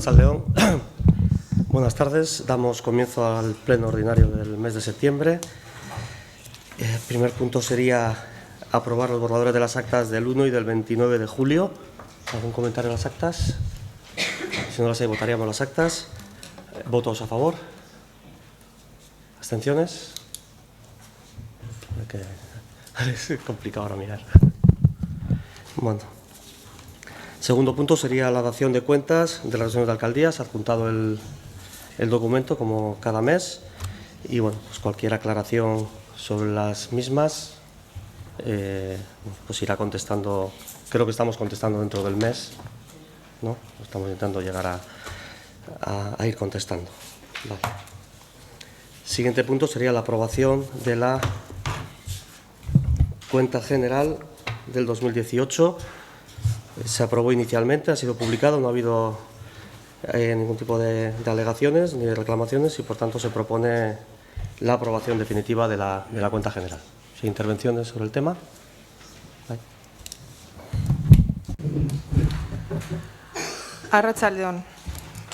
Arratsaldeon. Buenas tardes. Damos comienzo al pleno ordinario del mes de septiembre. El primer punto sería aprobar los borradores de las actas del 1 y del 29 de julio. ¿Algún comentario en las actas? Si no las hay, votaríamos las actas. ¿Votos a favor? ¿Abstenciones? Es complicado ahora mirar. Bueno. Segundo punto sería la dación de cuentas de las reuniones de alcaldías, adjuntado el documento como cada mes. Y bueno, pues cualquier aclaración sobre las mismas, pues irá contestando. Creo que estamos contestando dentro del mes, ¿no? Estamos intentando llegar a ir contestando. Vale. Siguiente punto sería la aprobación de la cuenta general del 2018. Se aprobó inicialmente, ha sido publicado, no ha habido ningún tipo de alegaciones ni de reclamaciones y, por tanto, se propone la aprobación definitiva de la cuenta general. ¿Hay intervenciones sobre el tema? Arratsaldeon.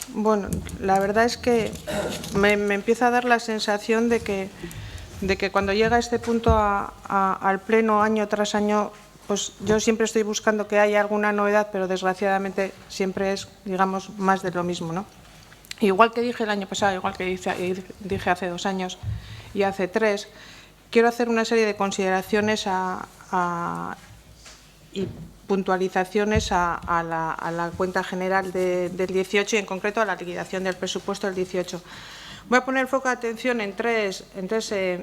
Bueno, la verdad es que me empieza a dar la sensación de que cuando llega este punto al Pleno año tras año, pues yo siempre estoy buscando que haya alguna novedad, pero desgraciadamente siempre es, digamos, más de lo mismo, ¿no? Igual que dije el año pasado, igual que dije hace 2 años y hace 3, quiero hacer una serie de consideraciones y puntualizaciones a la cuenta general del 18 y en concreto a la liquidación del presupuesto del 18. Voy a poner el foco de atención en tres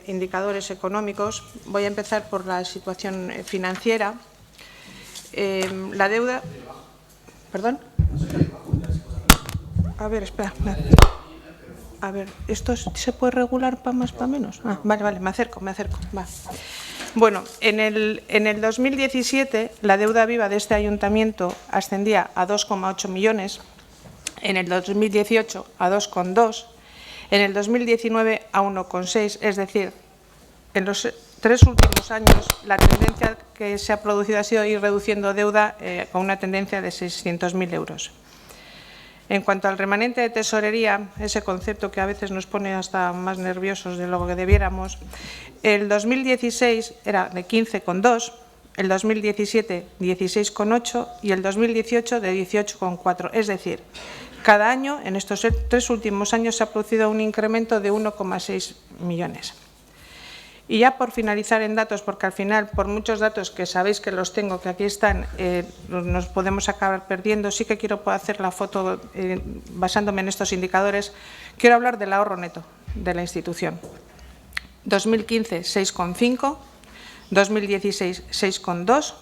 indicadores económicos. Voy a empezar por la situación financiera. La deuda... ¿Perdón? A ver, espera. A ver, ¿esto se puede regular para más, para menos? Ah, vale, me acerco. Va. Bueno, en el 2017 la deuda viva de este ayuntamiento ascendía a 2,8 millones, en el 2018 a 2,2, en el 2019 a 1,6, es decir, en los 3 últimos años la tendencia que se ha producido ha sido ir reduciendo deuda con una tendencia de 600.000 euros. En cuanto al remanente de tesorería, ese concepto que a veces nos pone hasta más nerviosos de lo que debiéramos, el 2016 era de 15,2, el 2017 16,8 y el 2018 de 18,4. Es decir, cada año, en estos 3 últimos años, se ha producido un incremento de 1,6 millones. Y ya por finalizar en datos, porque al final, por muchos datos que sabéis que los tengo, que aquí están, nos podemos acabar perdiendo, sí que quiero hacer la foto basándome en estos indicadores. Quiero hablar del ahorro neto de la institución. 2015, 6,5, 2016, 6,2,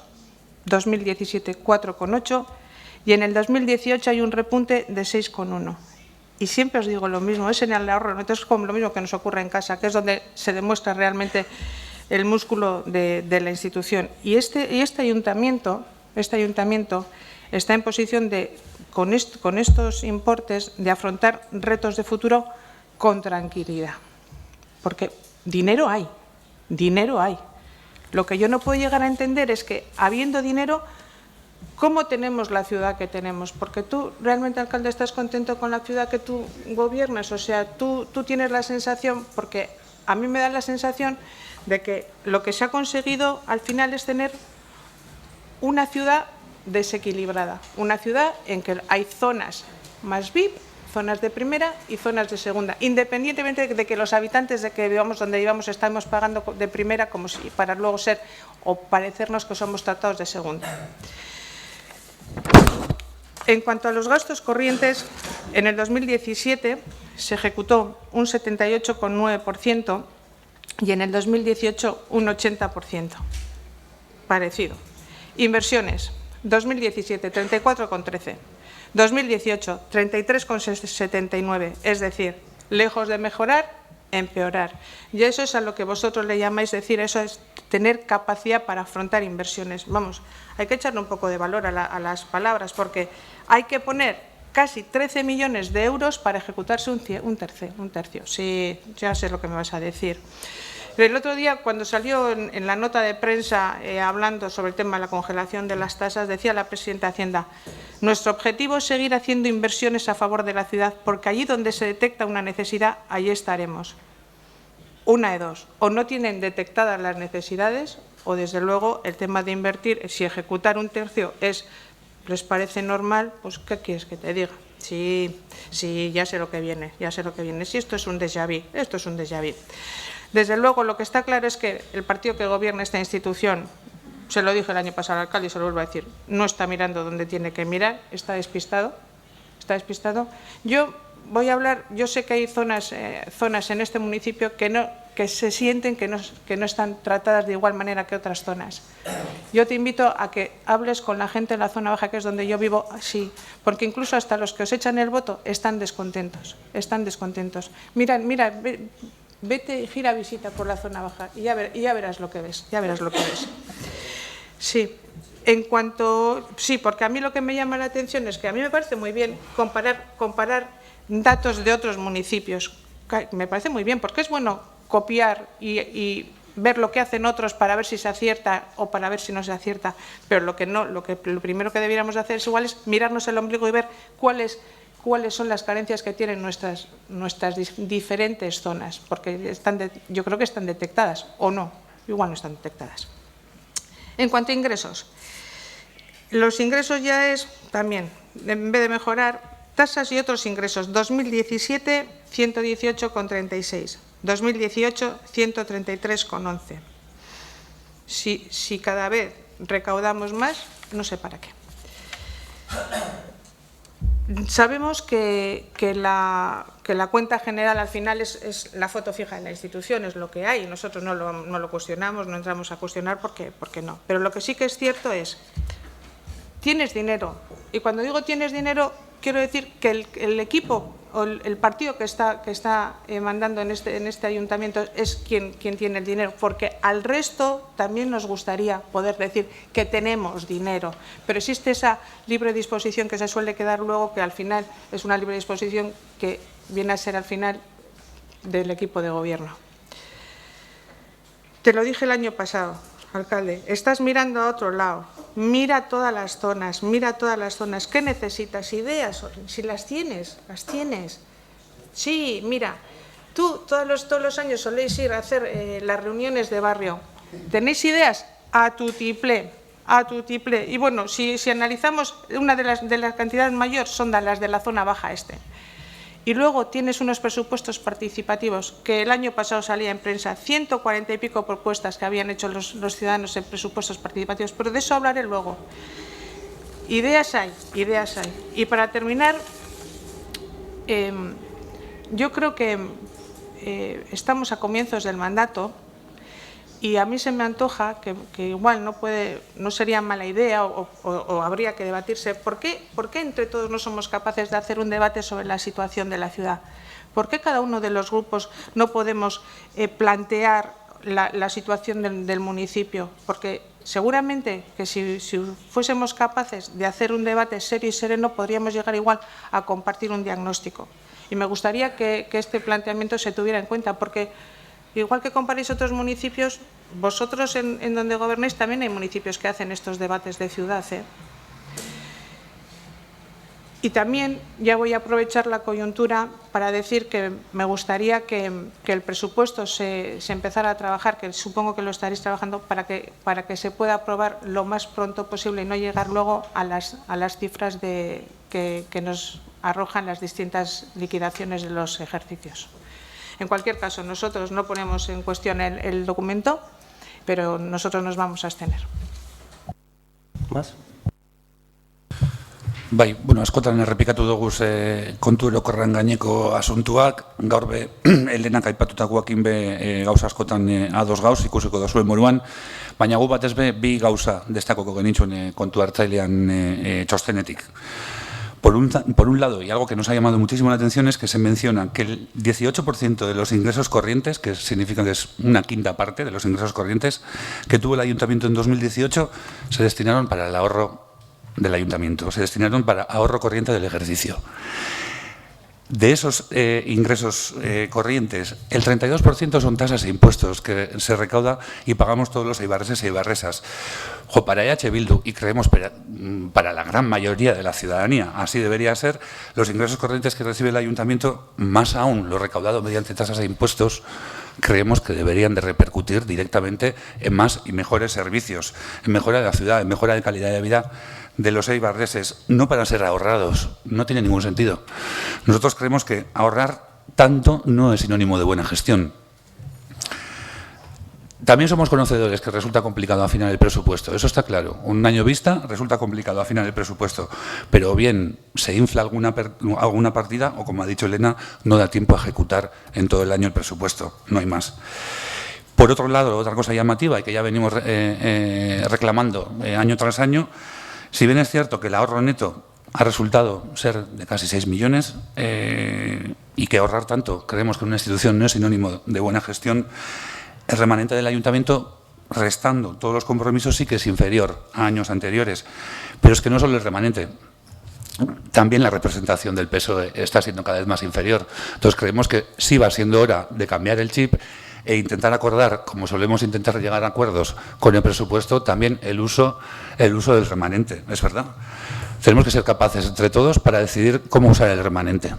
2017, 4,8 y en el 2018 hay un repunte de 6,1. Y siempre os digo lo mismo, es en el ahorro neto, es como lo mismo que nos ocurre en casa, que es donde se demuestra realmente el músculo de la institución. Y este ayuntamiento está en posición de, con estos importes, de afrontar retos de futuro con tranquilidad. Porque dinero hay. Lo que yo no puedo llegar a entender es que, habiendo dinero, ¿cómo tenemos la ciudad que tenemos? Porque tú, realmente, alcalde, ¿estás contento con la ciudad que tú gobiernas? O sea, tú tienes la sensación, porque a mí me da la sensación de que lo que se ha conseguido al final es tener una ciudad desequilibrada, una ciudad en que hay zonas más VIP, zonas de primera y zonas de segunda, independientemente de que los habitantes de que vivamos donde vivamos estamos pagando de primera como si para luego ser o parecernos que somos tratados de segunda. En cuanto a los gastos corrientes, en el 2017 se ejecutó un 78,9% y en el 2018 un 80%. Parecido. Inversiones, 2017 34,13, 2018 33,79, es decir, lejos de mejorar, empeorar. Y eso es a lo que vosotros le llamáis decir, eso es tener capacidad para afrontar inversiones. Vamos, hay que echarle un poco de valor a las palabras, porque hay que poner casi 13 millones de euros para ejecutarse un tercio. Sí, ya sé lo que me vas a decir. El otro día, cuando salió en la nota de prensa hablando sobre el tema de la congelación de las tasas, decía la presidenta de Hacienda: nuestro objetivo es seguir haciendo inversiones a favor de la ciudad, porque allí donde se detecta una necesidad, allí estaremos. Una de dos, o no tienen detectadas las necesidades, o desde luego el tema de invertir, si ejecutar un tercio les parece normal, pues ¿qué quieres que te diga? Sí, ya sé lo que viene, Si esto es un déjà vu, esto es un déjà vu. Desde luego, lo que está claro es que el partido que gobierna esta institución, se lo dije el año pasado al alcalde y se lo vuelvo a decir, no está mirando donde tiene que mirar, está despistado. Yo voy a hablar, yo sé que hay zonas en este municipio que se sienten que no están tratadas de igual manera que otras zonas. Yo te invito a que hables con la gente en la zona baja, que es donde yo vivo, sí, porque incluso hasta los que os echan el voto están descontentos. Mira, vete y gira visita por la zona baja y ya verás lo que ves, Sí. En cuanto, sí, porque a mí lo que me llama la atención es que a mí me parece muy bien comparar datos de otros municipios. Me parece muy bien, porque es bueno copiar y ver lo que hacen otros para ver si se acierta o para ver si no se acierta, pero lo primero que debiéramos hacer es igual es mirarnos el ombligo y ver cuáles son las carencias que tienen nuestras diferentes zonas, porque yo creo que están detectadas, o no, igual no están detectadas. En cuanto a ingresos, los ingresos ya es también, en vez de mejorar, tasas y otros ingresos. 2017, 118,36. 2018, 133,11. Si cada vez recaudamos más, no sé para qué. Sabemos que la cuenta general al final es la foto fija de la institución, es lo que hay. Nosotros no lo cuestionamos, no entramos a cuestionar porque no. Pero lo que sí que es cierto es, tienes dinero. Y cuando digo tienes dinero, quiero decir que el equipo o el partido que está mandando en este ayuntamiento es quien tiene el dinero, porque al resto también nos gustaría poder decir que tenemos dinero, pero existe esa libre disposición que se suele quedar luego, que al final es una libre disposición que viene a ser al final del equipo de gobierno. Te lo dije el año pasado, alcalde, estás mirando a otro lado, mira todas las zonas, ¿qué necesitas? Ideas, si las tienes, Sí, mira, tú todos los años soléis ir a hacer las reuniones de barrio, ¿tenéis ideas? A tutiplé. Y bueno, si analizamos, una de las cantidades mayores son las de la zona baja este. Y luego tienes unos presupuestos participativos que el año pasado salía en prensa, 140 y pico propuestas que habían hecho los ciudadanos en presupuestos participativos, pero de eso hablaré luego. Ideas hay. Y para terminar, yo creo que estamos a comienzos del mandato y a mí se me antoja que igual no sería mala idea o habría que debatirse ¿por qué entre todos no somos capaces de hacer un debate sobre la situación de la ciudad? ¿Por qué cada uno de los grupos no podemos plantear la situación del municipio? Porque seguramente que si fuésemos capaces de hacer un debate serio y sereno podríamos llegar igual a compartir un diagnóstico. Y me gustaría que este planteamiento se tuviera en cuenta, porque igual que comparáis otros municipios, vosotros en donde gobernáis también hay municipios que hacen estos debates de ciudad. Y también ya voy a aprovechar la coyuntura para decir que me gustaría que el presupuesto se empezara a trabajar, que supongo que lo estaréis trabajando, para que se pueda aprobar lo más pronto posible y no llegar luego a las cifras que nos arrojan las distintas liquidaciones de los ejercicios. En cualquier caso, nosotros no ponemos en cuestión el documento, pero nosotros nos vamos a abstener. ¿Más? Bai, askotan errepikatu dugu kontu orokorren gaineko asuntuak, gaur be, Elenak aipatutakoakin be gauza askotan ados gauz, ikusiko da zuen moruan, baina gu batez be, bi gauza destakoko genitzuen kontu hartzailean txostenetik. Por un lado, y algo que nos ha llamado muchísimo la atención, es que se menciona que el 18% de los ingresos corrientes, que significa que es una quinta parte de los ingresos corrientes que tuvo el Ayuntamiento en 2018, se destinaron para el ahorro del Ayuntamiento, se destinaron para ahorro corriente del ejercicio. De esos ingresos corrientes, el 32% son tasas e impuestos que se recauda y pagamos todos los eibarreses e eibarresas. Para EH Bildu, y creemos para la gran mayoría de la ciudadanía, así debería ser, los ingresos corrientes que recibe el ayuntamiento, más aún lo recaudado mediante tasas e impuestos, creemos que deberían de repercutir directamente en más y mejores servicios, en mejora de la ciudad, en mejora de calidad de vida de los eibarreses, no para ser ahorrados, no tiene ningún sentido. Nosotros creemos que ahorrar tanto no es sinónimo de buena gestión. También somos conocedores que resulta complicado afinar el presupuesto, eso está claro. Un año vista resulta complicado afinar el presupuesto, pero bien se infla alguna partida o, como ha dicho Elena, no da tiempo a ejecutar en todo el año el presupuesto, no hay más. Por otro lado, otra cosa llamativa y que ya venimos reclamando año tras año, si bien es cierto que el ahorro neto ha resultado ser de casi 6 millones y que ahorrar tanto creemos que una institución no es sinónimo de buena gestión, el remanente del ayuntamiento, restando todos los compromisos, sí que es inferior a años anteriores. Pero es que no solo el remanente, también la representación del PSOE está siendo cada vez más inferior. Entonces creemos que sí va siendo hora de cambiar el chip e intentar acordar, como solemos intentar llegar a acuerdos con el presupuesto, también el uso del remanente, es verdad. Tenemos que ser capaces entre todos para decidir cómo usar el remanente.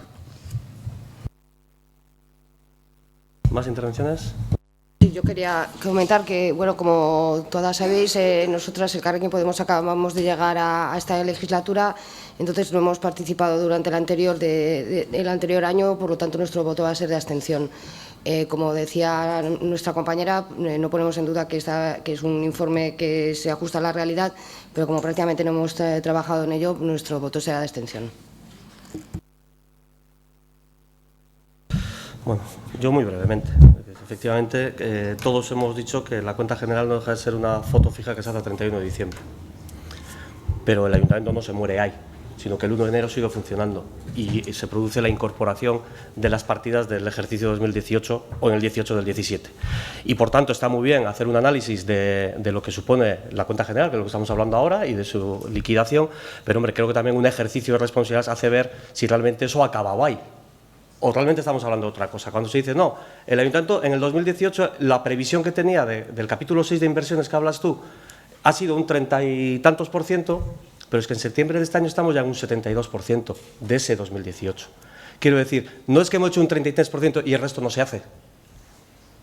¿Más intervenciones? Sí, yo quería comentar que, bueno, como todas sabéis, nosotras, Elkarrekin Podemos, acabamos de llegar a esta legislatura, entonces no hemos participado durante el anterior año, por lo tanto nuestro voto va a ser de abstención. Como decía nuestra compañera, no ponemos en duda que es un informe que se ajusta a la realidad, pero como prácticamente no hemos trabajado en ello, nuestro voto será de abstención. Bueno, yo muy brevemente. Efectivamente, todos hemos dicho que la cuenta general no deja de ser una foto fija que se hace el 31 de diciembre. Pero el ayuntamiento no se muere ahí, sino que el 1 de enero sigue funcionando y se produce la incorporación de las partidas del ejercicio 2018 o en el 18 del 17. Y por tanto está muy bien hacer un análisis de lo que supone la cuenta general, que es lo que estamos hablando ahora, y de su liquidación, pero hombre, creo que también un ejercicio de responsabilidad hace ver si realmente eso ha acabado ahí. O realmente estamos hablando de otra cosa. Cuando se dice, no, el ayuntamiento en el 2018, la previsión que tenía del capítulo 6 de inversiones que hablas tú, ha sido un 30 y tantos %, pero es que en septiembre de este año estamos ya en un 72% de ese 2018. Quiero decir, no es que hemos hecho un 33% y el resto no se hace.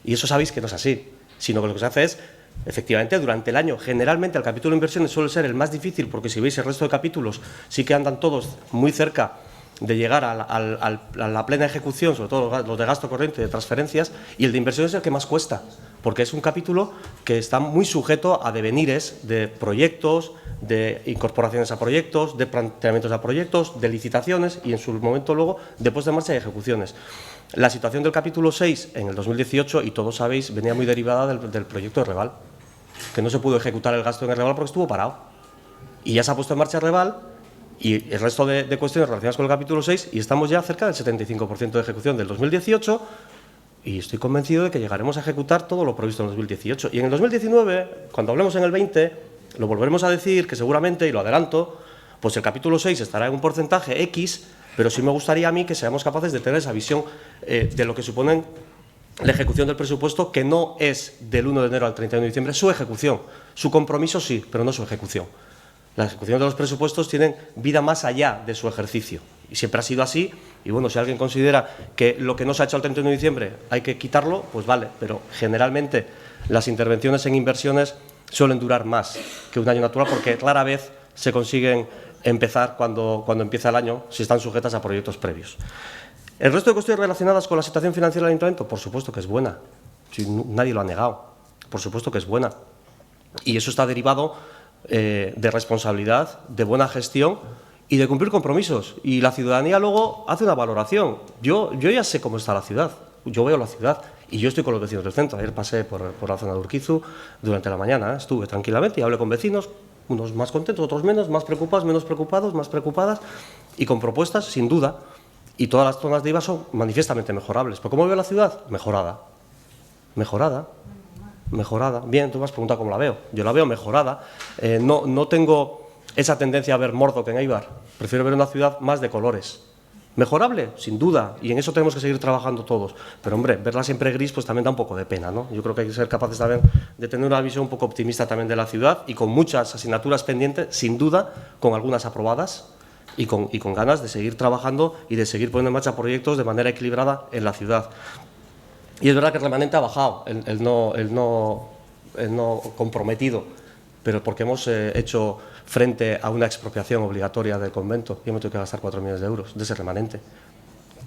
Y eso sabéis que no es así, sino que lo que se hace es, efectivamente, durante el año, generalmente el capítulo de inversiones suele ser el más difícil, porque si veis el resto de capítulos, sí que andan todos muy cerca de llegar a la plena ejecución, sobre todo los de gasto corriente, de transferencias, y el de inversión es el que más cuesta, porque es un capítulo que está muy sujeto a devenires de proyectos, de incorporaciones a proyectos, de planteamientos a proyectos, de licitaciones y en su momento luego de puesta en marcha y ejecuciones. La situación del capítulo 6 en el 2018, y todos sabéis, venía muy derivada del proyecto de Reval, que no se pudo ejecutar el gasto en el Reval porque estuvo parado. Y ya se ha puesto en marcha el Reval y el resto de cuestiones relacionadas con el capítulo 6 y estamos ya cerca del 75% de ejecución del 2018 y estoy convencido de que llegaremos a ejecutar todo lo previsto en el 2018. Y en el 2019, cuando hablemos en el 20, lo volveremos a decir que seguramente, y lo adelanto, pues el capítulo 6 estará en un porcentaje X, pero sí me gustaría a mí que seamos capaces de tener esa visión de lo que suponen la ejecución del presupuesto, que no es del 1 de enero al 31 de diciembre, su ejecución. Su compromiso sí, pero no su ejecución. La ejecución de los presupuestos tienen vida más allá de su ejercicio y siempre ha sido así. Y bueno, si alguien considera que lo que no se ha hecho al 31 de diciembre hay que quitarlo, pues vale, pero generalmente las intervenciones en inversiones suelen durar más que un año natural porque rara vez se consiguen empezar cuando empieza el año si están sujetas a proyectos previos. El resto de cuestiones relacionadas con la situación financiera del ayuntamiento, por supuesto que es buena, si nadie lo ha negado, por supuesto que es buena. Y eso está derivado de responsabilidad, de buena gestión y de cumplir compromisos. Y la ciudadanía luego hace una valoración. Yo ya sé cómo está la ciudad, yo veo la ciudad y yo estoy con los vecinos del centro. Ayer pasé por la zona de Urquizu durante la mañana, estuve tranquilamente y hablé con vecinos, unos más contentos, otros menos, más preocupados, menos preocupados, más preocupadas y con propuestas, sin duda. Y todas las zonas de IVA son manifiestamente mejorables. ¿Pero cómo veo la ciudad? Mejorada. Mejorada. Mejorada. Bien, tú me has preguntado cómo la veo. Yo la veo mejorada. No tengo esa tendencia a ver Mordor en Eibar. Prefiero ver una ciudad más de colores, ¿Mejorable? Sin duda, y en eso tenemos que seguir trabajando todos. Pero, hombre, verla siempre gris pues también da un poco de pena, ¿no? Yo creo que hay que ser capaces también de tener una visión un poco optimista también de la ciudad y con muchas asignaturas pendientes, sin duda, con algunas aprobadas y con ganas de seguir trabajando y de seguir poniendo en marcha proyectos de manera equilibrada en la ciudad. Y es verdad que el remanente ha bajado, el no comprometido, pero porque hemos hecho frente a una expropiación obligatoria del convento y hemos tenido que gastar 4 millones de euros de ese remanente.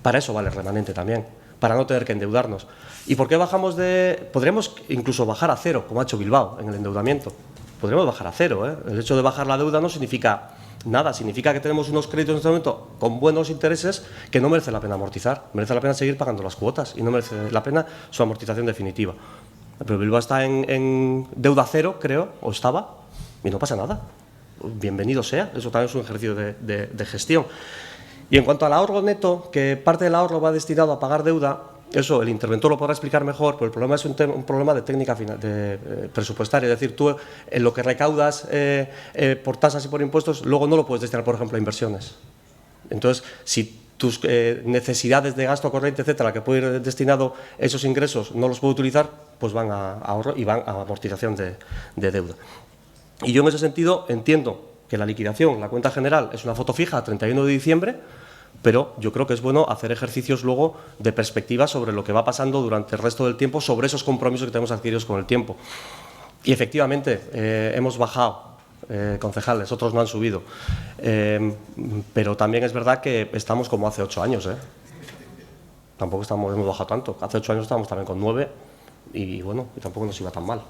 Para eso vale el remanente también, para no tener que endeudarnos. ¿Y por qué bajamos de...? Podríamos incluso bajar a cero, como ha hecho Bilbao en el endeudamiento. Podríamos bajar a cero, ¿eh? El hecho de bajar la deuda no significa nada, significa que tenemos unos créditos en este momento con buenos intereses que no merece la pena amortizar, merece la pena seguir pagando las cuotas y no merece la pena su amortización definitiva. Pero Bilbao está en deuda cero, creo, o estaba, y no pasa nada. Bienvenido sea, eso también es un ejercicio de gestión. Y en cuanto al ahorro neto, que parte del ahorro va destinado a pagar deuda, eso el interventor lo podrá explicar mejor, pero el problema es un problema de técnica presupuestaria, es decir, tú en lo que recaudas por tasas y por impuestos, luego no lo puedes destinar, por ejemplo, a inversiones. Entonces, si tus necesidades de gasto corriente, etcétera, que puede ir destinado a esos ingresos, no los puedo utilizar, pues van a ahorro y van a amortización de deuda. Y yo en ese sentido entiendo que la liquidación, la cuenta general, es una foto fija a 31 de diciembre, pero yo creo que es bueno hacer ejercicios luego de perspectiva sobre lo que va pasando durante el resto del tiempo, sobre esos compromisos que tenemos adquiridos con el tiempo. Y efectivamente, hemos bajado concejales, otros no han subido, pero también es verdad que estamos como hace 8 años, tampoco hemos bajado tanto, hace 8 años estábamos también con 9 y bueno, y tampoco nos iba tan mal.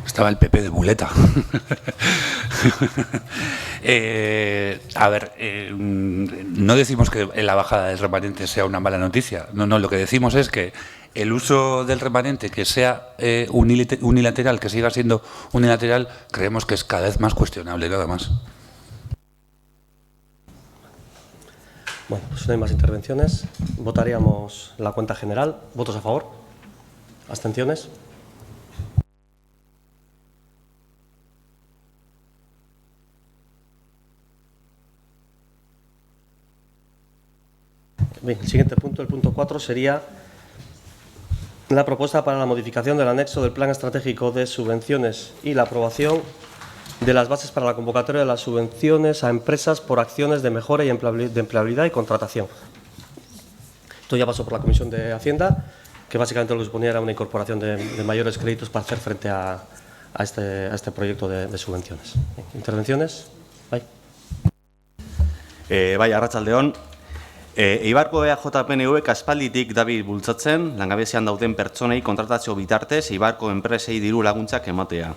Estaba el PP de muleta. A ver, no decimos que la bajada del remanente sea una mala noticia. No, lo que decimos es que el uso del remanente que sea unilateral, que siga siendo unilateral, creemos que es cada vez más cuestionable, nada más. Bueno, pues no hay más intervenciones. Votaríamos la cuenta general. ¿Votos a favor? ¿Abstenciones? Bien, el siguiente punto, el punto 4, sería la propuesta para la modificación del anexo del Plan Estratégico de Subvenciones y la aprobación de las bases para la convocatoria de las subvenciones a empresas por acciones de mejora y de empleabilidad y contratación. Esto ya pasó por la Comisión de Hacienda, que básicamente lo que suponía era una incorporación de mayores créditos para hacer frente a este proyecto de subvenciones. ¿Intervenciones? Bai. Bai, arratsaldeon. Eibarko EAJ-PNV aspalditik dabil bultzatzen, langabezian dauden pertsonei kontratazio bitartez Eibarko enpresei diru laguntzak ematea.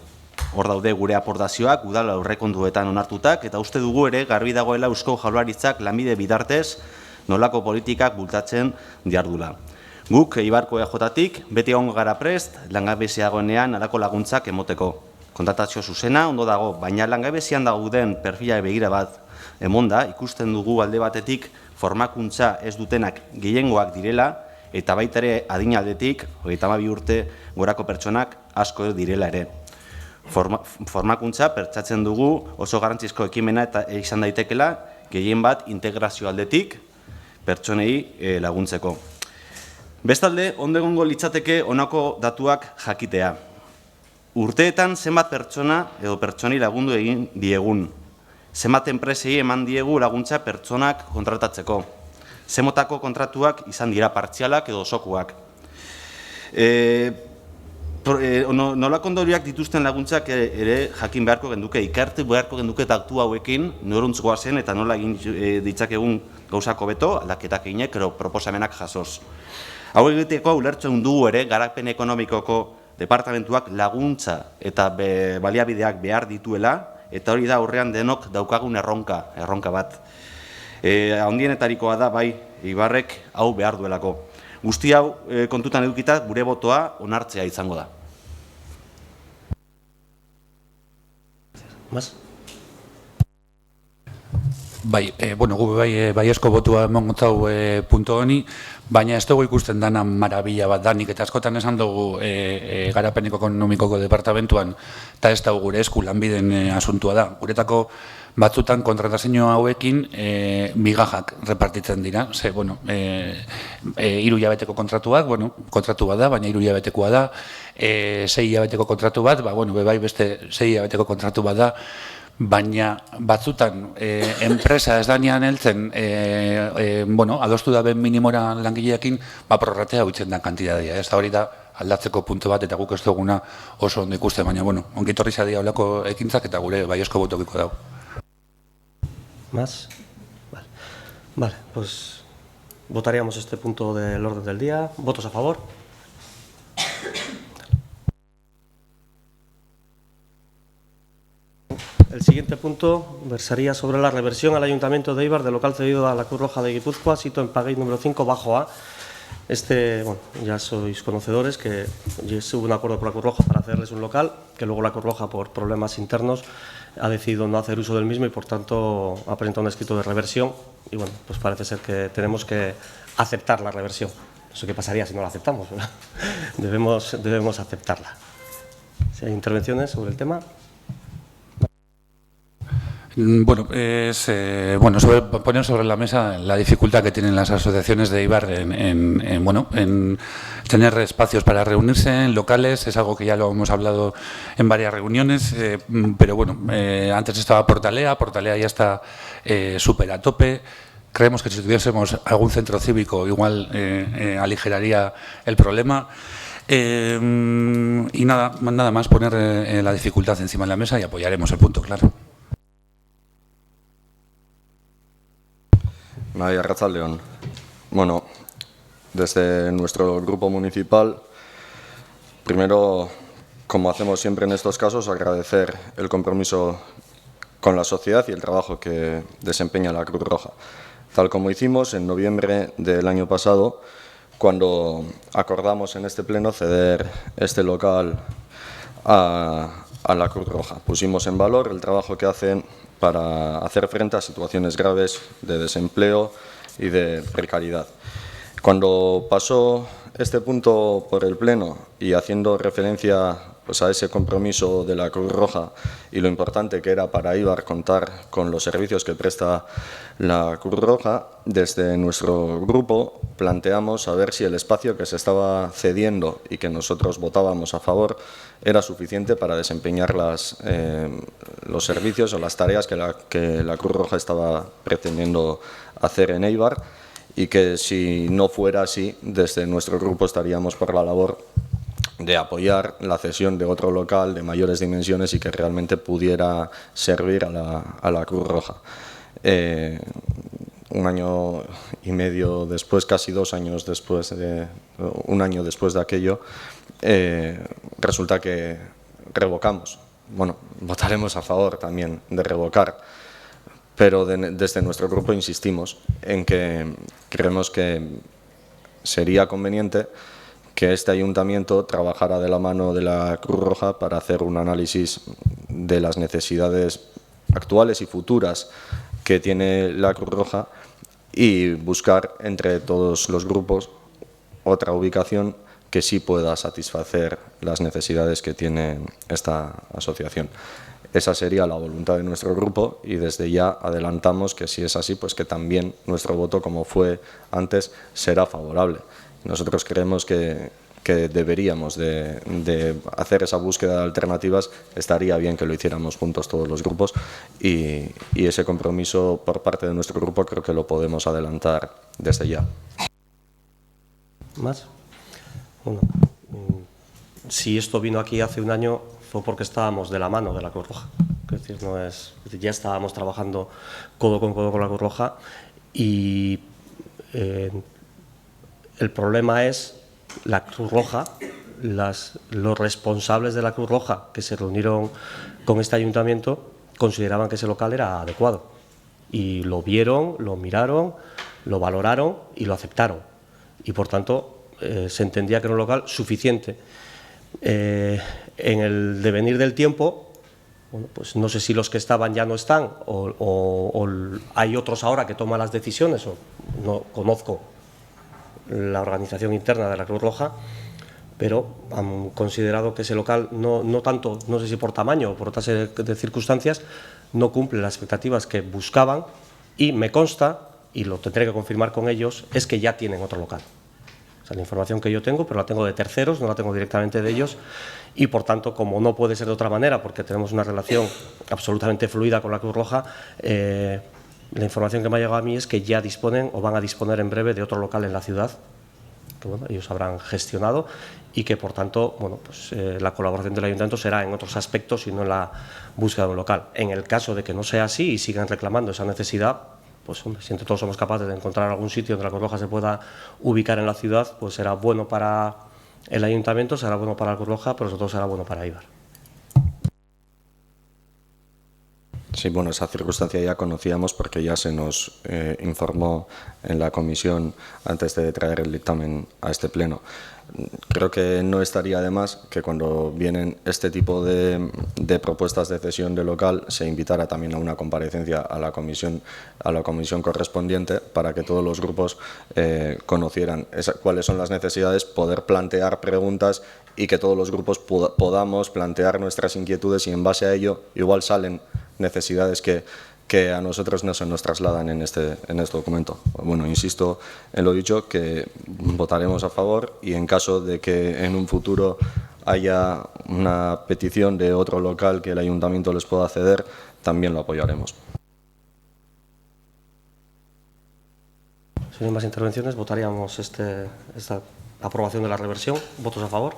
Hor daude gure aportazioak udal aurrekontuetan onartutak eta uste dugu ere garbi dagoela Eusko Jaurlaritzak lanbide bitartez nolako politikak bultzatzen jardula. Guk Eibarko EAJ-tik beti egongo gara prest langabeziagoenean halako laguntzak emoteko. Kontratazio zuzena ondo dago, baina langabezian dauden perfila begira bat emonda ikusten dugu alde batetik formakuntza ez dutenak gehiengoak direla eta baita ere adinaldetik 32 urte gorako pertsonak asko direla ere. Formakuntza pertsatzen dugu oso garrantzizko ekimena eta izan daitekela gehien bat integrazio aldetik pertsonei laguntzeko. Bestalde, ondo egongo litzateke honako datuak jakitea. Urteetan zenbat pertsona edo pertsonei lagundu egin diegun. Zenbat enpresei eman diegu laguntza pertsonak kontratatzeko. Zemotako kontratuak izan dira partzialak edo osokoak. Nolako ondorioak dituzten laguntzak ere jakin beharko genduke, ikertu beharko genduke datu hauekin, noruntz goazen eta nola egin ditzakegun gauzako beto, aldaketak eginek, ero proposamenak jasoz. Hau egiteko ulertzen dugu ere, garapen ekonomikoko departamentuak laguntza eta baliabideak behar dituela, eta hori da aurrean denok daukagun erronka bat. Handienetarikoa da, bai, Eibarrek hau behar duelako. Guzti hau kontutan edukita gure botoa onartzea izango da. Bai, bueno, gu baiezko botua emongotzau punto honi, baina ez dugu ikusten dana marabila bat danik, eta askotan esan dugu garapen ekonomikoko departamentuan, eta ez dugu gure esku lanbiden asuntua da. Guretako batzutan kontratazio hauekin migajak repartitzen dira. Ze, bueno, 3 hilabeteko kontratuak, bueno, kontratu bat da, baina 3 hilabetekoa da, 6 hilabeteko kontratu bat, bueno, bai beste 6 hilabeteko kontratu bat da, baina batzutan enpresa ez danean heltzen bueno, adostu da ben minimora langileekin, prorratea huitzen da kantitatea. Ez da hori da aldatzeko puntu bat, eta guk ez duguna oso ondo ikuste, baina, bueno, ongitorri zadia olako ekintzak eta gure baiezko botokiko dago. ¿Más? Vale. Vale, pues votaríamos este punto del orden del día. ¿Votos a favor? El siguiente punto versaría sobre la reversión al Ayuntamiento de Eibar del local cedido a la Cruz Roja de Guipúzcoa, sito en Paguey número 5, bajo A. Bueno, ya sois conocedores que hubo un acuerdo con la Cruz Roja para hacerles un local, que luego la Cruz Roja, por problemas internos, ha decidido no hacer uso del mismo y, por tanto, ha presentado un escrito de reversión. Y, bueno, pues parece ser que tenemos que aceptar la reversión. No sé qué pasaría si no la aceptamos, ¿verdad? Debemos aceptarla. Si hay intervenciones sobre el tema. Bueno, es poner sobre la mesa la dificultad que tienen las asociaciones de Eibar en tener espacios para reunirse en locales. Es algo que ya lo hemos hablado en varias reuniones, pero bueno, antes estaba Portalea ya está súper a tope. Creemos que si tuviésemos algún centro cívico igual aligeraría el problema. Y nada más poner la dificultad encima de la mesa y apoyaremos el punto, claro. María Arratsaldeon. Bueno, desde nuestro grupo municipal, primero, como hacemos siempre en estos casos, agradecer el compromiso con la sociedad y el trabajo que desempeña la Cruz Roja. Tal como hicimos en noviembre del año pasado, cuando acordamos en este pleno ceder este local a la Cruz Roja. Pusimos en valor el trabajo que hacen para hacer frente a situaciones graves de desempleo y de precariedad. Cuando pasó este punto por el Pleno y haciendo referencia pues, a ese compromiso de la Cruz Roja y lo importante que era para Eibar contar con los servicios que presta la Cruz Roja, desde nuestro grupo planteamos a ver si el espacio que se estaba cediendo y que nosotros votábamos a favor era suficiente para desempeñar los servicios o las tareas que la Cruz Roja estaba pretendiendo hacer en Eibar, y que si no fuera así, desde nuestro grupo estaríamos por la labor de apoyar la cesión de otro local de mayores dimensiones y que realmente pudiera servir a la Cruz Roja. 1 año y medio después, casi 2 años después, 1 año después de aquello, resulta que revocamos. Bueno, votaremos a favor también de revocar, pero desde nuestro grupo insistimos en que creemos que sería conveniente que este ayuntamiento trabajara de la mano de la Cruz Roja para hacer un análisis de las necesidades actuales y futuras que tiene la Cruz Roja y buscar entre todos los grupos otra ubicación que sí pueda satisfacer las necesidades que tiene esta asociación. Esa sería la voluntad de nuestro grupo y desde ya adelantamos que si es así, pues que también nuestro voto, como fue antes, será favorable. Nosotros creemos que deberíamos de hacer esa búsqueda de alternativas. Estaría bien que lo hiciéramos juntos todos los grupos y ese compromiso por parte de nuestro grupo creo que lo podemos adelantar desde ya. ¿Más? Bueno, si esto vino aquí hace 1 año fue porque estábamos de la mano de la Cruz Roja. Es decir, ya estábamos trabajando codo con la Cruz Roja y el problema es la Cruz Roja, los responsables de la Cruz Roja que se reunieron con este ayuntamiento consideraban que ese local era adecuado y lo vieron, lo miraron, lo valoraron y lo aceptaron y por tanto se entendía que era un local suficiente. En el devenir del tiempo, bueno, pues no sé si los que estaban ya no están o hay otros ahora que toman las decisiones, o no conozco la organización interna de la Cruz Roja, pero han considerado que ese local no tanto, no sé si por tamaño o por otras serie de circunstancias, no cumple las expectativas que buscaban, y me consta, y lo tendré que confirmar con ellos, es que ya tienen otro local. O sea, la información que yo tengo, pero la tengo de terceros, no la tengo directamente de ellos, y por tanto, como no puede ser de otra manera, porque tenemos una relación absolutamente fluida con la Cruz Roja, la información que me ha llegado a mí es que ya disponen o van a disponer en breve de otro local en la ciudad, que bueno, ellos habrán gestionado, y que por tanto, bueno, pues la colaboración del Ayuntamiento será en otros aspectos y no en la búsqueda de un local. En el caso de que no sea así y sigan reclamando esa necesidad, pues hombre, si entre todos somos capaces de encontrar algún sitio donde la Cruz Roja se pueda ubicar en la ciudad, pues será bueno para el Ayuntamiento, será bueno para la Cruz Roja, pero sobre todo será bueno para Eibar. Sí, bueno, esa circunstancia ya conocíamos porque ya se nos informó en la comisión antes de traer el dictamen a este pleno. Creo que no estaría de más que cuando vienen este tipo de propuestas de cesión de local se invitara también a una comparecencia a la comisión correspondiente para que todos los grupos conocieran cuáles son las necesidades, poder plantear preguntas y que todos los grupos podamos plantear nuestras inquietudes, y en base a ello igual salen necesidades que a nosotros no se nos trasladan en este documento. Bueno, insisto en lo dicho, que votaremos a favor, y en caso de que en un futuro haya una petición de otro local que el Ayuntamiento les pueda ceder, también lo apoyaremos. Si no hay más intervenciones, votaríamos esta aprobación de la reversión. ¿Votos a favor?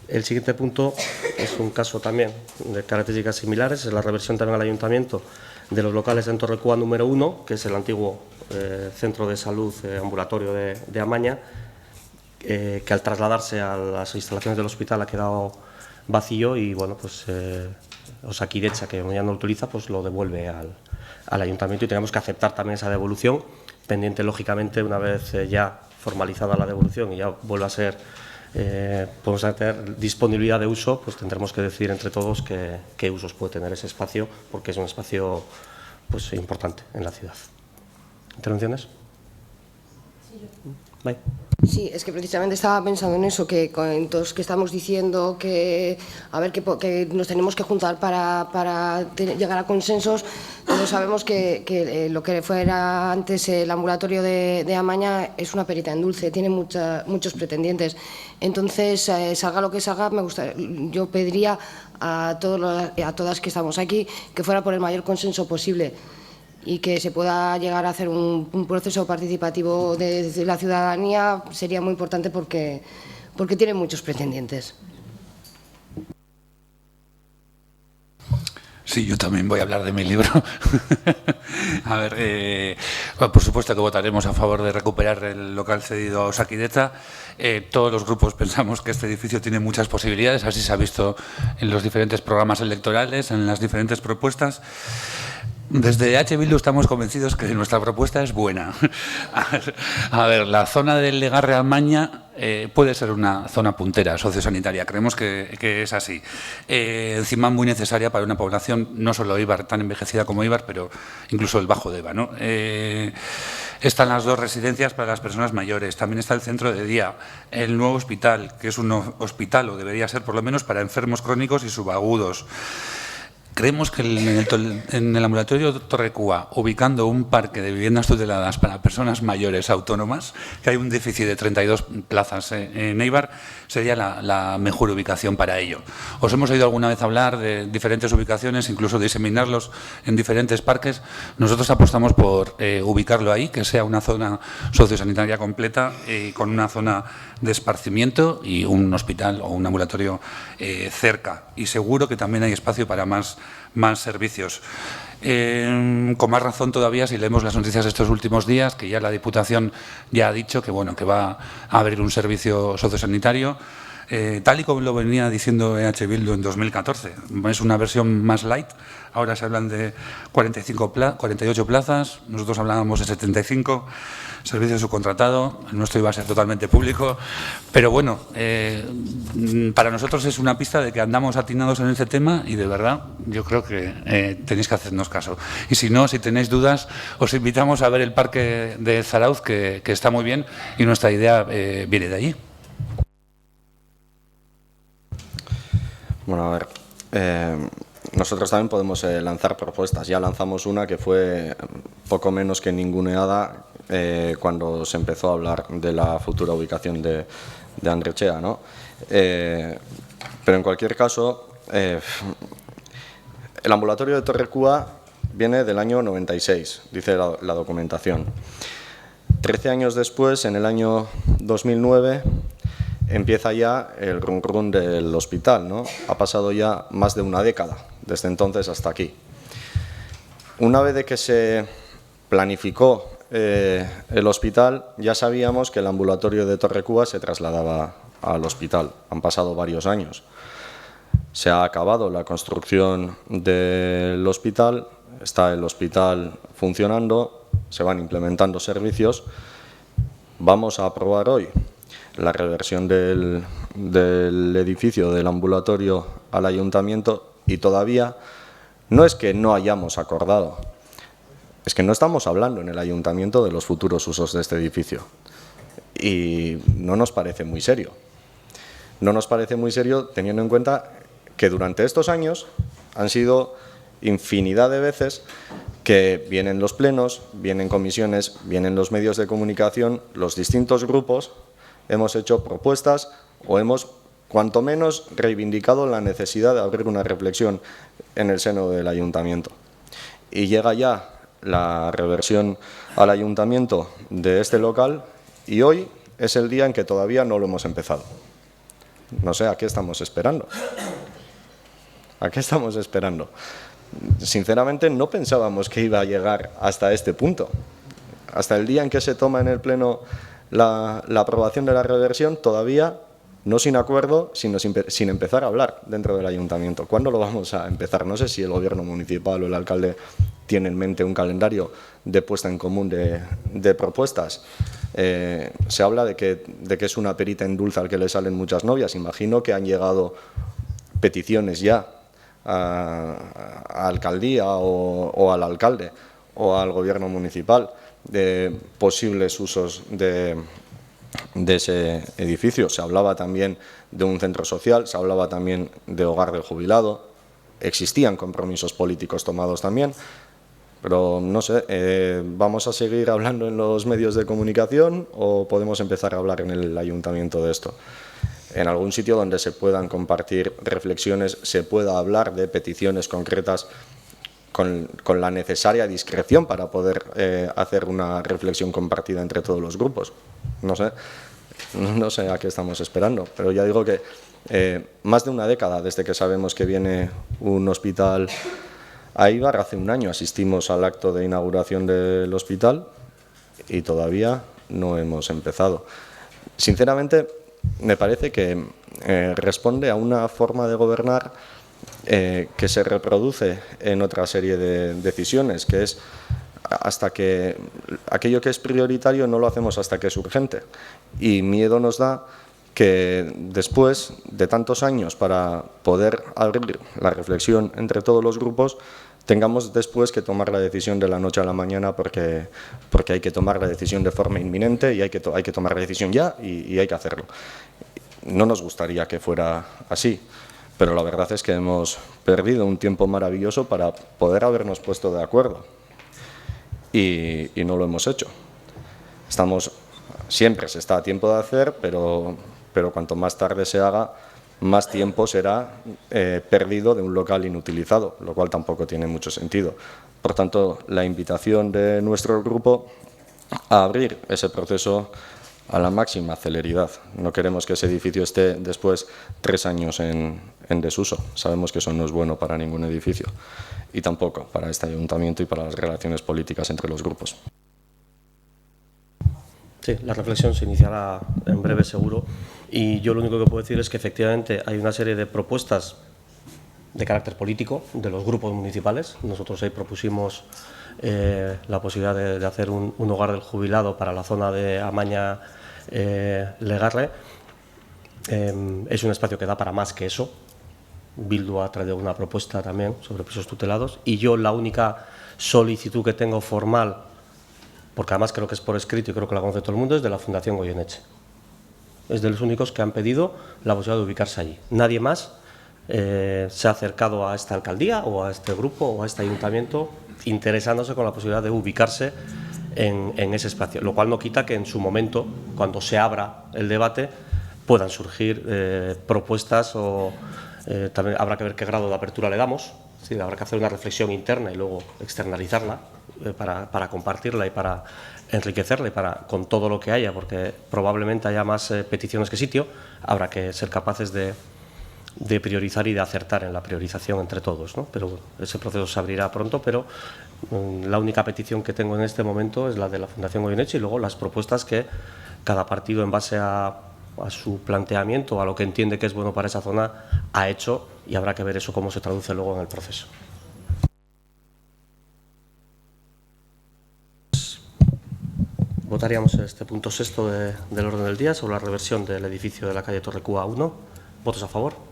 El siguiente punto es un caso también de características similares, es la reversión también al Ayuntamiento de los locales en Torrecúa número 1, que es el antiguo centro de salud ambulatorio de Amaña, que al trasladarse a las instalaciones del hospital ha quedado vacío, y bueno, pues Osakidetza, que ya no lo utiliza, pues lo devuelve al Ayuntamiento, y tenemos que aceptar también esa devolución, pendiente lógicamente, una vez ya formalizada la devolución y ya vuelve a ser podemos tener disponibilidad de uso, pues tendremos que decidir entre todos qué usos puede tener ese espacio, porque es un espacio pues importante en la ciudad. ¿Intervenciones? Bye. Sí, es que precisamente estaba pensando en eso, que con todos que estamos diciendo que a ver que nos tenemos que juntar para llegar a consensos. Todos sabemos que lo que fuera antes el ambulatorio de Amaña es una perita en dulce, tiene muchos pretendientes. Entonces, salga lo que salga, yo pediría a todas que estamos aquí que fuera por el mayor consenso posible, y que se pueda llegar a hacer un proceso participativo de la ciudadanía sería muy importante porque tiene muchos pretendientes. Sí, yo también voy a hablar de mi libro. A ver, por supuesto que votaremos a favor de recuperar el local cedido a Osakidetza. Todos los grupos pensamos que este edificio tiene muchas posibilidades, así se ha visto en los diferentes programas electorales, en las diferentes propuestas. Desde H. Bildu estamos convencidos que nuestra propuesta es buena. A ver, la zona del Legarre-Amaña puede ser una zona puntera sociosanitaria, creemos que es así. Encima muy necesaria para una población, no solo Eibar, tan envejecida como Eibar, pero incluso el Bajo Deba, ¿no? Están las dos residencias para las personas mayores, también está el centro de día, el nuevo hospital, que es un hospital, o debería ser por lo menos, para enfermos crónicos y subagudos. Creemos que en el ambulatorio Torrecúa, ubicando un parque de viviendas tuteladas para personas mayores autónomas, que hay un déficit de 32 plazas en Eibar, sería la mejor ubicación para ello. Os hemos oído alguna vez hablar de diferentes ubicaciones, incluso diseminarlos en diferentes parques. Nosotros apostamos por ubicarlo ahí, que sea una zona sociosanitaria completa, con una zona de esparcimiento y un hospital o un ambulatorio cerca. Y seguro que también hay espacio para más servicios. Con más razón todavía si leemos las noticias de estos últimos días, que ya la Diputación ya ha dicho que, bueno, que va a abrir un servicio sociosanitario. Tal y como lo venía diciendo EH Bildu en 2014, es una versión más light. Ahora se hablan de 48 plazas, nosotros hablábamos de 75, servicio subcontratado, el nuestro iba a ser totalmente público, pero bueno, para nosotros es una pista de que andamos atinados en este tema y de verdad yo creo que tenéis que hacernos caso. Y si no, si tenéis dudas, os invitamos a ver el parque de Zarauz, que está muy bien y nuestra idea viene de allí. Bueno, a ver, nosotros también podemos lanzar propuestas. Ya lanzamos una que fue poco menos que ninguneada cuando se empezó a hablar de la futura ubicación de Andrechea, ¿no? Pero en cualquier caso, el ambulatorio de Torrecúa viene del año 96, dice la documentación. 13 años después, en el año 2009, empieza ya el run del hospital, ¿no? Ha pasado ya más de una década, desde entonces hasta aquí. Una vez de que se planificó el hospital, ya sabíamos que el ambulatorio de Torrecúa se trasladaba al hospital. Han pasado varios años. Se ha acabado la construcción del hospital, está el hospital funcionando, se van implementando servicios. Vamos a aprobar hoy la reversión del edificio del ambulatorio al ayuntamiento y todavía no es que no hayamos acordado, es que no estamos hablando en el ayuntamiento de los futuros usos de este edificio y no nos parece muy serio. No nos parece muy serio teniendo en cuenta que durante estos años han sido infinidad de veces que vienen los plenos, vienen comisiones, vienen los medios de comunicación, los distintos grupos. Hemos hecho propuestas o hemos, cuanto menos, reivindicado la necesidad de abrir una reflexión en el seno del ayuntamiento. Y llega ya la reversión al ayuntamiento de este local y hoy es el día en que todavía no lo hemos empezado. No sé, ¿a qué estamos esperando? ¿A qué estamos esperando? Sinceramente, no pensábamos que iba a llegar hasta este punto. Hasta el día en que se toma en el pleno la aprobación de la reversión, todavía no sin acuerdo, sino sin empezar a hablar dentro del ayuntamiento. ¿Cuándo lo vamos a empezar? No sé si el gobierno municipal o el alcalde tiene en mente un calendario de puesta en común de propuestas. Se habla de que es una perita en dulce al que le salen muchas novias. Imagino que han llegado peticiones ya a alcaldía o al alcalde o al gobierno municipal de posibles usos de ese edificio. Se hablaba también de un centro social, se hablaba también de hogar del jubilado, existían compromisos políticos tomados también, pero no sé, ¿vamos a seguir hablando en los medios de comunicación o podemos empezar a hablar en el ayuntamiento de esto? En algún sitio donde se puedan compartir reflexiones, se pueda hablar de peticiones concretas con la necesaria discreción para poder hacer una reflexión compartida entre todos los grupos. No sé a qué estamos esperando, pero ya digo que más de una década desde que sabemos que viene un hospital a Eibar. Hace un año asistimos al acto de inauguración del hospital y todavía no hemos empezado. Sinceramente, me parece que responde a una forma de gobernar que se reproduce en otra serie de decisiones, que es hasta que aquello que es prioritario no lo hacemos hasta que es urgente. Y miedo nos da que después de tantos años para poder abrir la reflexión entre todos los grupos, tengamos después que tomar la decisión de la noche a la mañana porque hay que tomar la decisión de forma inminente y hay que tomar la decisión ya y hay que hacerlo. No nos gustaría que fuera así, pero la verdad es que hemos perdido un tiempo maravilloso para poder habernos puesto de acuerdo y no lo hemos hecho. Siempre se está a tiempo de hacer, pero cuanto más tarde se haga, más tiempo será perdido de un local inutilizado, lo cual tampoco tiene mucho sentido. Por tanto, la invitación de nuestro grupo a abrir ese proceso a la máxima celeridad. No queremos que ese edificio esté después 3 años en desuso. Sabemos que eso no es bueno para ningún edificio y tampoco para este ayuntamiento y para las relaciones políticas entre los grupos. Sí, la reflexión se iniciará en breve seguro. Y yo lo único que puedo decir es que efectivamente hay una serie de propuestas de carácter político de los grupos municipales. Nosotros ahí propusimos la posibilidad de hacer un hogar del jubilado para la zona de Amaña Legarre. Es un espacio que da para más que eso. Bildu ha traído una propuesta también sobre pisos tutelados y yo la única solicitud que tengo formal, porque además creo que es por escrito y creo que la conoce todo el mundo, es de la Fundación Goyeneche. Es de los únicos que han pedido la posibilidad de ubicarse allí. Nadie más se ha acercado a esta alcaldía o a este grupo o a este ayuntamiento interesándose con la posibilidad de ubicarse en ese espacio, lo cual no quita que en su momento, cuando se abra el debate, puedan surgir propuestas o también habrá que ver qué grado de apertura le damos. Sí, habrá que hacer una reflexión interna y luego externalizarla para compartirla y para enriquecerla y con todo lo que haya, porque probablemente haya más peticiones que sitio. Habrá que ser capaces de priorizar y de acertar en la priorización entre todos, ¿no? Pero bueno, ese proceso se abrirá pronto, pero la única petición que tengo en este momento es la de la Fundación Goyeneche y luego las propuestas que cada partido, en base a su planteamiento, a lo que entiende que es bueno para esa zona, ha hecho, y habrá que ver eso cómo se traduce luego en el proceso. Votaríamos este punto sexto del orden del día sobre la reversión del edificio de la calle Torrecúa 1. ¿Votos a favor?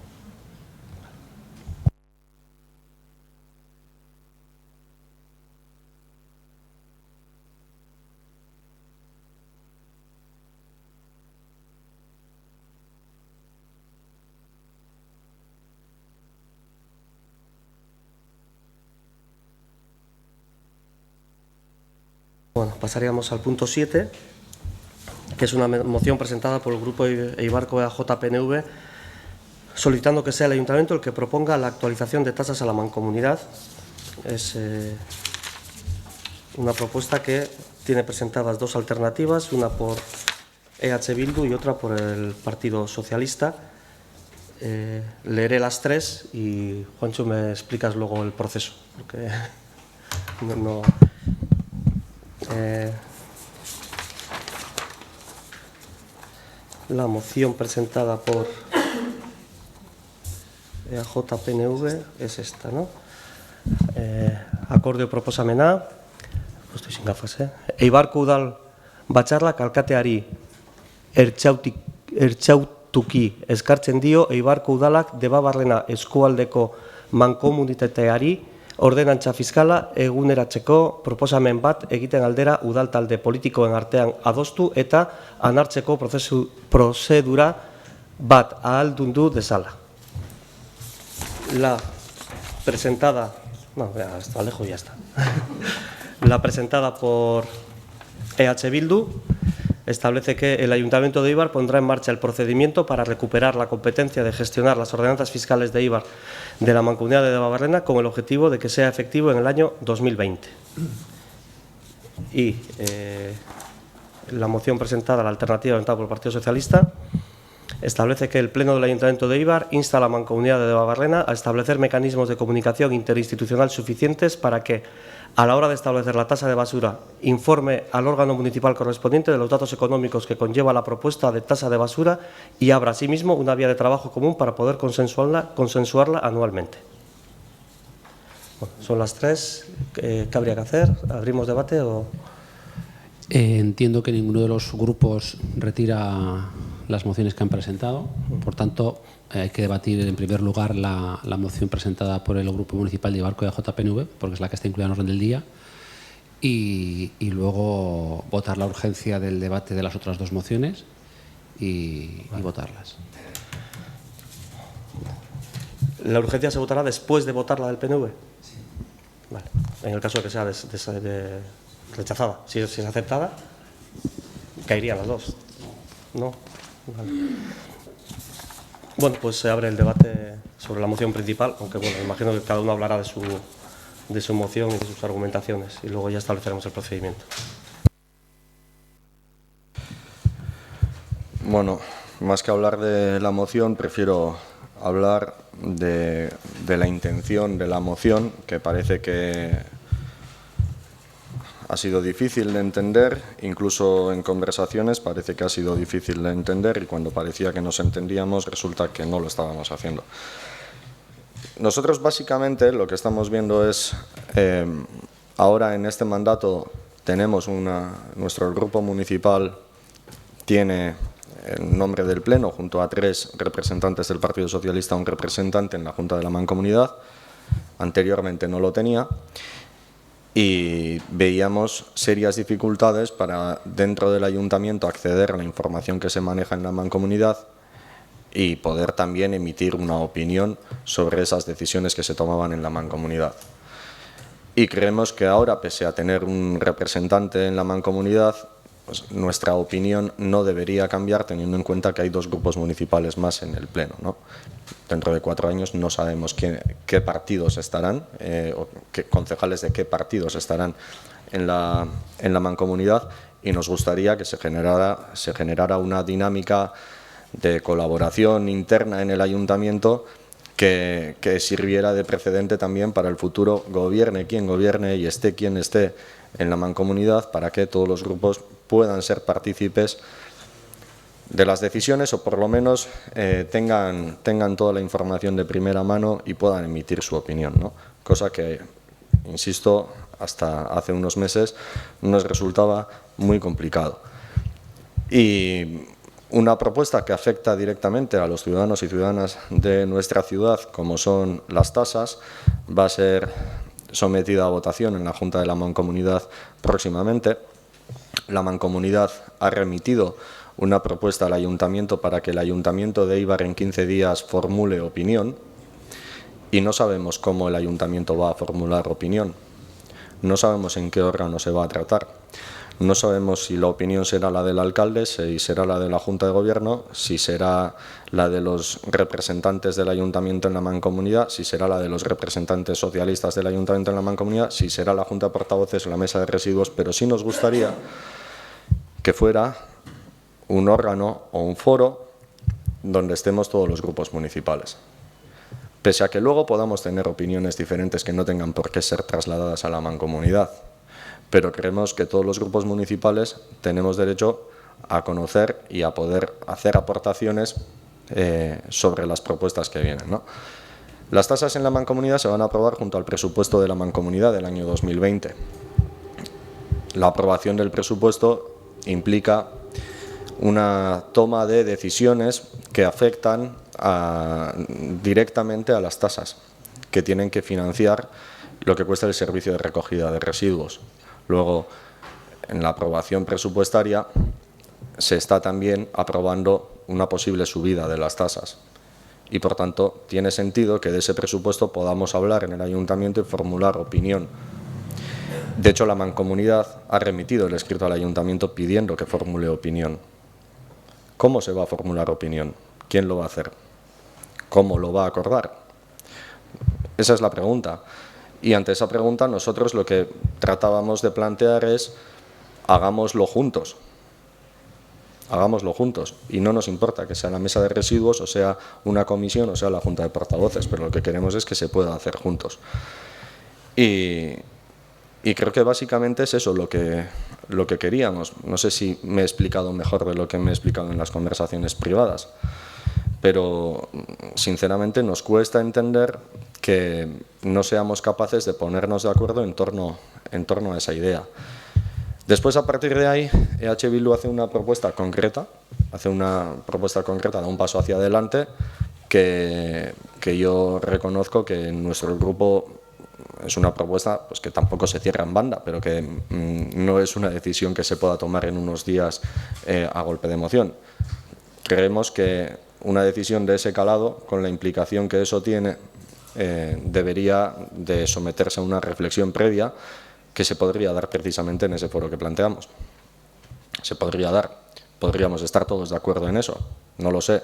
Bueno, pasaríamos al punto 7, que es una moción presentada por el grupo Eibarko EAJ-PNV solicitando que sea el Ayuntamiento el que proponga la actualización de tasas a la mancomunidad. Es una propuesta que tiene presentadas dos alternativas, una por EH Bildu y otra por el Partido Socialista. Leeré las tres y, Juancho, me explicas luego el proceso, porque la moción presentada por EAJ-PNV es esta, ¿no? Akordio proposamena, estoy sin gafas, Eibarko udal batzarrak alkateari ertxautuki eskartzen dio Eibarko udalak Debabarrena eskualdeko mankomunitateari ordenantza fiskala eguneratzeko proposamen bat egiten aldera udal talde politikoen artean adostu eta anartzeko prozedura bat ahaldundu dezala. La presentada, no, ya está lejos y ya está. La presentada por EH Bildu establece que el Ayuntamiento de Eibar pondrá en marcha el procedimiento para recuperar la competencia de gestionar las ordenanzas fiscales de Eibar de la Mancomunidad de Debabarrena con el objetivo de que sea efectivo en el año 2020. Y la moción presentada, la alternativa presentada por el Partido Socialista, establece que el Pleno del Ayuntamiento de Eibar insta a la Mancomunidad de Debabarrena a establecer mecanismos de comunicación interinstitucional suficientes para que, a la hora de establecer la tasa de basura, informe al órgano municipal correspondiente de los datos económicos que conlleva la propuesta de tasa de basura y abra asimismo una vía de trabajo común para poder consensuarla anualmente. Bueno, son las tres. ¿Qué habría que hacer? ¿Abrimos debate o...? Entiendo que ninguno de los grupos retira las mociones que han presentado. Por tanto, hay que debatir en primer lugar la moción presentada por el Grupo Municipal de Eibarko EAJ-PNV, porque es la que está incluida en el orden del día, y luego votar la urgencia del debate de las otras dos mociones y votarlas. ¿La urgencia se votará después de votar la del PNV? Sí. Vale. En el caso de que sea rechazada. Si es aceptada, caerían las dos. ¿No? Vale. Bueno, pues se abre el debate sobre la moción principal, aunque bueno, imagino que cada uno hablará de su moción y de sus argumentaciones y luego ya estableceremos el procedimiento. Bueno, más que hablar de la moción, prefiero hablar de la intención de la moción, que parece que ha sido difícil de entender, incluso en conversaciones parece que ha sido difícil de entender y cuando parecía que nos entendíamos resulta que no lo estábamos haciendo. Nosotros básicamente lo que estamos viendo es, ahora en este mandato tenemos nuestro grupo municipal tiene en nombre del Pleno, junto a 3 representantes del Partido Socialista, un representante en la Junta de la Mancomunidad. Anteriormente no lo tenía y veíamos serias dificultades para, dentro del Ayuntamiento, acceder a la información que se maneja en la Mancomunidad y poder también emitir una opinión sobre esas decisiones que se tomaban en la Mancomunidad. Y creemos que ahora, pese a tener un representante en la Mancomunidad, pues nuestra opinión no debería cambiar, teniendo en cuenta que hay 2 grupos municipales más en el Pleno, ¿no? Dentro de 4 años no sabemos qué partidos estarán, o qué concejales de qué partidos estarán en la Mancomunidad, y nos gustaría que se generara una dinámica de colaboración interna en el Ayuntamiento que sirviera de precedente también para el futuro, gobierne quien gobierne y esté quien esté en la Mancomunidad, para que todos los grupos puedan ser partícipes de las decisiones o por lo menos tengan toda la información de primera mano y puedan emitir su opinión, ¿no? Cosa que, insisto, hasta hace unos meses nos resultaba muy complicado. Y una propuesta que afecta directamente a los ciudadanos y ciudadanas de nuestra ciudad, como son las tasas, va a ser sometida a votación en la Junta de la Mancomunidad próximamente. La Mancomunidad ha remitido una propuesta al Ayuntamiento para que el Ayuntamiento de Éibar en 15 días formule opinión y no sabemos cómo el Ayuntamiento va a formular opinión. No sabemos en qué órgano se va a tratar. No sabemos si la opinión será la del alcalde, si será la de la Junta de Gobierno, si será la de los representantes del Ayuntamiento en la Mancomunidad, si será la de los representantes socialistas del Ayuntamiento en la Mancomunidad, si será la Junta de Portavoces o la Mesa de Residuos, pero sí nos gustaría que fuera un órgano o un foro donde estemos todos los grupos municipales. Pese a que luego podamos tener opiniones diferentes que no tengan por qué ser trasladadas a la Mancomunidad, pero creemos que todos los grupos municipales tenemos derecho a conocer y a poder hacer aportaciones sobre las propuestas que vienen, ¿no? Las tasas en la Mancomunidad se van a aprobar junto al presupuesto de la Mancomunidad del año 2020. La aprobación del presupuesto implica una toma de decisiones que afectan directamente a las tasas, que tienen que financiar lo que cuesta el servicio de recogida de residuos. Luego, en la aprobación presupuestaria, se está también aprobando una posible subida de las tasas. Y, por tanto, tiene sentido que de ese presupuesto podamos hablar en el Ayuntamiento y formular opinión. De hecho, la Mancomunidad ha remitido el escrito al Ayuntamiento pidiendo que formule opinión. ¿Cómo se va a formular opinión? ¿Quién lo va a hacer? ¿Cómo lo va a acordar? Esa es la pregunta. Y ante esa pregunta nosotros lo que tratábamos de plantear es hagámoslo juntos. Hagámoslo juntos. Y no nos importa que sea la Mesa de Residuos o sea una comisión o sea la Junta de Portavoces, pero lo que queremos es que se pueda hacer juntos. Y creo que básicamente es eso lo que queríamos. No sé si me he explicado mejor de lo que me he explicado en las conversaciones privadas, pero sinceramente nos cuesta entender que no seamos capaces de ponernos de acuerdo en torno a esa idea. Después, a partir de ahí, EH Bildu hace una propuesta concreta, da un paso hacia adelante que yo reconozco que en nuestro grupo es una propuesta pues, que tampoco se cierra en banda, pero que no es una decisión que se pueda tomar en unos días a golpe de emoción. Creemos que una decisión de ese calado, con la implicación que eso tiene, debería de someterse a una reflexión previa que se podría dar precisamente en ese foro que planteamos. Se podría dar, podríamos estar todos de acuerdo en eso, no lo sé,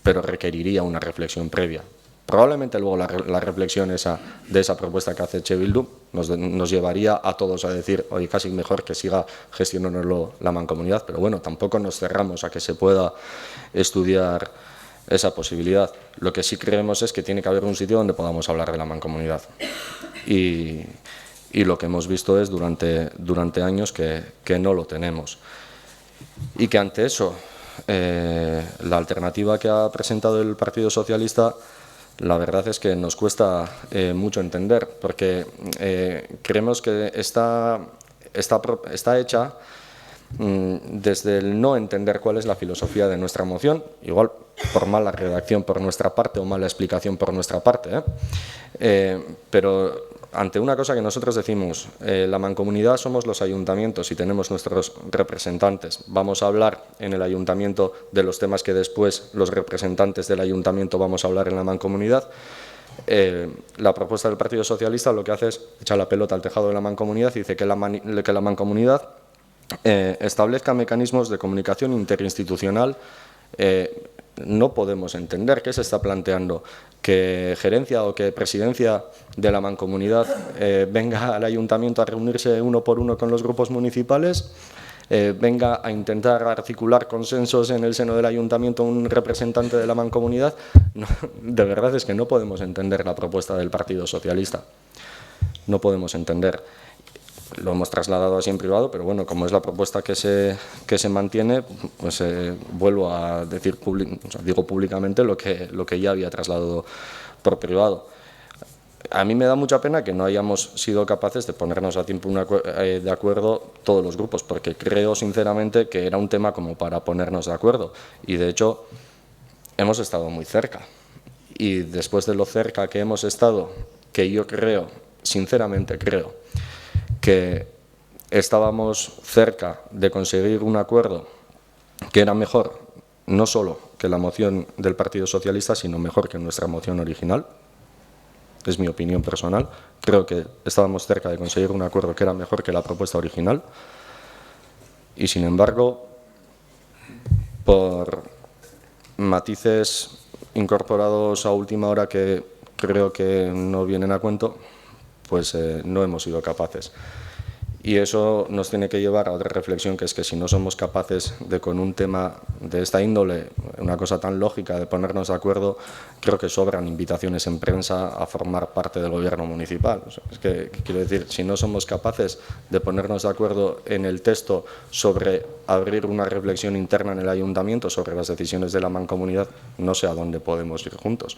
pero requeriría una reflexión previa. Probablemente luego la reflexión de esa propuesta que hace EH Bildu nos llevaría a todos a decir, oye, casi mejor que siga gestionándolo la Mancomunidad, pero bueno, tampoco nos cerramos a que se pueda estudiar esa posibilidad. Lo que sí creemos es que tiene que haber un sitio donde podamos hablar de la Mancomunidad. Y y lo que hemos visto es durante años que no lo tenemos. Y que ante eso, la alternativa que ha presentado el Partido Socialista, la verdad es que nos cuesta mucho entender, porque creemos que está hecha desde el no entender cuál es la filosofía de nuestra moción, igual por mala redacción por nuestra parte o mala explicación por nuestra parte, pero ante una cosa que nosotros decimos, la mancomunidad somos los ayuntamientos y tenemos nuestros representantes. Vamos a hablar en el ayuntamiento de los temas que después los representantes del ayuntamiento vamos a hablar en la mancomunidad. La propuesta del Partido Socialista lo que hace es echar la pelota al tejado de la mancomunidad y dice que la mancomunidad establezca mecanismos de comunicación interinstitucional. No podemos entender qué se está planteando, que gerencia o que presidencia de la mancomunidad venga al ayuntamiento a reunirse uno por uno con los grupos municipales, venga a intentar articular consensos en el seno del ayuntamiento un representante de la mancomunidad. No, de verdad es que no podemos entender la propuesta del Partido Socialista, no podemos entender. Lo hemos trasladado así en privado, pero bueno, como es la propuesta que se mantiene, pues vuelvo a decir, digo públicamente lo que ya había trasladado por privado. A mí me da mucha pena que no hayamos sido capaces de ponernos a tiempo de acuerdo todos los grupos, porque creo sinceramente que era un tema como para ponernos de acuerdo. Y de hecho, hemos estado muy cerca. Y después de lo cerca que hemos estado, que yo creo, sinceramente creo, que estábamos cerca de conseguir un acuerdo que era mejor, no solo que la moción del Partido Socialista, sino mejor que nuestra moción original. Es mi opinión personal. Creo que estábamos cerca de conseguir un acuerdo que era mejor que la propuesta original. Y sin embargo, por matices incorporados a última hora que creo que no vienen a cuento, pues no hemos sido capaces. Y eso nos tiene que llevar a otra reflexión, que es que si no somos capaces de, con un tema de esta índole, una cosa tan lógica, de ponernos de acuerdo, creo que sobran invitaciones en prensa a formar parte del gobierno municipal. O sea, es que, quiero decir, si no somos capaces de ponernos de acuerdo en el texto sobre abrir una reflexión interna en el ayuntamiento sobre las decisiones de la mancomunidad, no sé a dónde podemos ir juntos.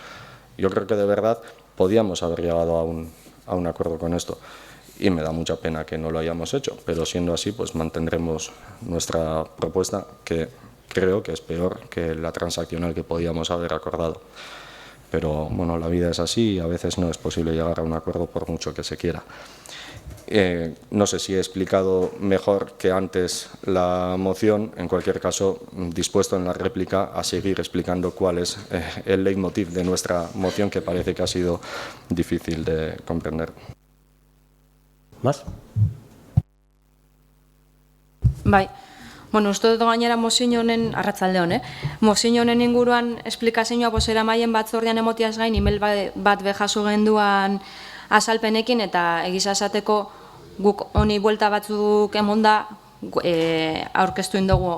Yo creo que de verdad podíamos haber llegado a un acuerdo con esto. Y me da mucha pena que no lo hayamos hecho, pero siendo así, pues mantendremos nuestra propuesta, que creo que es peor que la transaccional que podíamos haber acordado. Pero bueno, la vida es así y a veces no es posible llegar a un acuerdo por mucho que se quiera. No sé si he explicado mejor que antes la moción. En cualquier caso, dispuesto en la réplica a seguir explicando cuál es el leitmotiv de nuestra moción, que parece que ha sido difícil de comprender. ¿Más? Bai. Bueno, uste dut gainera mozio honen, arratsalde hon, mozio honen inguruan esplikazioa bozeramaien batzordean emotiaz gain email bat bejaso genduan azalpenekin, eta egiza esateko guk honi buelta batzuk emonda aurkeztu indugu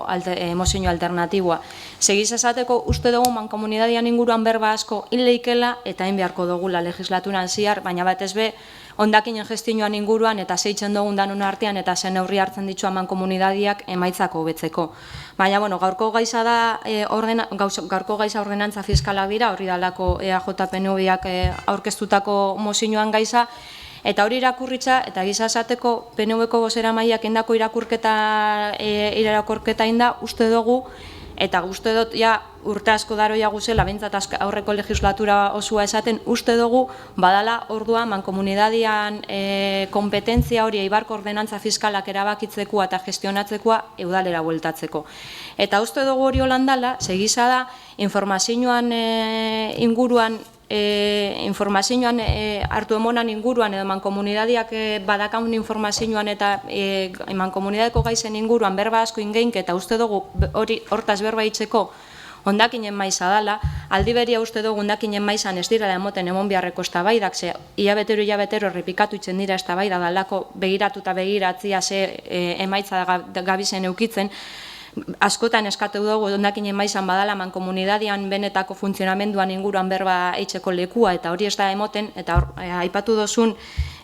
mozio alternatiboa. Segiz esateko uste dugu mankomunidadian inguruan berba asko inleikela eta hain beharko dugula legislaturan ziar, baina batez be hondakinen gestioan inguruan eta zeitzen dugun danon artean eta zen neurri hartzen ditu mankomunidadiak emaitzako hobetzeko. Baina, bueno, gaurko gaiza da gaurko gaiza ordenantza fiskalak dira, horri dalako EAJ-PNV-ak aurkeztutako mozioan gaiza, eta hori irakurritza, eta giza esateko PNV-ko bozeramaileak indako irakurketa inda, uste dugu, eta uste dut ja urte asko daroia guzela, bentsat aurreko legislatura osua esaten, uste dugu badala ordua mankomunidadian kompetentzia hori Eibarko ordenantza fiskalak erabakitzekoa eta gestionatzekoa eudalera bueltatzeko. Eta uste dugu hori holandala, segiza da, informazioan inguruan, informazioan hartu emonan inguruan edo mankomunidadiak badakaun informazioan eta mankomunidadeko gaizen inguruan berba asko ingeinke, eta uste dugu hori hortaz berba hitzeko hondakinen maiza dala, aldi beria uste dugu hondakinen maizan ez direla emoten emon beharreko eztabaidak, ze hilabetero errepikatu itzen dira eztabaida dalako begiratu eta begiratzia ze emaitza gabizen eukitzen. Askotan eskatu dugu hondakinen maizan badala mankomunidadian benetako funtzionamenduan inguruan berba eitzeko lekua, eta hori ez da emoten, eta aipatu dozun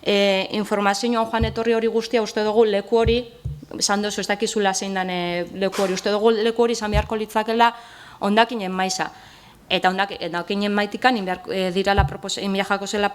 informazioan joan etorri hori guztia uste dugu leku hori, esan dozu ez dakizula zein den leku hori, uste dugu leku hori izan beharko litzakela hondakinen maiza. Eta hondakinen maitikan dirala jako zela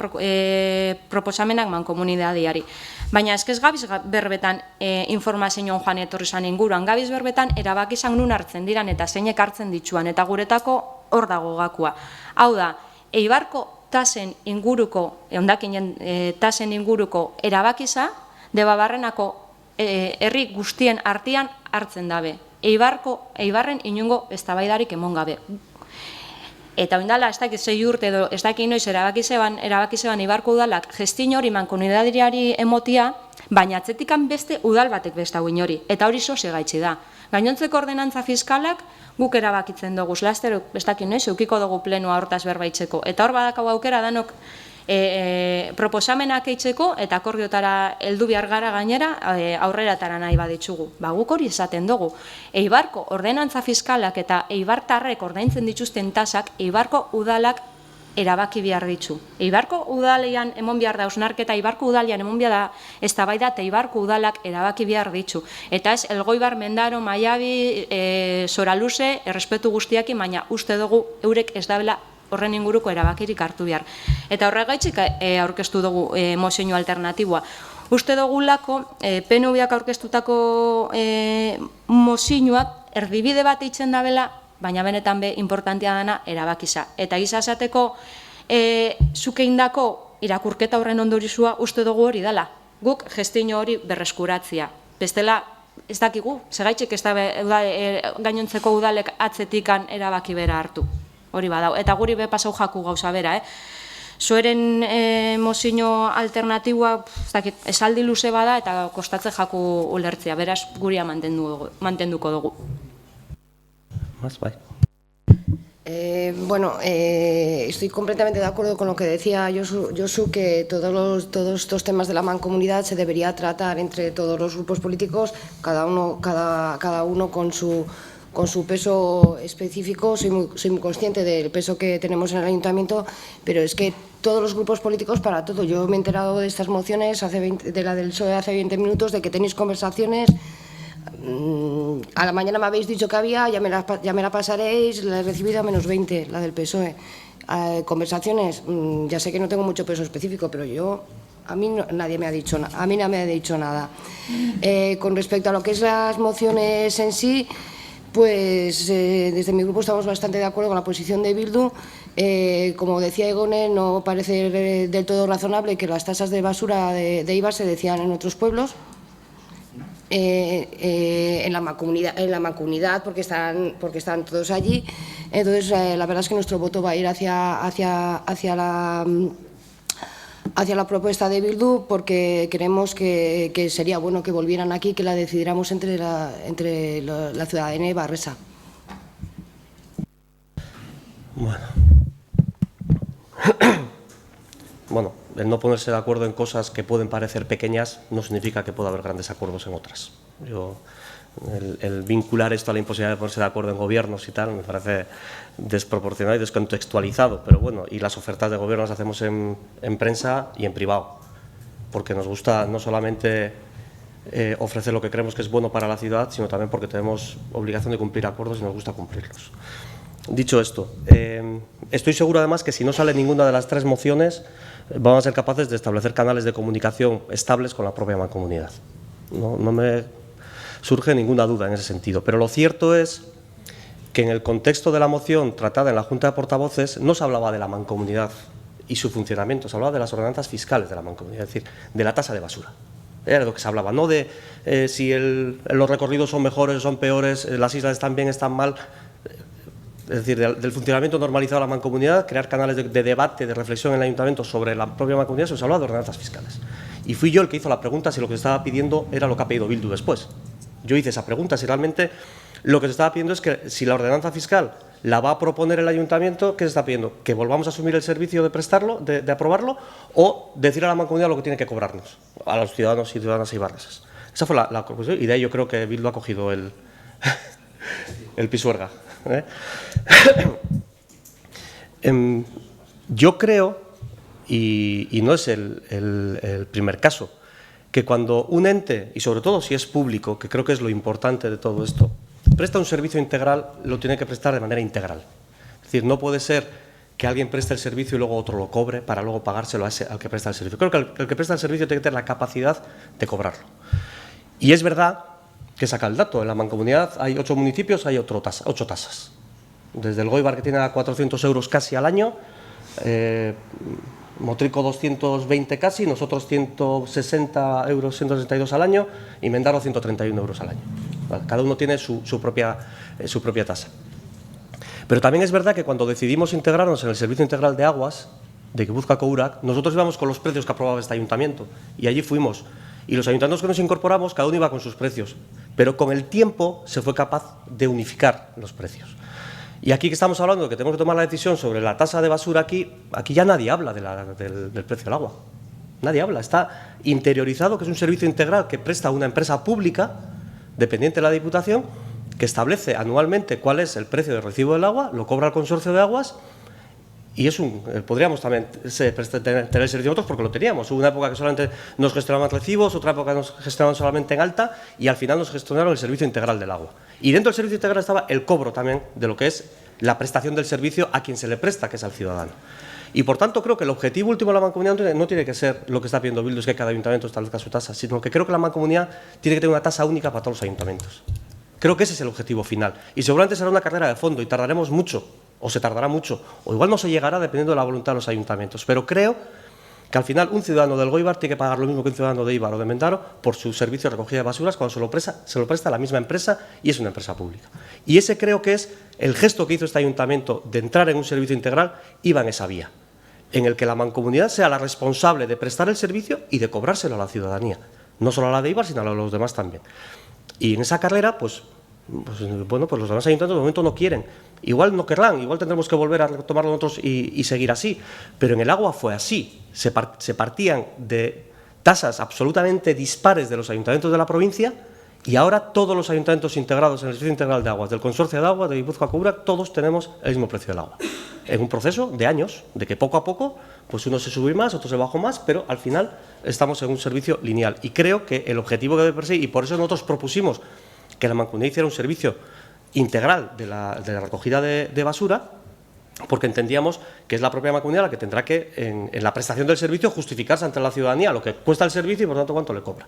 proposamenak mankomunidadiari. Baina ez gabiz berbetan informazioan joan etorri zan inguruan, gabiz berbetan erabaki izan nun hartzen diran eta zeinek hartzen dituan, eta guretako hor dago gakua. Hau da, Eibarko tasen inguruko, hondakinen tasen inguruko erabakiza, Debabarrenako herri guztien artean hartzen dabe. Eibarren inungo eztabaidarik emon gabe. Eta oindala, ez dakit 6 urte edo ez dakit noiz erabakizeban Eibarko udalak gestin hori mankomunidadiari emotia, baina atzetikan beste udal batek beste hau inori. Eta hori sose gaitxi da. Gainontzeko ordenantza fiskalak guk erabakitzen dugu. Laster, ez dakit noiz, eukiko dugu plenua hortaz berbaitzeko. Eta hor badakau aukera danok proposamenak eitzeko eta akordiotara heldu behar gara gainera aurreratara nahi baditzugu. Guk hori esaten dugu. Eibarko ordenantza fiskalak eta eibartarrek ordaintzen dituzten tasak Eibarko udalak erabaki behar ditzu. Eibarko udalean emon behar da ausnarketa, Eibarko udalean emon behar da eztabaida eta Eibarko udalak erabaki behar ditzu. Eta ez, Elgoibar, Mendaro, Maiabi, Soraluze, errespetu guztiakin, baina uste dugu eurek ez dabela horren inguruko erabakirik hartu behar. Eta horregaitzik aurkeztu dugu mozio alternatiboa. Uste dugulako PNV-ak aurkeztutako mozioak erdibide bat eitzen dabela, baina benetan be importantea dana erabakiza. Eta giza esateko zukeindako irakurketa horren ondorizua uste dugu hori dela. Guk gestio hori berreskuratzia. Bestela, ez dakigu, segaitxik ez da gainontzeko udalek atzetikan erabaki bera hartu. Hori badau, eta guri be pasau jaku gauza bera, Zueren mozio alternatiboa esaldi luze bada eta kostatze jaku ulertzea, beraz guria mantenduko dugu. Bai. Bueno, estoy completamente de acuerdo con lo que decía Josu, que todos estos temas de la mancomunidad se debería tratar entre todos los grupos políticos, cada uno con su peso específico. Soy muy consciente del peso que tenemos en el ayuntamiento, pero es que todos los grupos políticos para todo. Yo me he enterado de estas mociones, de la del PSOE hace 20 minutos, de que tenéis conversaciones. A la mañana me habéis dicho que había, ya me la pasaréis, la he recibido a -20, la del PSOE. Conversaciones, ya sé que no tengo mucho peso específico, pero a mí nadie me ha dicho nada. Con respecto a lo que es las mociones en sí, pues desde mi grupo estamos bastante de acuerdo con la posición de Bildu. Como decía Egone, no parece del todo razonable que las tasas de basura de Eibar se decían en otros pueblos. En la mancomunidad porque están todos allí. Entonces la verdad es que nuestro voto va a ir hacia la propuesta de Bildu, porque creemos que sería bueno que volvieran aquí, que la decidiéramos entre la ciudadanía ibarresa. Bueno, el no ponerse de acuerdo en cosas que pueden parecer pequeñas no significa que pueda haber grandes acuerdos en otras. El vincular esto a la imposibilidad de ponerse de acuerdo en gobiernos y tal me parece desproporcionado y descontextualizado, pero bueno, y las ofertas de gobierno las hacemos en prensa y en privado, porque nos gusta no solamente ofrecer lo que creemos que es bueno para la ciudad, sino también porque tenemos obligación de cumplir acuerdos y nos gusta cumplirlos. Dicho esto, estoy seguro además que si no sale ninguna de las 3 mociones vamos a ser capaces de establecer canales de comunicación estables con la propia mancomunidad. No me surge ninguna duda en ese sentido, pero lo cierto es que en el contexto de la moción tratada en la Junta de Portavoces no se hablaba de la mancomunidad y su funcionamiento, se hablaba de las ordenanzas fiscales de la mancomunidad, es decir, de la tasa de basura. Era de lo que se hablaba, no de si los recorridos son mejores o son peores, las islas están bien, están mal. Es decir, del funcionamiento normalizado de la mancomunidad, crear canales de debate, de reflexión en el ayuntamiento sobre la propia mancomunidad, se hablaba de ordenanzas fiscales. Y fui yo el que hizo la pregunta si lo que se estaba pidiendo era lo que ha pedido Bildu después. Yo hice esa pregunta, si realmente lo que se estaba pidiendo es que si la ordenanza fiscal la va a proponer el ayuntamiento, ¿qué se está pidiendo? ¿Que volvamos a asumir el servicio de prestarlo, de aprobarlo, o decir a la mancomunidad lo que tiene que cobrarnos, a los ciudadanos y ciudadanas ibarreses? Esa fue la conclusión, y de ahí yo creo que Bildu ha cogido el pisuerga. Yo creo, y no es el primer caso, que cuando un ente, y sobre todo si es público, que creo que es lo importante de todo esto, presta un servicio integral, lo tiene que prestar de manera integral. Es decir, no puede ser que alguien preste el servicio y luego otro lo cobre para luego pagárselo al que presta el servicio. Creo que el que presta el servicio tiene que tener la capacidad de cobrarlo. Y es verdad que saca el dato. En la Mancomunidad hay 8 municipios, hay 8 tasas. Desde el Goibar, que tiene a 400 euros casi al año, Motrico 220 casi, nosotros 160 euros, 162 al año, y Mendaro 131 euros al año. Vale, cada uno tiene su propia tasa. Pero también es verdad que cuando decidimos integrarnos en el Servicio Integral de Aguas de Guipúzcoa Courak, nosotros íbamos con los precios que aprobaba este ayuntamiento, y allí fuimos. Y los ayuntamientos que nos incorporamos, cada uno iba con sus precios, pero con el tiempo se fue capaz de unificar los precios. Y aquí que estamos hablando de que tenemos que tomar la decisión sobre la tasa de basura, aquí ya nadie habla del precio del agua. Nadie habla. Está interiorizado que es un servicio integral que presta una empresa pública, dependiente de la Diputación, que establece anualmente cuál es el precio del recibo del agua, lo cobra el consorcio de aguas, y podríamos también tener el servicio nosotros porque lo teníamos. Hubo una época que solamente nos gestionaban recibos, otra época nos gestionaban solamente en alta, y al final nos gestionaron el servicio integral del agua. Y dentro del servicio integral estaba el cobro también de lo que es la prestación del servicio a quien se le presta, que es al ciudadano. Y por tanto creo que el objetivo último de la Mancomunidad no tiene que ser lo que está pidiendo Bildu, es que cada ayuntamiento establezca su tasa, sino que creo que la Mancomunidad tiene que tener una tasa única para todos los ayuntamientos. Creo que ese es el objetivo final. Y seguramente será una carrera de fondo y tardaremos mucho, o se tardará mucho, o igual no se llegará dependiendo de la voluntad de los ayuntamientos. Pero creo que al final un ciudadano del Goibar tiene que pagar lo mismo que un ciudadano de Eibar o de Mendaro por su servicio de recogida de basuras cuando se lo presta la misma empresa, y es una empresa pública. Y ese creo que es el gesto que hizo este ayuntamiento de entrar en un servicio integral, iba en esa vía, en el que la Mancomunidad sea la responsable de prestar el servicio y de cobrárselo a la ciudadanía, no solo a la de Eibar, sino a los demás también. Y en esa carrera, pues los demás ayuntamientos de momento no quieren. Igual no querrán, igual tendremos que volver a retomarlo nosotros y seguir así. Pero en el agua fue así. Se partían de tasas absolutamente dispares de los ayuntamientos de la provincia, y ahora todos los ayuntamientos integrados en el Servicio Integral de Aguas, del Consorcio de Aguas, de Guipúzcoa Courak, todos tenemos el mismo precio del agua. En un proceso de años, de que poco a poco, pues uno se sube más, otro se bajó más, pero al final estamos en un servicio lineal. Y creo que el objetivo que debe perseguir, y por eso nosotros propusimos que la Mancomunidad hiciera un servicio integral de la recogida de basura, porque entendíamos que es la propia Mancomunidad la que tendrá que, en la prestación del servicio, justificarse ante la ciudadanía lo que cuesta el servicio y, por tanto, cuánto le cobra.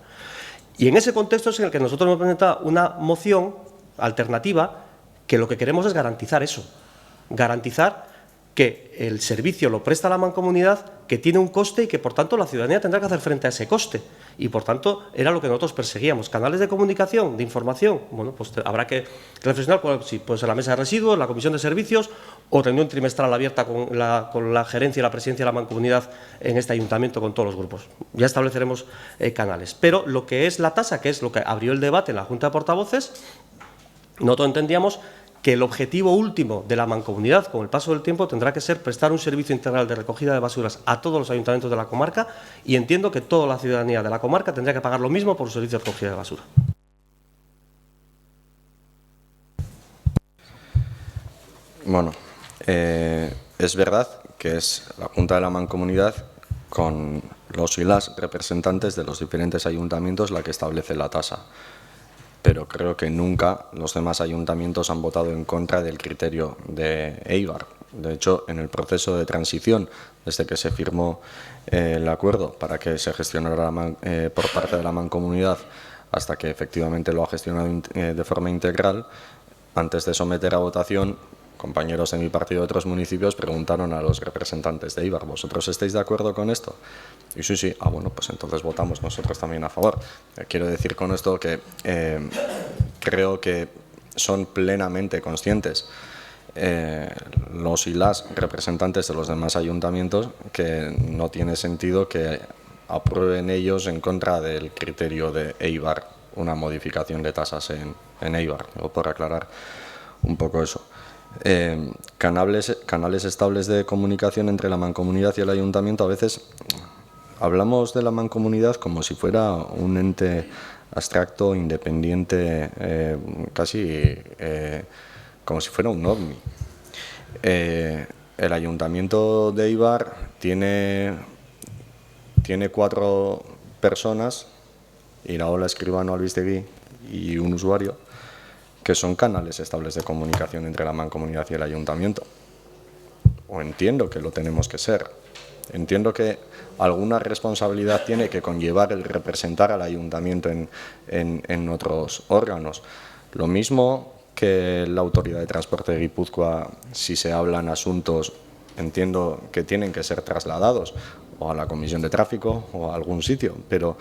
Y en ese contexto es en el que nosotros hemos presentado una moción alternativa que lo que queremos es garantizar eso, garantizar que el servicio lo presta la Mancomunidad, que tiene un coste y que, por tanto, la ciudadanía tendrá que hacer frente a ese coste. Y, por tanto, era lo que nosotros perseguíamos. Canales de comunicación, de información, bueno, pues habrá que reflexionar si puede ser la mesa de residuos, la comisión de servicios, o reunión trimestral abierta con la gerencia y la presidencia de la Mancomunidad en este ayuntamiento con todos los grupos. Ya estableceremos canales. Pero lo que es la tasa, que es lo que abrió el debate en la Junta de Portavoces, nosotros entendíamos que el objetivo último de la Mancomunidad, con el paso del tiempo, tendrá que ser prestar un servicio integral de recogida de basuras a todos los ayuntamientos de la comarca, y entiendo que toda la ciudadanía de la comarca tendría que pagar lo mismo por el servicio de recogida de basura. Bueno, es verdad que es la Junta de la Mancomunidad, con los y las representantes de los diferentes ayuntamientos, la que establece la tasa. Pero creo que nunca los demás ayuntamientos han votado en contra del criterio de Eibar. De hecho, en el proceso de transición, desde que se firmó el acuerdo para que se gestionara por parte de la Mancomunidad hasta que efectivamente lo ha gestionado de forma integral, antes de someter a votación, compañeros de mi partido de otros municipios preguntaron a los representantes de Eibar: ¿vosotros estáis de acuerdo con esto? Y sí, bueno, pues entonces votamos nosotros también a favor. Quiero decir con esto que creo que son plenamente conscientes los y las representantes de los demás ayuntamientos que no tiene sentido que aprueben ellos en contra del criterio de Eibar una modificación de tasas en Eibar, o por aclarar un poco eso. Canales estables de comunicación entre la Mancomunidad y el Ayuntamiento. A veces hablamos de la Mancomunidad como si fuera un ente abstracto, independiente, casi como si fuera un ovni. El Ayuntamiento de Eibar tiene tiene 4 personas, Iraola, Escribano, Albistegui y un usuario, que son canales estables de comunicación entre la mancomunidad y el ayuntamiento. O entiendo que lo tenemos que ser. Entiendo que alguna responsabilidad tiene que conllevar el representar al ayuntamiento en otros órganos. Lo mismo que la Autoridad de Transporte de Guipúzcoa, si se hablan asuntos, entiendo que tienen que ser trasladados o a la Comisión de Tráfico o a algún sitio, pero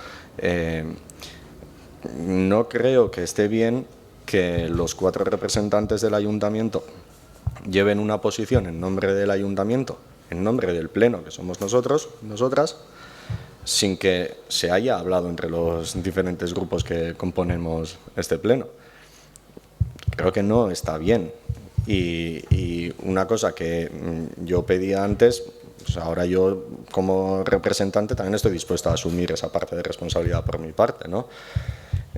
no creo que esté bien que los 4 representantes del ayuntamiento lleven una posición en nombre del ayuntamiento, en nombre del pleno, que somos nosotros, nosotras, sin que se haya hablado entre los diferentes grupos que componemos este pleno. Creo que no está bien. Y una cosa que yo pedía antes, pues ahora yo como representante también estoy dispuesto a asumir esa parte de responsabilidad por mi parte, ¿no?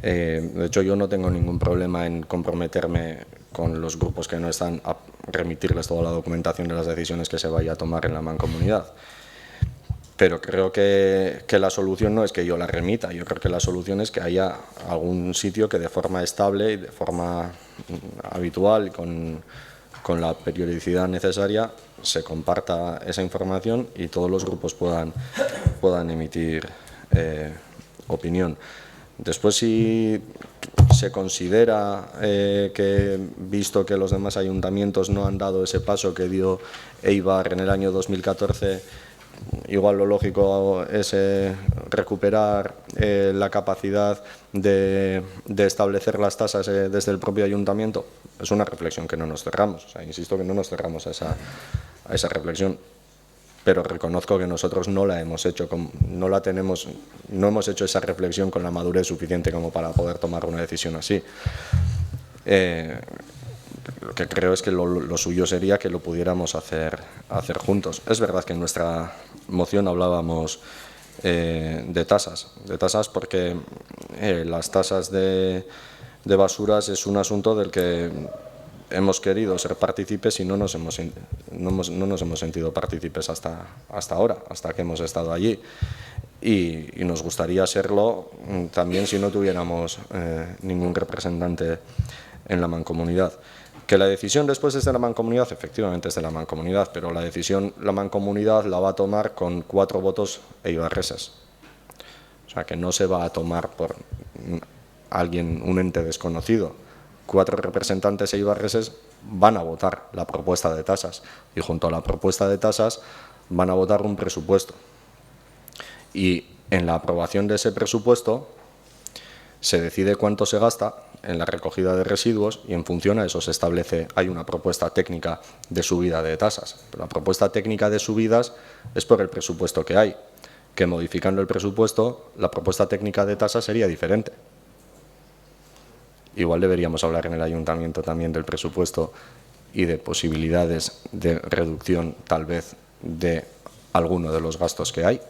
De hecho, yo no tengo ningún problema en comprometerme con los grupos que no están a remitirles toda la documentación de las decisiones que se vaya a tomar en la mancomunidad. Pero creo que la solución no es que yo la remita, yo creo que la solución es que haya algún sitio que de forma estable y de forma habitual, con la periodicidad necesaria, se comparta esa información y todos los grupos puedan emitir opinión. Después, si se considera que, visto que los demás ayuntamientos no han dado ese paso que dio Eibar en el año 2014, igual lo lógico es recuperar la capacidad de establecer las tasas desde el propio ayuntamiento. Es una reflexión que no nos cerramos, o sea, insisto que no nos cerramos a esa reflexión. Pero reconozco que nosotros no la hemos hecho, no hemos hecho esa reflexión con la madurez suficiente como para poder tomar una decisión así. Lo que creo es que lo suyo sería que lo pudiéramos hacer juntos. Es verdad que en nuestra moción hablábamos de tasas porque las tasas de basuras es un asunto del que hemos querido ser partícipes y no nos hemos sentido partícipes hasta ahora, hasta que hemos estado allí. Y nos gustaría serlo también si no tuviéramos ningún representante en la mancomunidad. Que la decisión después es de la mancomunidad, efectivamente es de la mancomunidad, pero la decisión la mancomunidad la va a tomar con 4 votos eibarreses. O sea, que no se va a tomar por un ente desconocido. 4 representantes eibarreses van a votar la propuesta de tasas y junto a la propuesta de tasas van a votar un presupuesto. Y en la aprobación de ese presupuesto se decide cuánto se gasta en la recogida de residuos y en función a eso se establece, hay una propuesta técnica de subida de tasas. Pero la propuesta técnica de subidas es por el presupuesto que hay, que modificando el presupuesto la propuesta técnica de tasas sería diferente. Igual deberíamos hablar en el ayuntamiento también del presupuesto y de posibilidades de reducción tal vez de alguno de los gastos que hay.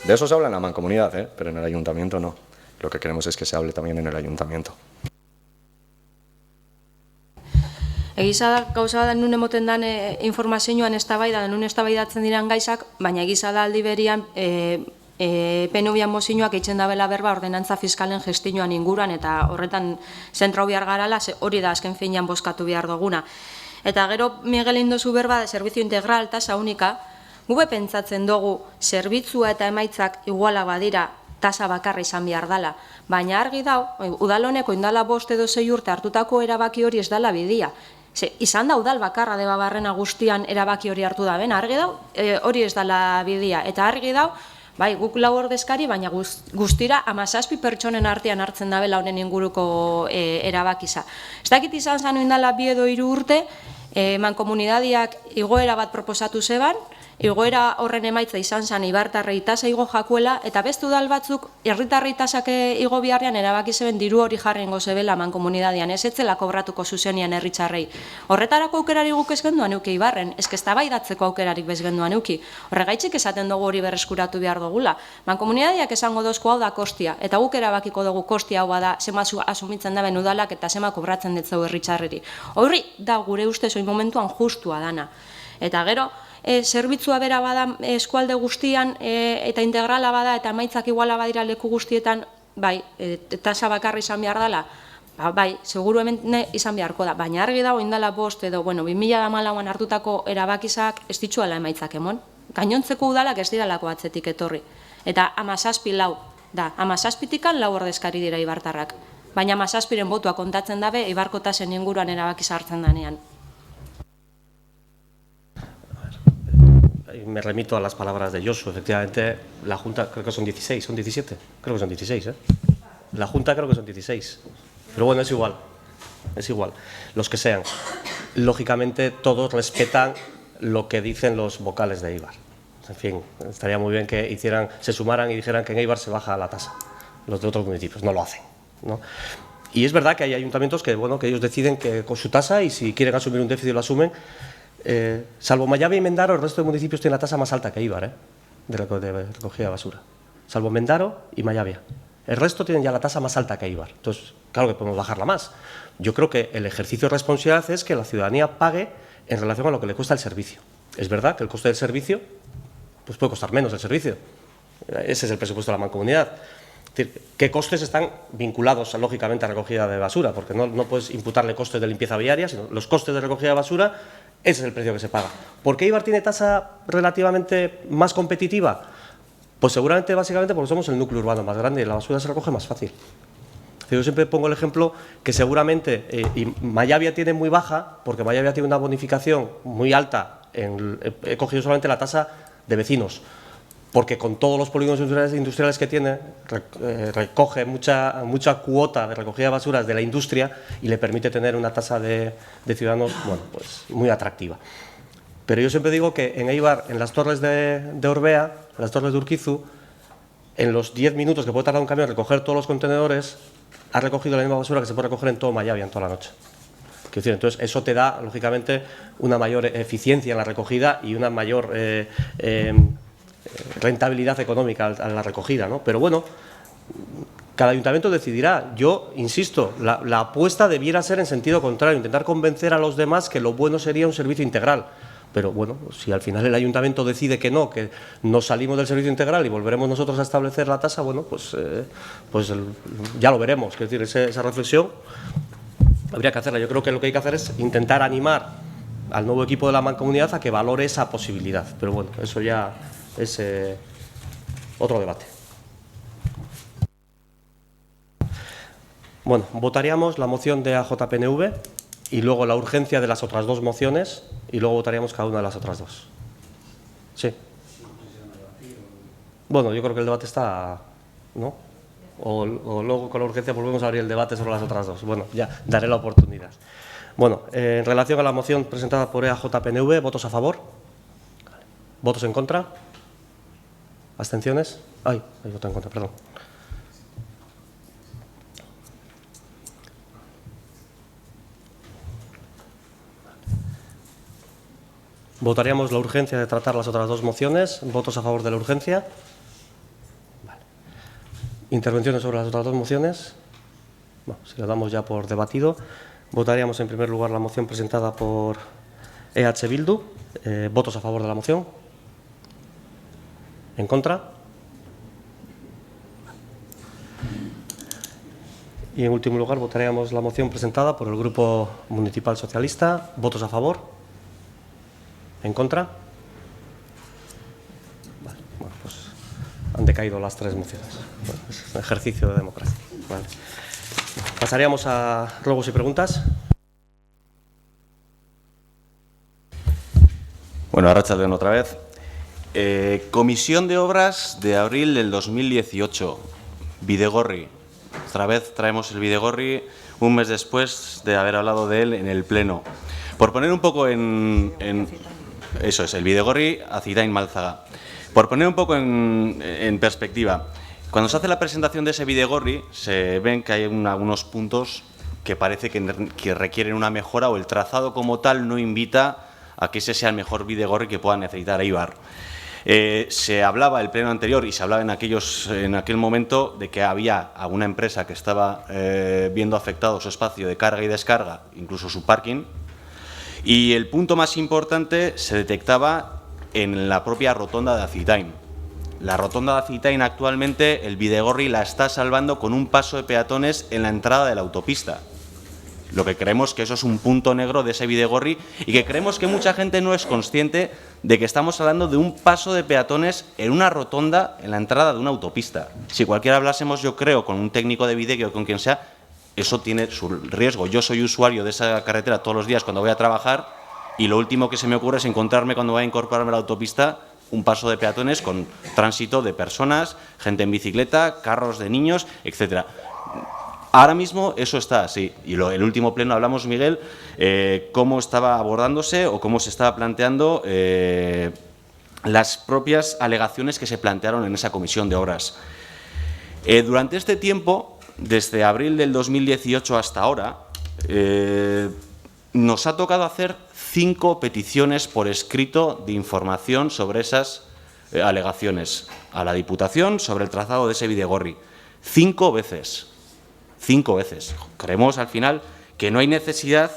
De eso se habla en la mancomunidad, pero en el ayuntamiento no. Lo que queremos es que se hable también en el ayuntamiento. Egiza da, gauza da nun emoten dan informazioan eztabaida, nun eztabaidatzen diran gaizak, baina egiza da aldi berian PNV mozioak eitzen dabela berba ordenantza fiskalen gestioan inguruan eta horretan zentrau behar garala, hori da azken finean bozkatu behar duguna. Eta gero Miguel indozu berba de servizio integral tasa unika, gube pentsatzen dugu zerbitzua eta emaitzak iguala badira tasa bakarra izan behar dela, baina argi dau, udaloneko indala 5 edo 6 urte hartutako erabaki hori ez dela bidia. Izan da udal bakarra Debabarrena guztian erabaki hori hartu da, ben argi dau, hori ez dela bidia, eta argi dau, bai, guk 4 ordezkari, baina guztira 17 pertsonen artean hartzen dabela honen inguruko erabakiza. Ez dakit izan zanu indala 2 edo 3 urte, mankomunidadiak igoera bat proposatu zeban, igoera horren emaitza izan zen Ibartarrei tasa igo jakuela, eta beste udal batzuk herritarrei tasak igo biharrean erabaki zeben diru hori jarrengo zebela mankomunidadian, ez etzela kobratuko zuzenian herritarrei. Horretarako aukerari guk ez genduan euki Ibarren, ez eztabaidatzeko aukerarik bez genduan euki. Horregaitzik esaten dugu hori berreskuratu behar dugula. Mankomunidadiak esango dozko hau da kostia, eta guk erabakiko dugu kostia hau bada zema asumitzen daben udalak eta zema kobratzen ditzeu herritarreri. Horri da gure ustez oin momentuan justua dana. Eta gero, zerbitzua bera bada eskualde guztian eta integrala bada eta emaitzak iguala badira leku guztietan, bai, tasa bakarra izan behar dela, bai, seguru hemen izan beharko da, baina argi dago indala bost edo, 2014an hartutako erabakizak ez ditzuela emaitzak emon. Gainontzeko udalak ez diralako atzetik etorri. Eta 17 da, 17tikan 4 ordezkari dira eibartarrak. Baina 17ren botua kontatzen dabe Eibarko tasen inguruan erabakiza hartzen danean. Me remito a las palabras de Josu. Efectivamente, la Junta, creo que son 16, son 17, creo que son 16, ¿eh? La Junta creo que son 16. Pero bueno, es igual, los que sean. Lógicamente, todos respetan lo que dicen los vocales de Eibar. En fin, estaría muy bien que se sumaran y dijeran que en Eibar se baja la tasa. Los de otros municipios no lo hacen, ¿no? Y es verdad que hay ayuntamientos que, bueno, que ellos deciden que con su tasa y si quieren asumir un déficit lo asumen. Salvo Mallabia y Mendaro, el resto de municipios tienen la tasa más alta que Eibar, de recogida de basura. Salvo Mendaro y Mallabia. El resto tienen ya la tasa más alta que Eibar. Entonces, claro que podemos bajarla más. Yo creo que el ejercicio de responsabilidad es que la ciudadanía pague en relación a lo que le cuesta el servicio. Es verdad que el coste del servicio pues puede costar menos el servicio. Ese es el presupuesto de la mancomunidad. Es decir, ¿qué costes están vinculados, lógicamente, a recogida de basura? Porque no puedes imputarle costes de limpieza viaria, sino los costes de recogida de basura, ese es el precio que se paga. ¿Por qué Eibar tiene tasa relativamente más competitiva? Pues seguramente, básicamente, porque somos el núcleo urbano más grande y la basura se recoge más fácil. Yo siempre pongo el ejemplo que seguramente y Mallabia tiene muy baja, porque Mallabia tiene una bonificación muy alta, he cogido solamente la tasa de vecinos, porque con todos los polígonos industriales que tiene, recoge mucha cuota de recogida de basuras de la industria y le permite tener una tasa de ciudadanos, bueno, pues muy atractiva. Pero yo siempre digo que en Eibar, en las torres de Orbea, en las torres de Urquizu, en los 10 minutos que puede tardar un camión en recoger todos los contenedores, ha recogido la misma basura que se puede recoger en todo Mallabia en toda la noche. Entonces, eso te da, lógicamente, una mayor eficiencia en la recogida y una mayor rentabilidad económica a la recogida, ¿no? Pero bueno, cada ayuntamiento decidirá. Yo insisto, la apuesta debiera ser en sentido contrario, intentar convencer a los demás que lo bueno sería un servicio integral. Pero bueno, si al final el ayuntamiento decide que nos salimos del servicio integral y volveremos nosotros a establecer la tasa, bueno, pues ya lo veremos. Es decir, esa reflexión habría que hacerla. Yo creo que lo que hay que hacer es intentar animar al nuevo equipo de la mancomunidad a que valore esa posibilidad. Pero bueno, eso ya es otro debate. Bueno, votaríamos la moción de AJPNV y luego la urgencia de las otras dos mociones y luego votaríamos cada una de las otras dos. Sí. Bueno, yo creo que el debate está, ¿no? O luego con la urgencia volvemos a abrir el debate sobre las otras dos. Bueno, ya daré la oportunidad. Bueno, en relación a la moción presentada por EAJPNV, ¿votos a favor? ¿Votos en contra? ¿Abstenciones? Hay voto en contra, perdón. Votaríamos la urgencia de tratar las otras dos mociones. ¿Votos a favor de la urgencia? Vale. ¿Intervenciones sobre las otras dos mociones? Bueno, si lo damos ya por debatido. Votaríamos en primer lugar la moción presentada por EH Bildu. ¿Votos a favor de la moción? ¿En contra? Y en último lugar votaríamos la moción presentada por el Grupo Municipal Socialista. ¿Votos a favor? ¿En contra? Vale, bueno, pues han decaído las tres mociones. Bueno, es un ejercicio de democracia. Vale. Pasaríamos a ruegos y preguntas. Bueno, arratsaldeon otra vez. Comisión de Obras de abril del 2018. Bidegorri. Otra vez traemos el Bidegorri un mes después de haber hablado de él en el Pleno. Por poner un poco eso es, el Bidegorri Azitain Malzaga. Por poner un poco en perspectiva, cuando se hace la presentación de ese Bidegorri, se ven que hay algunos puntos que parece que requieren una mejora o el trazado como tal no invita a que ese sea el mejor Bidegorri que pueda necesitar Eibar. Se hablaba el pleno anterior y se hablaba en aquel momento de que había alguna empresa que estaba viendo afectado su espacio de carga y descarga, incluso su parking. Y el punto más importante, se detectaba en la propia rotonda de Acitain. La rotonda de Acitain actualmente el Bidegorri la está salvando con un paso de peatones en la entrada de la autopista. Lo que creemos que eso es un punto negro de ese Bidegorri y que creemos que mucha gente no es consciente de que estamos hablando de un paso de peatones en una rotonda en la entrada de una autopista. Si cualquiera hablásemos, yo creo, con un técnico de Bidegorri o con quien sea, eso tiene su riesgo. Yo soy usuario de esa carretera todos los días cuando voy a trabajar y lo último que se me ocurre es encontrarme cuando voy a incorporarme a la autopista un paso de peatones con tránsito de personas, gente en bicicleta, carros de niños, etcétera. Ahora mismo eso está así. Y el último pleno hablamos, Miguel, cómo estaba abordándose o cómo se estaba planteando las propias alegaciones que se plantearon en esa comisión de obras. Durante este tiempo, desde abril del 2018 hasta ahora, nos ha tocado hacer 5 peticiones por escrito de información sobre esas alegaciones a la Diputación sobre el trazado de ese Bidegorri. 5 veces. 5 veces. Creemos al final que no hay necesidad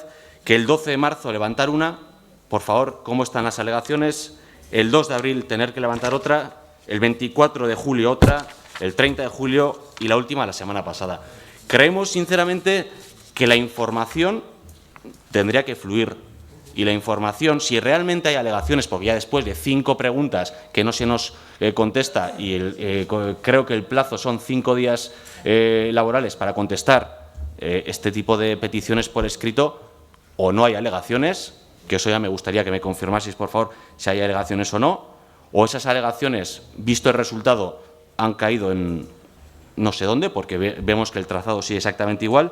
que el 12 de marzo levantar una, por favor, ¿cómo están las alegaciones? El 2 de abril tener que levantar otra, el 24 de julio otra, el 30 de julio y la última la semana pasada. Creemos sinceramente que la información tendría que fluir y la información, si realmente hay alegaciones, porque ya después de 5 preguntas que no se nos contesta y creo que el plazo son 5 días laborales para contestar este tipo de peticiones por escrito, o no hay alegaciones, que eso ya me gustaría que me confirmaseis, por favor, si hay alegaciones o no, o esas alegaciones, visto el resultado, han caído en no sé dónde, porque vemos que el trazado sigue exactamente igual,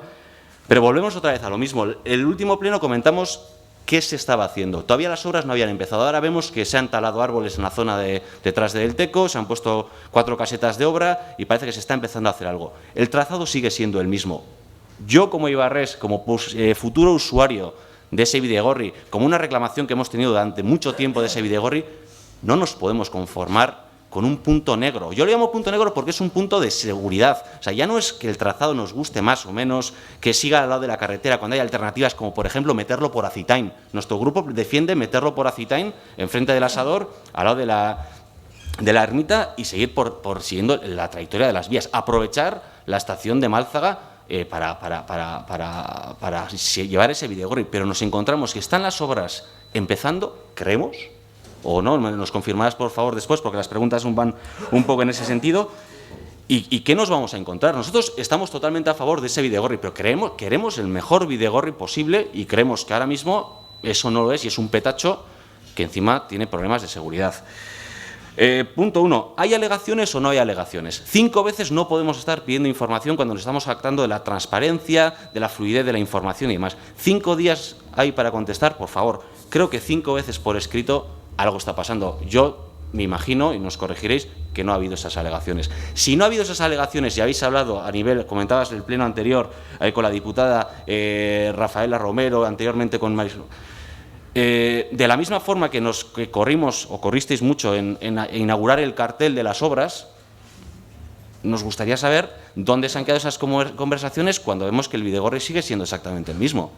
pero volvemos otra vez a lo mismo. El último pleno comentamos qué se estaba haciendo. Todavía las obras no habían empezado. Ahora vemos que se han talado árboles en la zona detrás del Teco, se han puesto 4 casetas de obra y parece que se está empezando a hacer algo. El trazado sigue siendo el mismo. Yo, como ibarrés, como futuro usuario de ese Bidegorri, como una reclamación que hemos tenido durante mucho tiempo de ese Bidegorri, no nos podemos conformar con un punto negro. Yo le llamo punto negro porque es un punto de seguridad. O sea, ya no es que el trazado nos guste más o menos, que siga al lado de la carretera cuando hay alternativas, como por ejemplo meterlo por Acitain. Nuestro grupo defiende meterlo por Acitain, enfrente del Asador, al lado de la ermita y seguir siguiendo la trayectoria de las vías. Aprovechar la estación de Málzaga para llevar ese Bidegorri. Pero nos encontramos que están las obras empezando, creemos, o no, nos confirmarás por favor después, porque las preguntas van un poco en ese sentido. ¿Y qué nos vamos a encontrar? Nosotros estamos totalmente a favor de ese Bidegorri, pero queremos el mejor Bidegorri posible y creemos que ahora mismo eso no lo es y es un petacho que encima tiene problemas de seguridad. Punto 1. ¿Hay alegaciones o no hay alegaciones? 5 veces no podemos estar pidiendo información cuando nos estamos jactando de la transparencia, de la fluidez de la información y demás. 5 días hay para contestar, por favor. Creo que 5 veces por escrito algo está pasando. Yo me imagino, y nos corregiréis, que no ha habido esas alegaciones. Si no ha habido esas alegaciones y habéis hablado a nivel, comentabas el pleno anterior con la diputada Rafaela Romero, anteriormente con Marisol, de la misma forma que corrimos o corristeis mucho en inaugurar el cartel de las obras, nos gustaría saber dónde se han quedado esas conversaciones cuando vemos que el Bidegorri sigue siendo exactamente el mismo.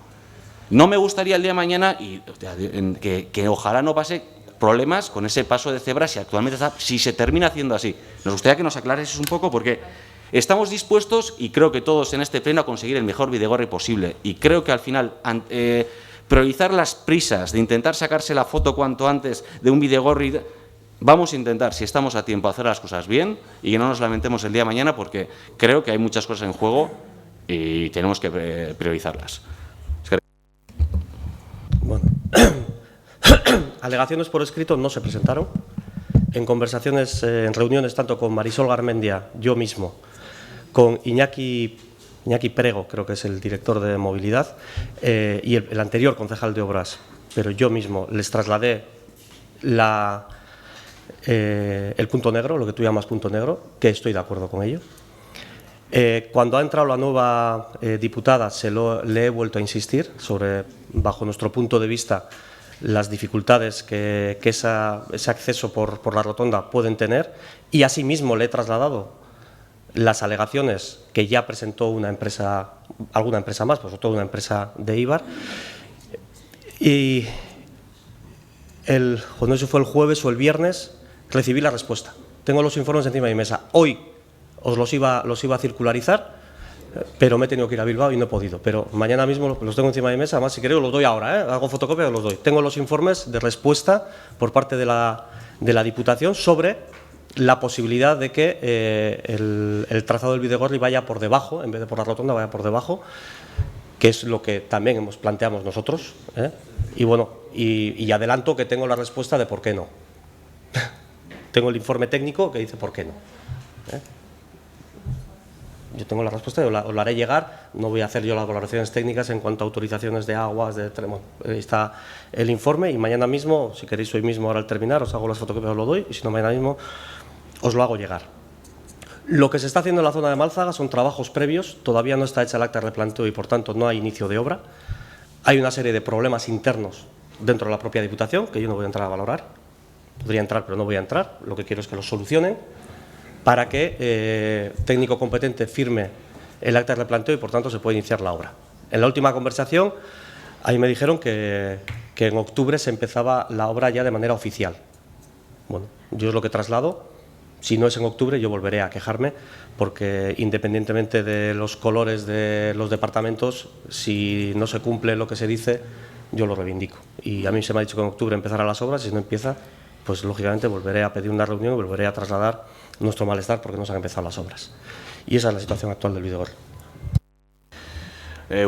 No me gustaría el día de mañana que ojalá no pase problemas con ese paso de cebra si se termina haciendo así. Nos gustaría que nos aclares un poco porque estamos dispuestos, y creo que todos en este pleno, a conseguir el mejor Bidegorri posible. Y creo que al final priorizar las prisas de intentar sacarse la foto cuanto antes de un Bidegorri, vamos a intentar, si estamos a tiempo, hacer las cosas bien y que no nos lamentemos el día de mañana, porque creo que hay muchas cosas en juego y tenemos que priorizarlas. Bueno, alegaciones por escrito no se presentaron. En conversaciones, en reuniones tanto con Marisol Garmendia, yo mismo, con Iñaki Prego, creo que es el director de movilidad, y el anterior concejal de obras, pero yo mismo les trasladé el punto negro, lo que tú llamas punto negro, que estoy de acuerdo con ello. Cuando ha entrado la nueva diputada, le he vuelto a insistir sobre, bajo nuestro punto de vista, las dificultades que ese acceso por la rotonda pueden tener, y asimismo le he trasladado las alegaciones que ya presentó alguna empresa más, pues sobre todo una empresa de Eibar. Y cuando eso fue el jueves o el viernes, recibí la respuesta. Tengo los informes encima de mi mesa. Hoy os los iba a circularizar, pero me he tenido que ir a Bilbao y no he podido. Pero mañana mismo los tengo encima de mi mesa, además si queréis los doy ahora, hago fotocopia y los doy. Tengo los informes de respuesta por parte de la Diputación sobre la posibilidad de que el trazado del Bidegorri vaya por debajo, en vez de por la rotonda vaya por debajo, que es lo que también planteamos nosotros. Y bueno, y adelanto que tengo la respuesta de por qué no. Tengo el informe técnico que dice por qué no. Yo tengo la respuesta y os la haré llegar. No voy a hacer yo las valoraciones técnicas en cuanto a autorizaciones de aguas, bueno, ahí está el informe y mañana mismo, si queréis hoy mismo ahora al terminar, os hago las fotocopias, os lo doy, y si no mañana mismo os lo hago llegar. Lo que se está haciendo en la zona de Málzaga son trabajos previos, todavía no está hecha el acta de replanteo y por tanto no hay inicio de obra. Hay una serie de problemas internos dentro de la propia Diputación que yo no voy a entrar a valorar. Podría entrar, pero no voy a entrar. Lo que quiero es que los solucionen para que técnico competente firme el acta de replanteo y por tanto se puede iniciar la obra. En la última conversación, ahí me dijeron que en octubre se empezaba la obra ya de manera oficial. Bueno, yo es lo que traslado. Si no es en octubre, yo volveré a quejarme porque independientemente de los colores de los departamentos, si no se cumple lo que se dice, yo lo reivindico. Y a mí se me ha dicho que en octubre empezarán las obras y si no empieza, pues lógicamente volveré a pedir una reunión y volveré a trasladar nuestro malestar porque no se han empezado las obras. Y esa es la situación actual del Bidegorri.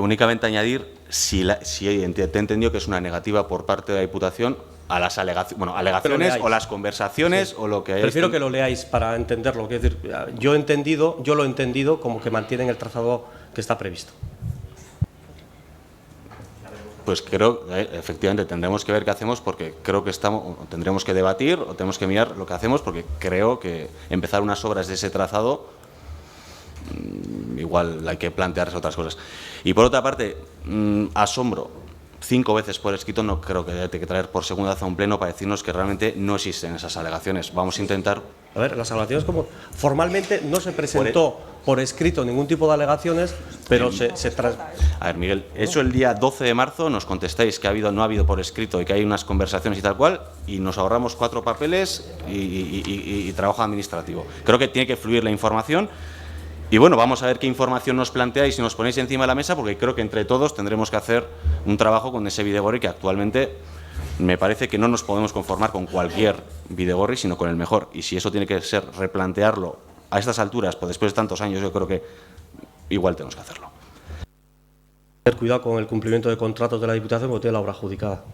Únicamente añadir, si te he entendido que es una negativa por parte de la Diputación a las alegaciones o las conversaciones, sí, o lo que hayáis... Prefiero que lo leáis para entenderlo. Es decir, yo lo he entendido como que mantienen el trazado que está previsto. Pues creo, efectivamente, tendremos que ver qué hacemos porque creo que tendremos que debatir o tenemos que mirar lo que hacemos porque creo que empezar unas obras de ese trazado igual hay que plantearse otras cosas. Y por otra parte, asombro, 5 veces por escrito, no creo que haya que traer por segunda vez a un pleno para decirnos que realmente no existen esas alegaciones. Vamos a intentar... A ver, las alegaciones como... Formalmente no se presentó por escrito ningún tipo de alegaciones, pero A ver, Miguel, eso el día 12 de marzo nos contestáis que no ha habido por escrito y que hay unas conversaciones y tal cual, y nos ahorramos 4 papeles y trabajo administrativo. Creo que tiene que fluir la información. Y bueno, vamos a ver qué información nos planteáis y nos ponéis encima de la mesa, porque creo que entre todos tendremos que hacer un trabajo con ese Bidegorri que actualmente me parece que no nos podemos conformar con cualquier Bidegorri, sino con el mejor. Y si eso tiene que ser replantearlo a estas alturas, pues después de tantos años, yo creo que igual tenemos que hacerlo. Tener cuidado con el cumplimiento de contratos de la Diputación porque tiene la obra adjudicada.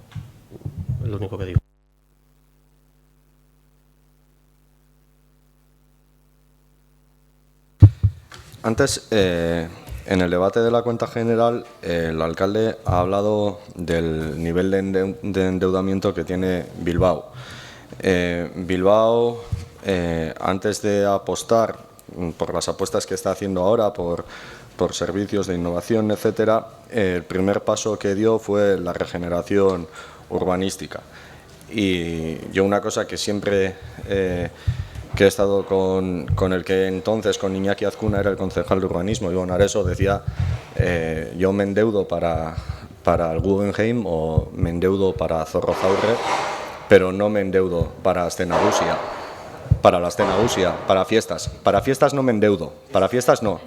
Es lo único que digo. Antes, en el debate de la cuenta general, el alcalde ha hablado del nivel de endeudamiento que tiene Bilbao. Bilbao, antes de apostar por las apuestas que está haciendo ahora, por servicios de innovación, etcétera, el primer paso que dio fue la regeneración urbanística. Y yo una cosa que siempre... que he estado con el que entonces, con Iñaki Azcuna, era el concejal de urbanismo, Iván Areso, decía, yo me endeudo para el Guggenheim o me endeudo para Zorrozaurre, pero no me endeudo para Astenagusia, para la Astenagusia, para fiestas no me endeudo, para fiestas no.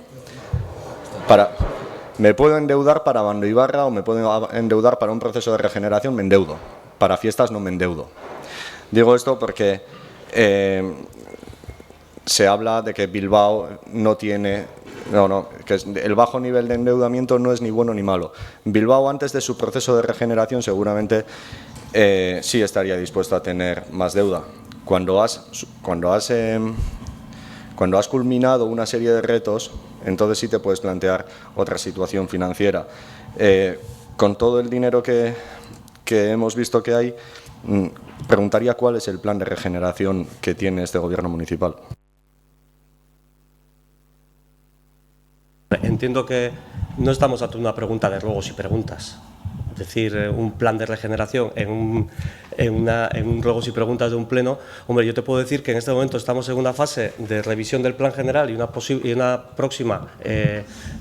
Me puedo endeudar para Bando Ibarra o me puedo endeudar para un proceso de regeneración, me endeudo, para fiestas no me endeudo. Digo esto porque... se habla de que Bilbao no tiene... que el bajo nivel de endeudamiento no es ni bueno ni malo. Bilbao, antes de su proceso de regeneración, seguramente sí estaría dispuesto a tener más deuda. Cuando has culminado una serie de retos, entonces sí te puedes plantear otra situación financiera. Con todo el dinero que hemos visto que hay, preguntaría cuál es el plan de regeneración que tiene este gobierno municipal. Entiendo que no estamos ante una pregunta de ruegos y preguntas. Es decir, un plan de regeneración en un ruegos y preguntas de un pleno. Hombre, yo te puedo decir que en este momento estamos en una fase de revisión del plan general y una próxima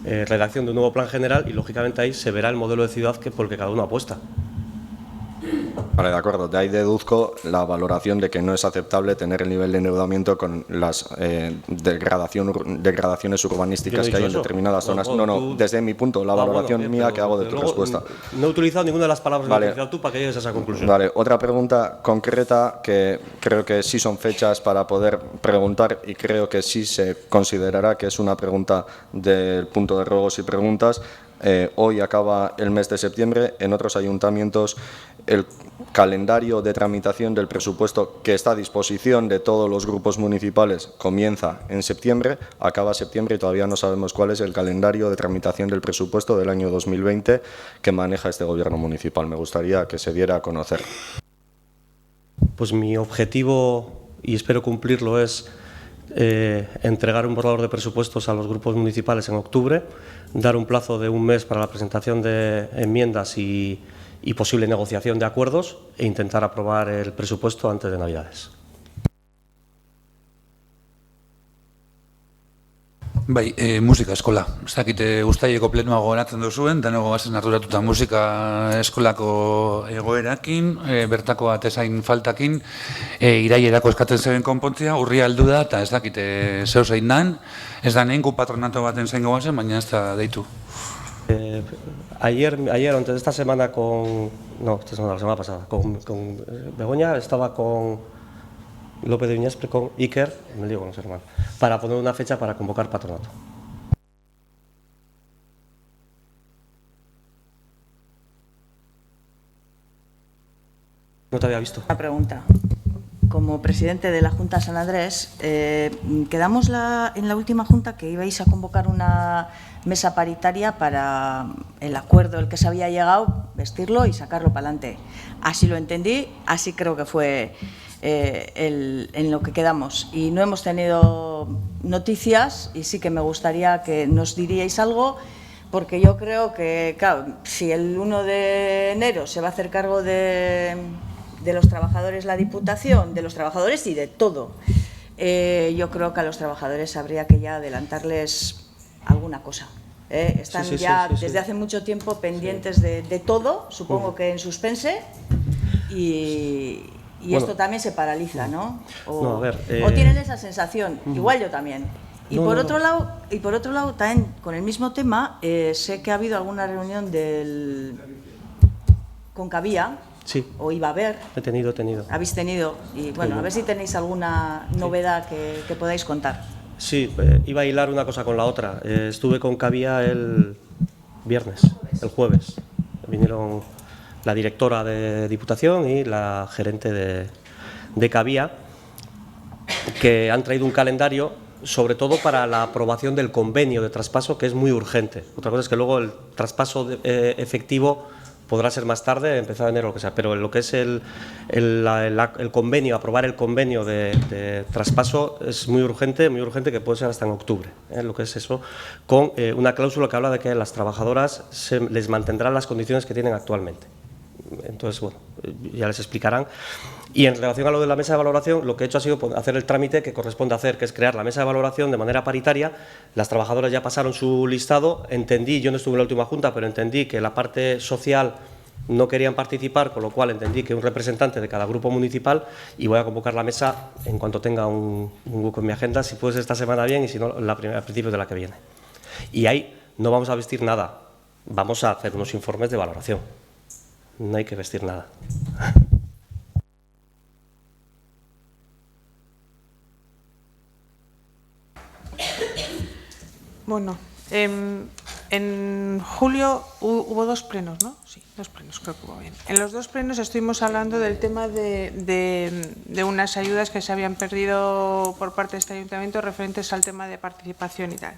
redacción de un nuevo plan general y, lógicamente, ahí se verá el modelo de ciudad por el que cada uno apuesta. Vale, de acuerdo. De ahí deduzco la valoración de que no es aceptable tener el nivel de endeudamiento con las degradaciones urbanísticas que hay en determinadas zonas. No, desde mi punto, la valoración mía que hago de tu respuesta. No he utilizado ninguna de las palabras que has utilizado tú para que llegues a esa conclusión. Vale, otra pregunta concreta que creo que sí son fechas para poder preguntar y creo que sí se considerará que es una pregunta del punto de ruegos y preguntas. Hoy acaba el mes de septiembre, en otros ayuntamientos el calendario de tramitación del presupuesto que está a disposición de todos los grupos municipales comienza en septiembre, acaba septiembre y todavía no sabemos cuál es el calendario de tramitación del presupuesto del año 2020 que maneja este gobierno municipal. Me gustaría que se diera a conocer. Pues mi objetivo, y espero cumplirlo, es entregar un borrador de presupuestos a los grupos municipales en octubre, dar un plazo de un mes para la presentación de enmiendas y posible negociación de acuerdos e intentar aprobar el presupuesto antes de Navidades. Bai, musika eskola. Ez dakite uztaileko plenoa gogoratzen duzuen, denoko gazen arduratuta musika eskolako egoerakin, bertako atezain faltakin, irailerako eskatzen zeben konpontzea, urria heldu da, eta ez dakite zeu zein dan, ez da neinku patronato baten zein gogazen, baina ez da deitu. Ayer o antes de esta semana la semana pasada, con Begoña, estaba con López de Viñaspre, con Iker, me digo con los hermanos, para poner una fecha para convocar patronato. No te había visto. Una pregunta. Como presidente de la Junta San Andrés, quedamos en la última Junta que ibais a convocar una mesa paritaria para el acuerdo al que se había llegado, vestirlo y sacarlo para adelante. Así lo entendí, así creo que fue en lo que quedamos. Y no hemos tenido noticias y sí que me gustaría que nos diríais algo, porque yo creo que, claro, si el 1 de enero se va a hacer cargo de los trabajadores la Diputación, de los trabajadores y de todo, yo creo que a los trabajadores habría que ya adelantarles alguna cosa. Están ya desde hace mucho tiempo pendientes de todo, supongo que en suspense, y bueno, esto también se paraliza, ¿no? O tienen esa sensación, igual yo también. Y por otro lado, también con el mismo tema, sé que ha habido alguna reunión con Cabía. Sí. ¿O iba a haber? He tenido. ¿Habéis tenido? Y bueno, a ver si tenéis alguna novedad que podáis contar. Sí, iba a hilar una cosa con la otra. Estuve con Cabía el jueves. Vinieron la directora de Diputación y la gerente de Cabía, que han traído un calendario, sobre todo para la aprobación del convenio de traspaso, que es muy urgente. Otra cosa es que luego el traspaso efectivo podrá ser más tarde, empezar enero o lo que sea, pero lo que es el convenio, aprobar el convenio de traspaso es muy urgente, que puede ser hasta en octubre, lo que es eso, con una cláusula que habla de que a las trabajadoras les mantendrán las condiciones que tienen actualmente. Entonces, bueno, ya les explicarán. Y en relación a lo de la mesa de valoración, lo que he hecho ha sido hacer el trámite que corresponde hacer, que es crear la mesa de valoración de manera paritaria. Las trabajadoras ya pasaron su listado, entendí, yo no estuve en la última junta, pero entendí que la parte social no querían participar, con lo cual entendí que un representante de cada grupo municipal, y voy a convocar la mesa en cuanto tenga un hueco en mi agenda, si puede ser esta semana bien y si no, a principios de la que viene. Y ahí no vamos a vestir nada, vamos a hacer unos informes de valoración. No hay que vestir nada. Bueno, en julio hubo 2 plenos, ¿no? Sí, 2 plenos, creo que hubo bien. En los 2 plenos estuvimos hablando del tema de unas ayudas que se habían perdido por parte de este ayuntamiento referentes al tema de participación y tal.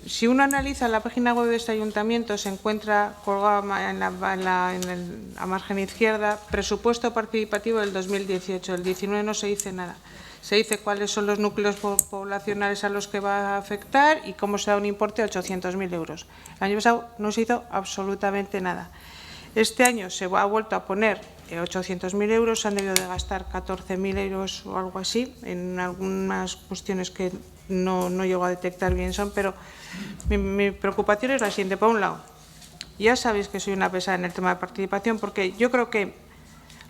Si uno analiza la página web de este ayuntamiento, se encuentra colgado a margen izquierda presupuesto participativo del 2018. El 19 no se dice nada. Se dice cuáles son los núcleos poblacionales a los que va a afectar y cómo se da un importe de 800.000 euros. El año pasado no se hizo absolutamente nada. Este año se ha vuelto a poner 800.000 euros, se han debido de gastar 14.000 euros o algo así, en algunas cuestiones que no llego a detectar bien son, pero mi preocupación es la siguiente. Por un lado, Ya sabéis que soy una pesada en el tema de participación, porque yo creo que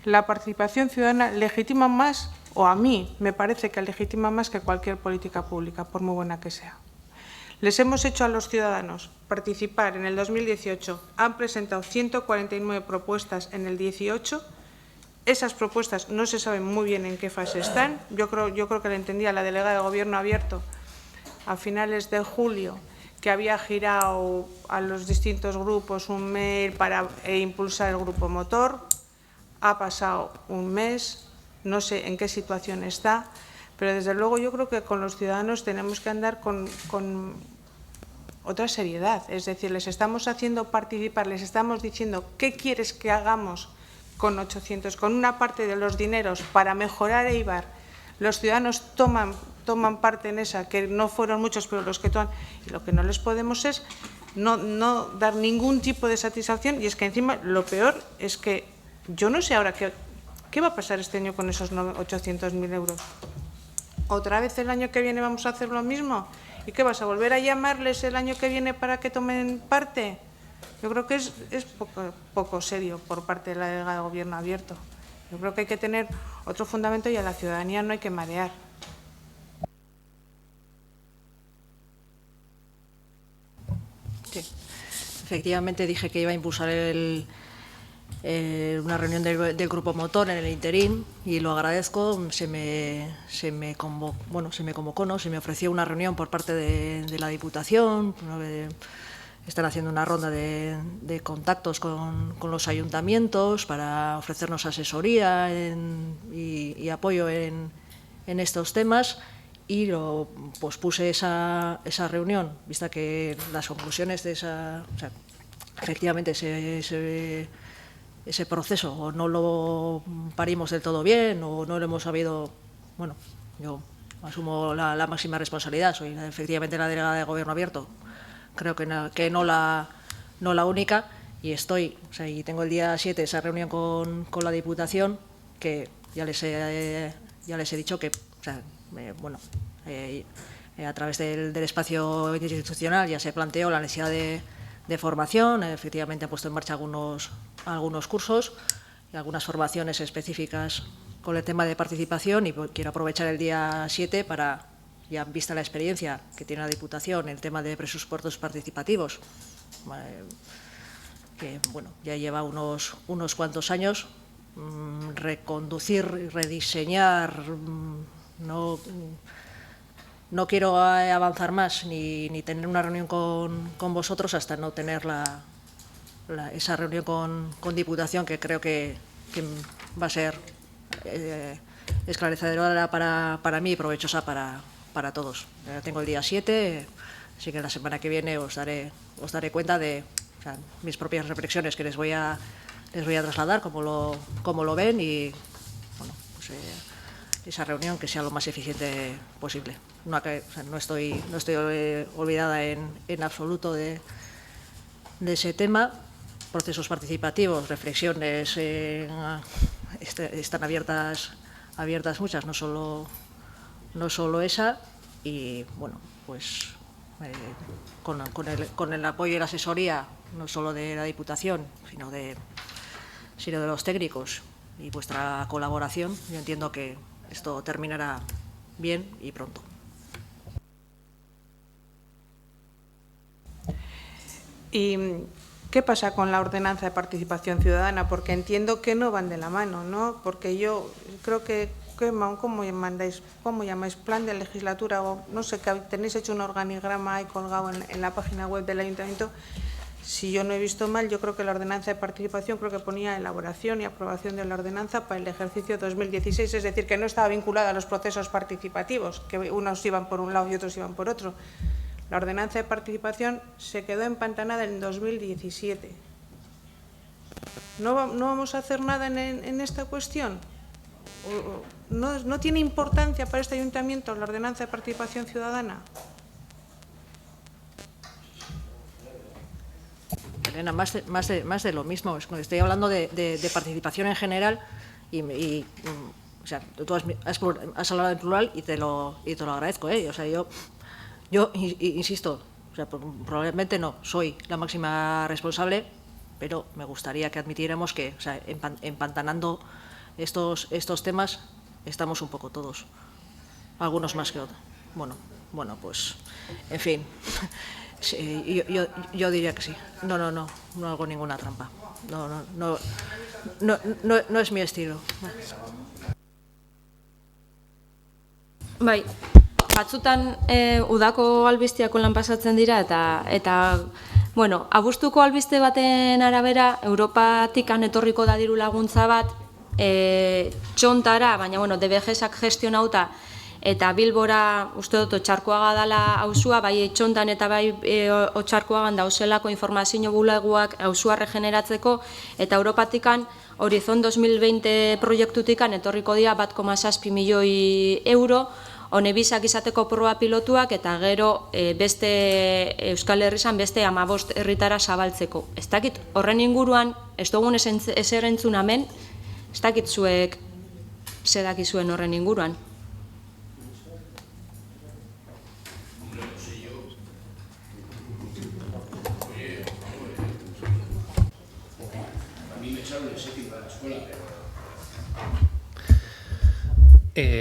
la participación ciudadana legitima más, o a mí me parece que legitima más que cualquier política pública, por muy buena que sea. Les hemos hecho a los ciudadanos participar en el 2018, han presentado 149 propuestas en el 18. Esas propuestas no se sabe muy bien en qué fase están. Yo creo que le entendía la delegada de Gobierno Abierto a finales de julio, que había girado a los distintos grupos un mail para impulsar el grupo motor. Ha pasado un mes, no sé en qué situación está, pero desde luego yo creo que con los ciudadanos tenemos que andar con otra seriedad. Es decir, les estamos haciendo participar, les estamos diciendo qué quieres que hagamos con 800, con una parte de los dineros para mejorar Eibar. Los ciudadanos toman parte en esa, que no fueron muchos, pero los que toman. Y lo que no les podemos es no dar ningún tipo de satisfacción. Y es que encima lo peor es que yo no sé ahora qué va a pasar este año con esos 800.000 euros. ¿Otra vez el año que viene vamos a hacer lo mismo? ¿Y qué vas a volver a llamarles el año que viene para que tomen parte? Yo creo que es poco serio por parte de la delegada de Gobierno Abierto. Yo creo que hay que tener otro fundamento y a la ciudadanía no hay que marear. Sí. Efectivamente dije que iba a impulsar una reunión del grupo motor en el interín y lo agradezco. Se me convocó, ¿no? Se me ofreció una reunión por parte de la Diputación. Están haciendo una ronda de contactos con los ayuntamientos para ofrecernos asesoría y apoyo en estos temas, y pospuse esa reunión, vista que las conclusiones de esa, o sea, efectivamente ese proceso o no lo parimos del todo bien o no lo hemos sabido. Bueno, yo asumo la máxima responsabilidad, soy efectivamente la delegada de Gobierno Abierto, creo que no la única, y y tengo el día 7 esa reunión con la Diputación, que ya les he dicho que, o sea, a través del espacio institucional ya se planteó la necesidad de formación. Efectivamente han puesto en marcha algunos cursos y algunas formaciones específicas con el tema de participación, y quiero aprovechar el día 7 para, ya vista la experiencia que tiene la Diputación en el tema de presupuestos participativos, que bueno, ya lleva unos cuantos años, reconducir y rediseñar. No quiero avanzar más ni tener una reunión con vosotros hasta no tener esa reunión con Diputación, que creo que va a ser esclarecedora para mí y provechosa para todos. Tengo el día 7, así que la semana que viene os daré cuenta de, o sea, mis propias reflexiones que les voy a trasladar, cómo lo ven, y bueno, pues, esa reunión que sea lo más eficiente posible. No estoy olvidada en absoluto de ese tema. Procesos participativos, reflexiones están abiertas muchas, no solo esa, y bueno, pues con el apoyo y la asesoría no solo de la Diputación, sino de los técnicos y vuestra colaboración, yo entiendo que esto terminará bien y pronto. ¿Y qué pasa con la ordenanza de participación ciudadana? Porque entiendo que no van de la mano, ¿no? Porque yo creo que ¿cómo llamáis? Plan de legislatura, o no sé, que tenéis hecho un organigrama ahí colgado en la página web del Ayuntamiento. Si yo no he visto mal, yo creo que la ordenanza de participación creo que ponía elaboración y aprobación de la ordenanza para el ejercicio 2016, es decir, que no estaba vinculada a los procesos participativos, que unos iban por un lado y otros iban por otro. La ordenanza de participación se quedó empantanada en 2017. ¿No vamos a hacer nada en esta cuestión? ¿No tiene importancia para este ayuntamiento la ordenanza de participación ciudadana? Elena, más de lo mismo. Estoy hablando de participación en general y o sea, tú has hablado en plural y te lo agradezco, ¿eh? O sea, yo insisto, o O sea, probablemente no soy la máxima responsable, pero me gustaría que admitiéramos que, o sea, empantanando estos temas estamos un poco todos, algunos más que otros. Bueno, pues, en fin, sí, yo diría que sí. No hago ninguna trampa. No es mi estilo. Bai, batzutan udako albisteako lan pasatzen dira eta bueno, abuztuko albiste baten arabera Europatikan etorriko da diru laguntza bat txontara, baina bueno, DBGesak gestionauta eta Bilbora uste dut Otxarkoaga dala auzua, bai txontan eta bai Otxarkoagan dauzelako informazio bulegoak auzua regeneratzeko eta Europatikan Horizon 2020 proiektutikan etorriko dira 1,6 milioi euro, honebizak izateko proba pilotuak eta gero beste Euskal Herrian beste 15 herritara zabaltzeko. Ez dakit horren inguruan, ez dugun ezer entzun hemen, ez dakit zuek zedakizuen horren inguruan.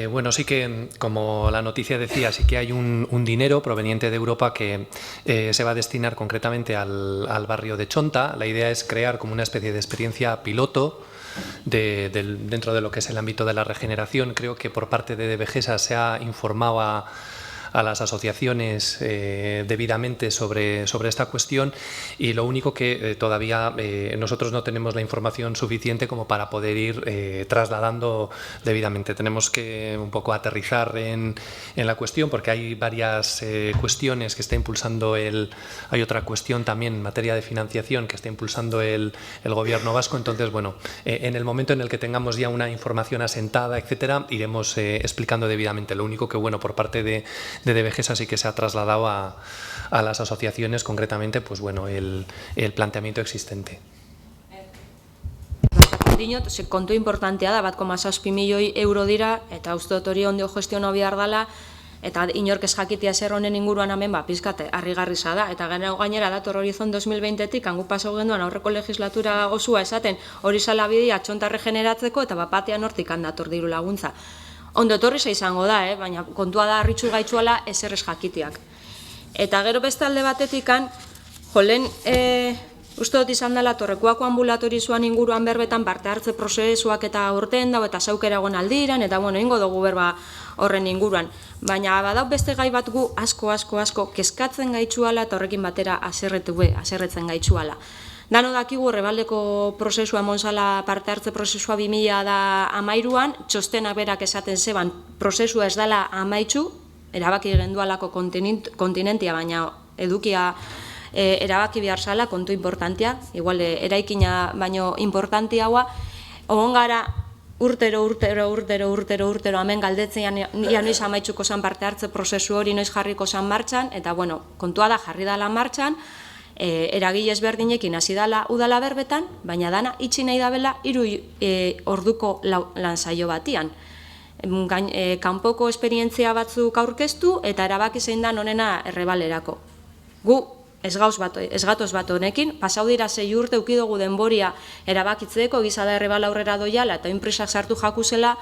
Bueno, sí que, como la noticia decía, sí que hay un dinero proveniente de Europa que se va a destinar concretamente al barrio de Chonta. La idea es crear como una especie de experiencia piloto dentro de lo que es el ámbito de la regeneración. Creo que por parte de DBGESA se ha informado a las asociaciones debidamente sobre esta cuestión y lo único que todavía nosotros no tenemos la información suficiente como para poder ir trasladando debidamente. Tenemos que un poco aterrizar en la cuestión porque hay varias cuestiones que está impulsando hay otra cuestión también en materia de financiación que está impulsando el Gobierno vasco. Entonces, bueno, en el momento en el que tengamos ya una información asentada, etcétera, iremos explicando debidamente. Lo único que, bueno, por parte de DBGESA sí que se ha trasladado a las asociaciones, concretamente, pues bueno, el planteamiento existente. Dinot, kontu importantea da, 1,6 milioi euro dira, eta uste dut hori ondio gestiono behar dela, eta inork ez jakitea zer honen inguruan hemen, pizkat, harrigarri da, eta gainera dator Horizon 2020-tik, hangu pasau genduan aurreko legislatura osua esaten, hori zala bidea txonta regeneratzeko, eta batean hortik handator diru laguntza. Ondo etorri izango da, baina kontua da harritxu gaitxuala ezer ez jakiteak. Eta gero beste alde batetikan, lehen uste dut izan dela Torrekuako ambulatorizuan inguruan berbetan parte hartze prozesuak eta urteen dago eta zaukera egon aldiran, eta bueno, ingo dugu berba horren inguruan. Baina badau beste gai bat gu asko kezkatzen gaitxuala eta horrekin batera aserretzen gaitxuala. Dano dakigu Rebaldeko prozesua monzala parte hartze prozesua 2013an, txostenak berak esaten zeban prozesua ez dela amaitxu, erabaki gendualako kontinentia, baina edukia erabaki behar zala, kontu importantia, igual eraikina baino importantia haua, ogon gara urtero, hemen galdetzean ia noiz amaitxuko zan parte hartze prozesu hori noiz jarriko zan martxan, eta bueno, kontua da jarri dala martxan, eragile ezberdinekin hasi dala udala berbetan, baina dana itxi nahi dabela 3 orduko lan saio batian. Kanpoko esperientzia batzuk aurkeztu eta erabaki zein da onena errebalerako. Gu ez gatoz bat honekin, pasau dira 6 urte ukidugu denboria erabakitzeko, gizada errebala aurrera doiala eta inpresak sartu jakuzela,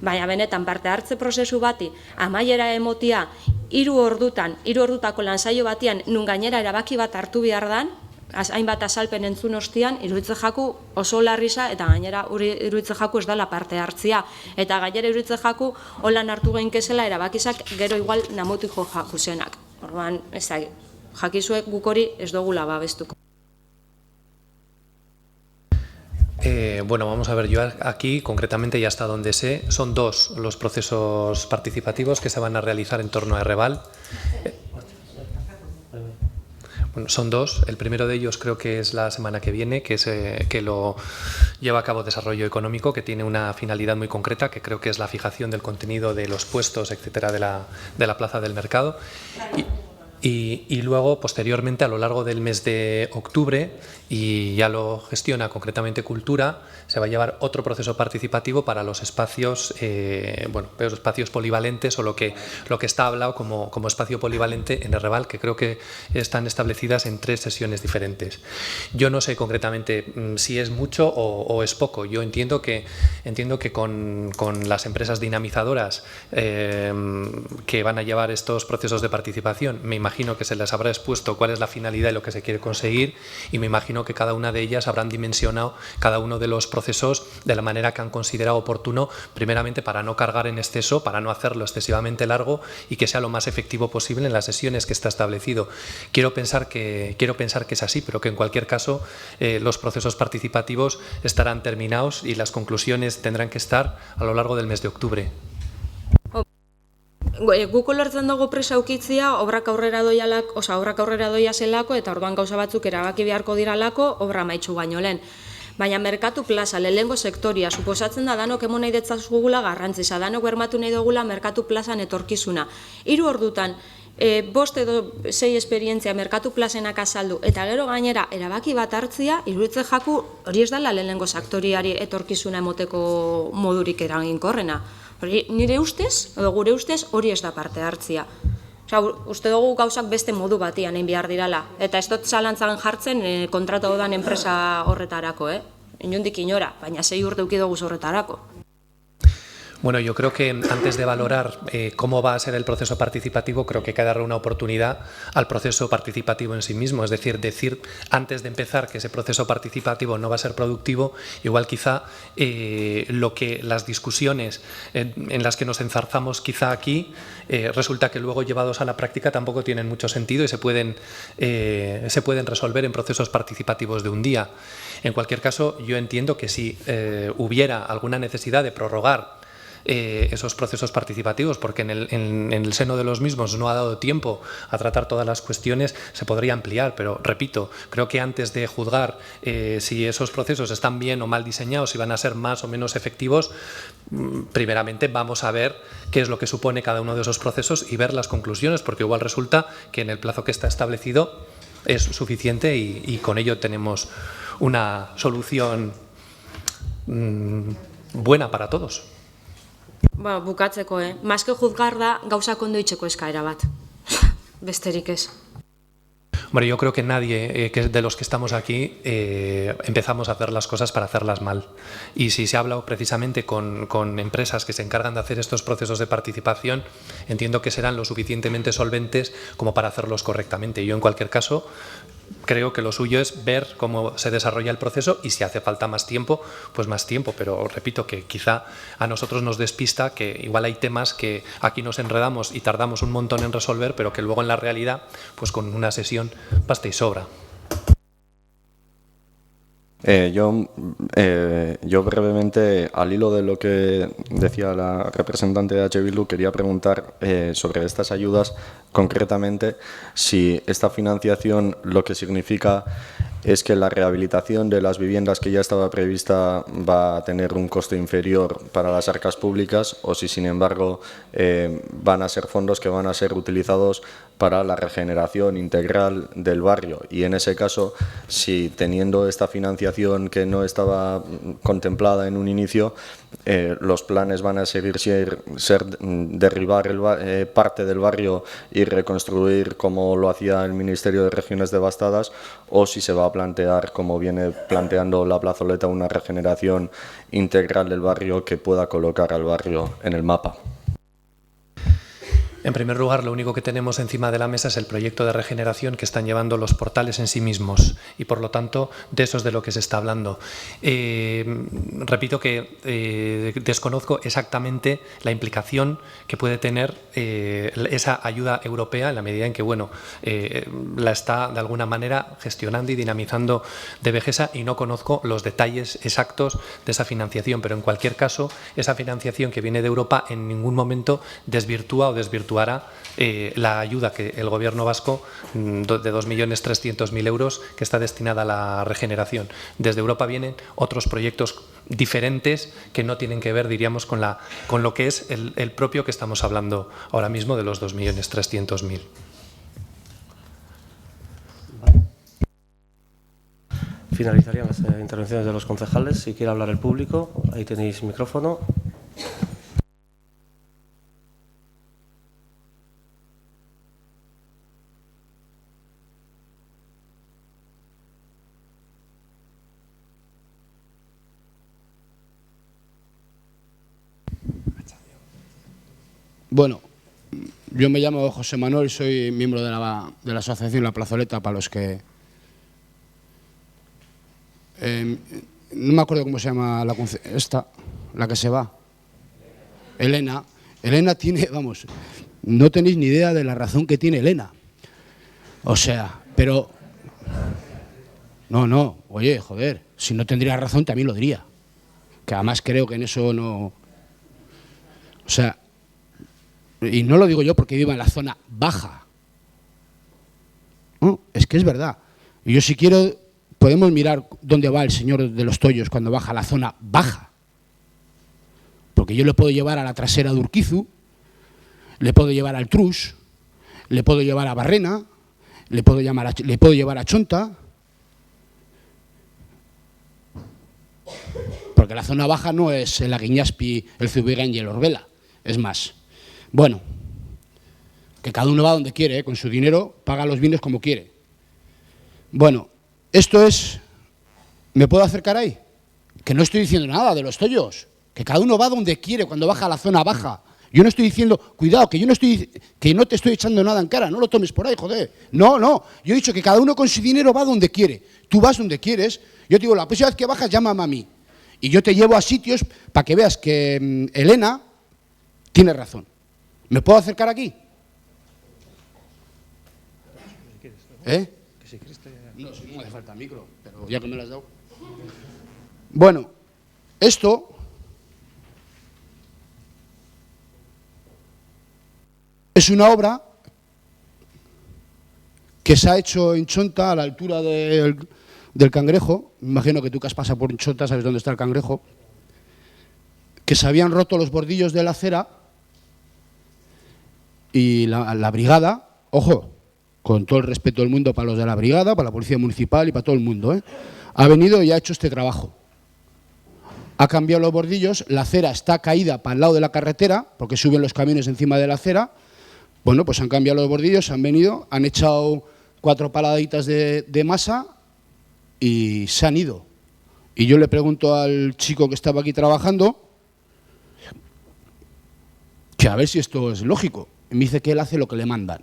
baina benetan parte hartze prozesu bati amaiera emotia 3 ordutako lansaio batian nun gainera erabaki bat hartu behar dan, hainbat azalpen entzun ostian, iruditzen jaku oso larriza eta gainera iruditzen jaku ez dela parte hartzia. Eta gainera iruditzen jaku holan hartu geinkezela erabakizak gero igual namotiko jakuzenak. Orduan, ez da, jakizuek guk hori ez dugula babestuko. Bueno, vamos a ver, yo aquí concretamente y hasta donde sé, son 2 los procesos participativos que se van a realizar en torno a Errebal. Bueno, son 2. El primero de ellos creo que es la semana que viene, que lo lleva a cabo Desarrollo Económico, que tiene una finalidad muy concreta, que creo que es la fijación del contenido de los puestos, etcétera, de la plaza del mercado. y luego, posteriormente, a lo largo del mes de octubre, y ya lo gestiona concretamente Cultura, se va a llevar otro proceso participativo para los espacios, los espacios polivalentes o lo que está hablado como espacio polivalente en el Reval, que creo que están establecidas en 3 sesiones diferentes. Yo no sé concretamente si es mucho o es poco. Yo entiendo que con las empresas dinamizadoras que van a llevar estos procesos de participación, me imagino que se les habrá expuesto cuál es la finalidad y lo que se quiere conseguir, y me imagino que cada una de ellas habrán dimensionado cada uno de los procesos de la manera que han considerado oportuno, primeramente para no cargar en exceso, para no hacerlo excesivamente largo y que sea lo más efectivo posible en las sesiones que está establecido. Quiero pensar que es así, pero que en cualquier caso los procesos participativos estarán terminados y las conclusiones tendrán que estar a lo largo del mes de octubre. Guk ulertzen dugu presa ukitzia obrak aurrera doia zelako eta orduan gauza batzuk erabaki beharko diralako obra amaitsu baino lehen. Baina merkatu plaza, lehengo sektoria, suposatzen da danok emon nahi detzazugula garrantziza, danok bermatu nahi dugula merkatu plazan etorkizuna. 3 ordutan, 5 edo 6 esperientzia merkatu plazenak azaldu, eta gero gainera erabaki bat hartzia, iruditzen jaku hori ez dela lehengo sektoriari etorkizuna emoteko modurik eraginkorrena. Nire ustez, edo gure ustez, hori ez da parte hartzia. Uste dugu gauzak beste modu batian egin behar dirala. Eta ez dut zalantzan jartzen kontratu dan enpresa horretarako, inondik inora, baina 6 urte eduki dugu horretarako. Bueno, yo creo que antes de valorar cómo va a ser el proceso participativo, creo que hay que darle una oportunidad al proceso participativo en sí mismo. Es decir antes de empezar que ese proceso participativo no va a ser productivo, igual quizá las discusiones en las que nos enzarzamos quizá aquí, resulta que luego llevados a la práctica tampoco tienen mucho sentido y se pueden resolver en procesos participativos de un día. En cualquier caso, yo entiendo que si hubiera alguna necesidad de prorrogar esos procesos participativos, porque en el seno de los mismos no ha dado tiempo a tratar todas las cuestiones, se podría ampliar, pero repito, creo que antes de juzgar si esos procesos están bien o mal diseñados, si van a ser más o menos efectivos, primeramente vamos a ver qué es lo que supone cada uno de esos procesos y ver las conclusiones, porque igual resulta que en el plazo que está establecido es suficiente y con ello tenemos una solución buena para todos. Bukatzeko, más que juzgar da gauzak ondo itxeko eskaera bat. Besterik ez. Bueno, yo creo que nadie de los que estamos aquí empezamos a hacer las cosas para hacerlas mal. Y si se ha hablado precisamente con empresas que se encargan de hacer estos procesos de participación, entiendo que serán lo suficientemente solventes como para hacerlos correctamente. Yo, en cualquier caso, creo que lo suyo es ver cómo se desarrolla el proceso y si hace falta más tiempo, pues más tiempo. Pero repito que quizá a nosotros nos despista que igual hay temas que aquí nos enredamos y tardamos un montón en resolver, pero que luego en la realidad, pues con una sesión basta y sobra. Yo brevemente, al hilo de lo que decía la representante de H. Bildu, quería preguntar sobre estas ayudas, concretamente si esta financiación lo que significa es que la rehabilitación de las viviendas que ya estaba prevista va a tener un coste inferior para las arcas públicas, o si sin embargo van a ser fondos que van a ser utilizados para la regeneración integral del barrio, y en ese caso, si teniendo esta financiación que no estaba contemplada en un inicio, los planes van a ser derribar parte del barrio y reconstruir como lo hacía el Ministerio de Regiones Devastadas, o si se va a plantear, como viene planteando la plazoleta, una regeneración integral del barrio que pueda colocar al barrio en el mapa. En primer lugar, lo único que tenemos encima de la mesa es el proyecto de regeneración que están llevando los portales en sí mismos y, por lo tanto, de eso es de lo que se está hablando. Repito que desconozco exactamente la implicación que puede tener esa ayuda europea en la medida en que, la está de alguna manera gestionando y dinamizando Devegesa, y no conozco los detalles exactos de esa financiación, pero en cualquier caso, esa financiación que viene de Europa en ningún momento desvirtúa o desvirtuará la ayuda que el Gobierno vasco de 2.300.000 euros que está destinada a la regeneración. Desde Europa vienen otros proyectos diferentes que no tienen que ver, diríamos, con lo que es el propio que estamos hablando ahora mismo de los 2.300.000. finalizarían las intervenciones de los concejales. Si quiere hablar el público, ahí tenéis micrófono. Bueno, yo me llamo José Manuel, soy miembro de la asociación La Plazoleta, para los que... no me acuerdo cómo se llama la que se va. Elena. Elena tiene, vamos, no tenéis ni idea de la razón que tiene Elena. O sea, pero... No, oye, joder, si no tendría razón también lo diría. Que además creo que en eso no... O sea... Y no lo digo yo porque vivo en la zona baja. No, es que es verdad. Y yo si quiero, podemos mirar dónde va el señor de los Tollos cuando baja a la zona baja. Porque yo le puedo llevar a la trasera de Urquizu, le puedo llevar al Trus, le puedo llevar a Barrena, le puedo llevar a Chonta. Porque la zona baja no es el Aguiñaspi, el Zubigain y el Orbela. Es más... Bueno, que cada uno va donde quiere, con su dinero paga los bienes como quiere. Bueno, esto es... ¿Me puedo acercar ahí? Que no estoy diciendo nada de los Tollos, que cada uno va donde quiere cuando baja a la zona baja. Yo no estoy diciendo, cuidado, que no te estoy echando nada en cara, no lo tomes por ahí, joder. No, yo he dicho que cada uno con su dinero va donde quiere. Tú vas donde quieres. Yo te digo, la próxima vez que bajas, llámame a mí. Y yo te llevo a sitios para que veas que Elena tiene razón. ¿Me puedo acercar aquí? No, si no me hace falta micro, pero ya que me lo has dado. Bueno, esto es una obra que se ha hecho en Chonta a la altura del Cangrejo. Me imagino que tú que has pasado por Chonta sabes dónde está el Cangrejo. Que se habían roto los bordillos de la acera. Y la brigada, ojo, con todo el respeto del mundo para los de la brigada, para la policía municipal y para todo el mundo, ha venido y ha hecho este trabajo. Ha cambiado los bordillos, la acera está caída para el lado de la carretera, porque suben los camiones encima de la acera. Bueno, pues han cambiado los bordillos, han venido, han echado 4 paladitas de masa y se han ido. Y yo le pregunto al chico que estaba aquí trabajando que a ver si esto es lógico. Me dice que él hace lo que le mandan.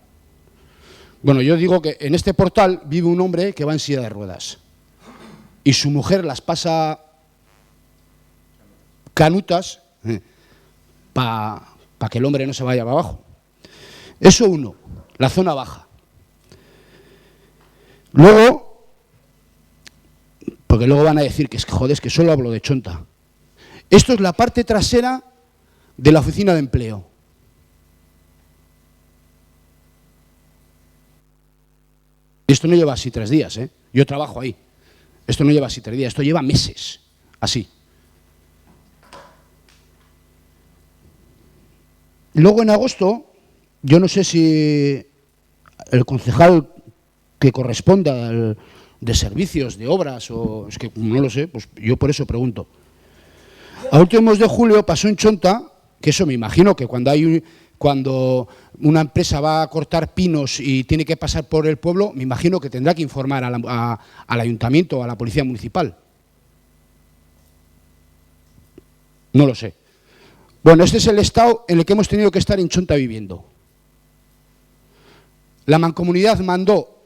Bueno, yo digo que en este portal vive un hombre que va en silla de ruedas y su mujer las pasa canutas para que el hombre no se vaya para abajo. Eso uno, la zona baja. Luego, porque luego van a decir que joder, que solo hablo de Chonta. Esto es la parte trasera de la oficina de empleo. Esto no lleva así 3 días, ¿eh? Yo trabajo ahí. Esto no lleva así 3 días, esto lleva meses, así. Luego en agosto, yo no sé si el concejal que corresponda de servicios, de obras, o es que no lo sé, pues yo por eso pregunto. A últimos de julio pasó en Chonta, que eso me imagino que cuando una empresa va a cortar pinos y tiene que pasar por el pueblo, me imagino que tendrá que informar al ayuntamiento o a la policía municipal. No lo sé. Bueno, este es el estado en el que hemos tenido que estar en Chonta viviendo. La mancomunidad mandó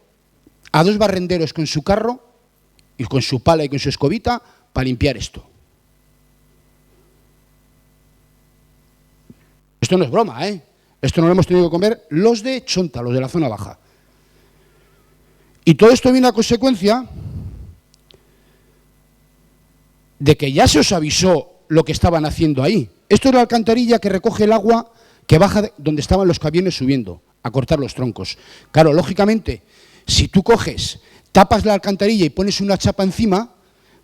a 2 barrenderos con su carro y con su pala y con su escobita para limpiar esto. Esto no es broma, ¿eh? Esto no lo hemos tenido que comer los de Chonta, los de la zona baja. Y todo esto viene a consecuencia de que ya se os avisó lo que estaban haciendo ahí. Esto es la alcantarilla que recoge el agua que baja de donde estaban los camiones subiendo a cortar los troncos. Claro, lógicamente, si tú coges, tapas la alcantarilla y pones una chapa encima,